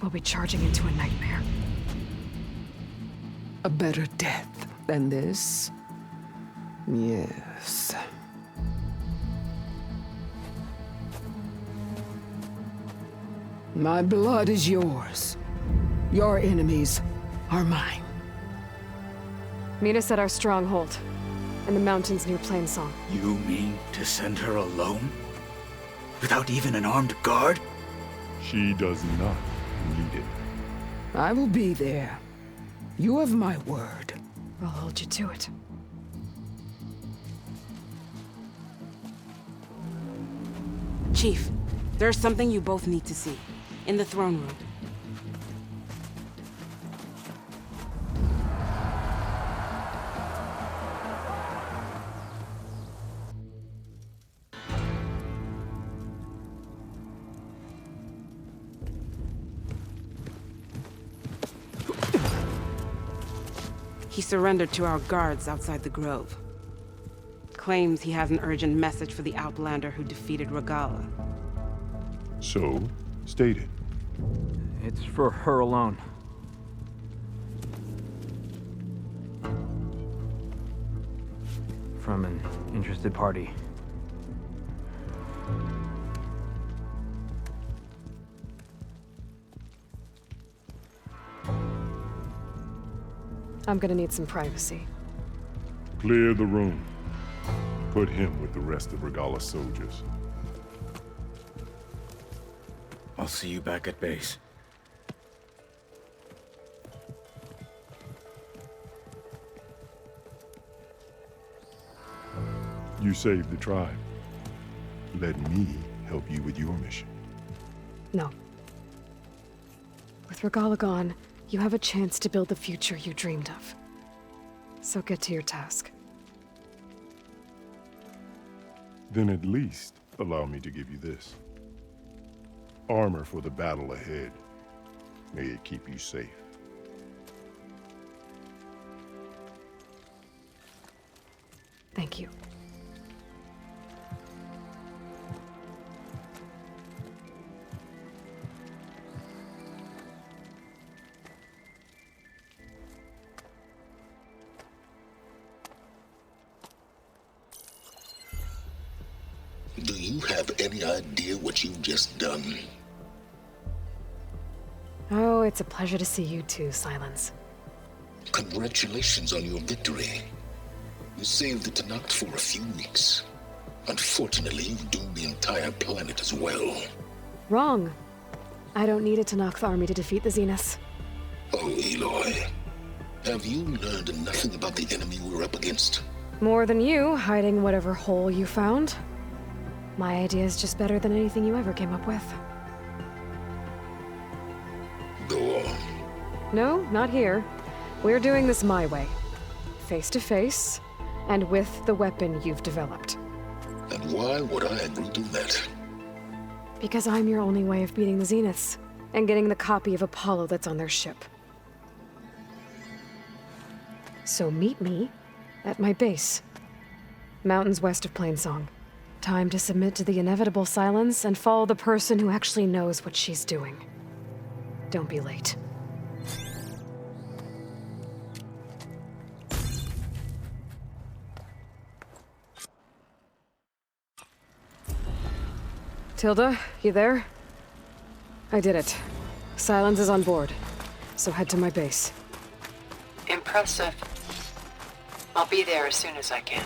will be charging into a nightmare. A better death than this? Yes. My blood is yours. Your enemies are mine. Meet us at our stronghold, in the mountains near Plainsong. You mean to send her alone? Without even an armed guard? She does not need it. I will be there. You have my word. I'll hold you to it. Chief, there's something you both need to see. In the throne room. He surrendered to our guards outside the grove. Claims he has an urgent message for the Outlander who defeated Regala. So, state it. It's for her alone. From an interested party. I'm gonna need some privacy. Clear the room. Put him with the rest of Regala's soldiers. I'll see you back at base. You saved the tribe. Let me help you with your mission. No. With Regala gone, you have a chance to build the future you dreamed of. So get to your task. Then at least allow me to give you this. Armor for the battle ahead. May it keep you safe. Thank you. Do you have any idea what you've just done? Oh, it's a pleasure to see you too, Silence. Congratulations on your victory. You saved the Tenakth for a few weeks. Unfortunately, you've doomed the entire planet as well. Wrong. I don't need a Tenakth army to defeat the Zeniths. Oh, Aloy. Have you learned nothing about the enemy we're up against? More than you, hiding whatever hole you found. My idea is just better than anything you ever came up with. Go on. No, not here. We're doing this my way. Face to face, and with the weapon you've developed. And why would I agree to that? Because I'm your only way of beating the Zeniths, and getting the copy of Apollo that's on their ship. So meet me at my base. Mountains west of Plainsong. Time to submit to the inevitable silence and follow the person who actually knows what she's doing. Don't be late. Tilda, you there? I did it. Silence is on board, so head to my base. Impressive. I'll be there as soon as I can.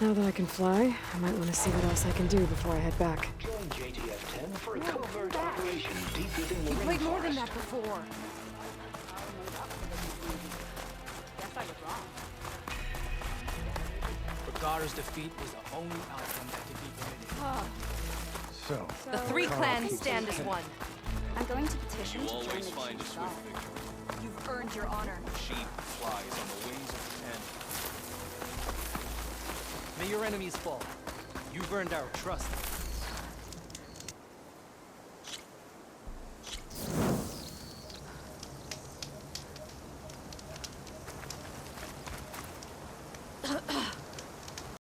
Now that I can fly, I might want to see what else I can do before I head back. Join JTF-10 for a covert operation deep within the You played more than rainforest. that before. Regarder's defeat was the only outcome that could be permitted. So, The three clans stand as one. I'm going to petition to join the always find a Chief's swift side. victory. You've earned your honor. Sheep flies on the wings of the pen. May your enemies fall. You've earned our trust.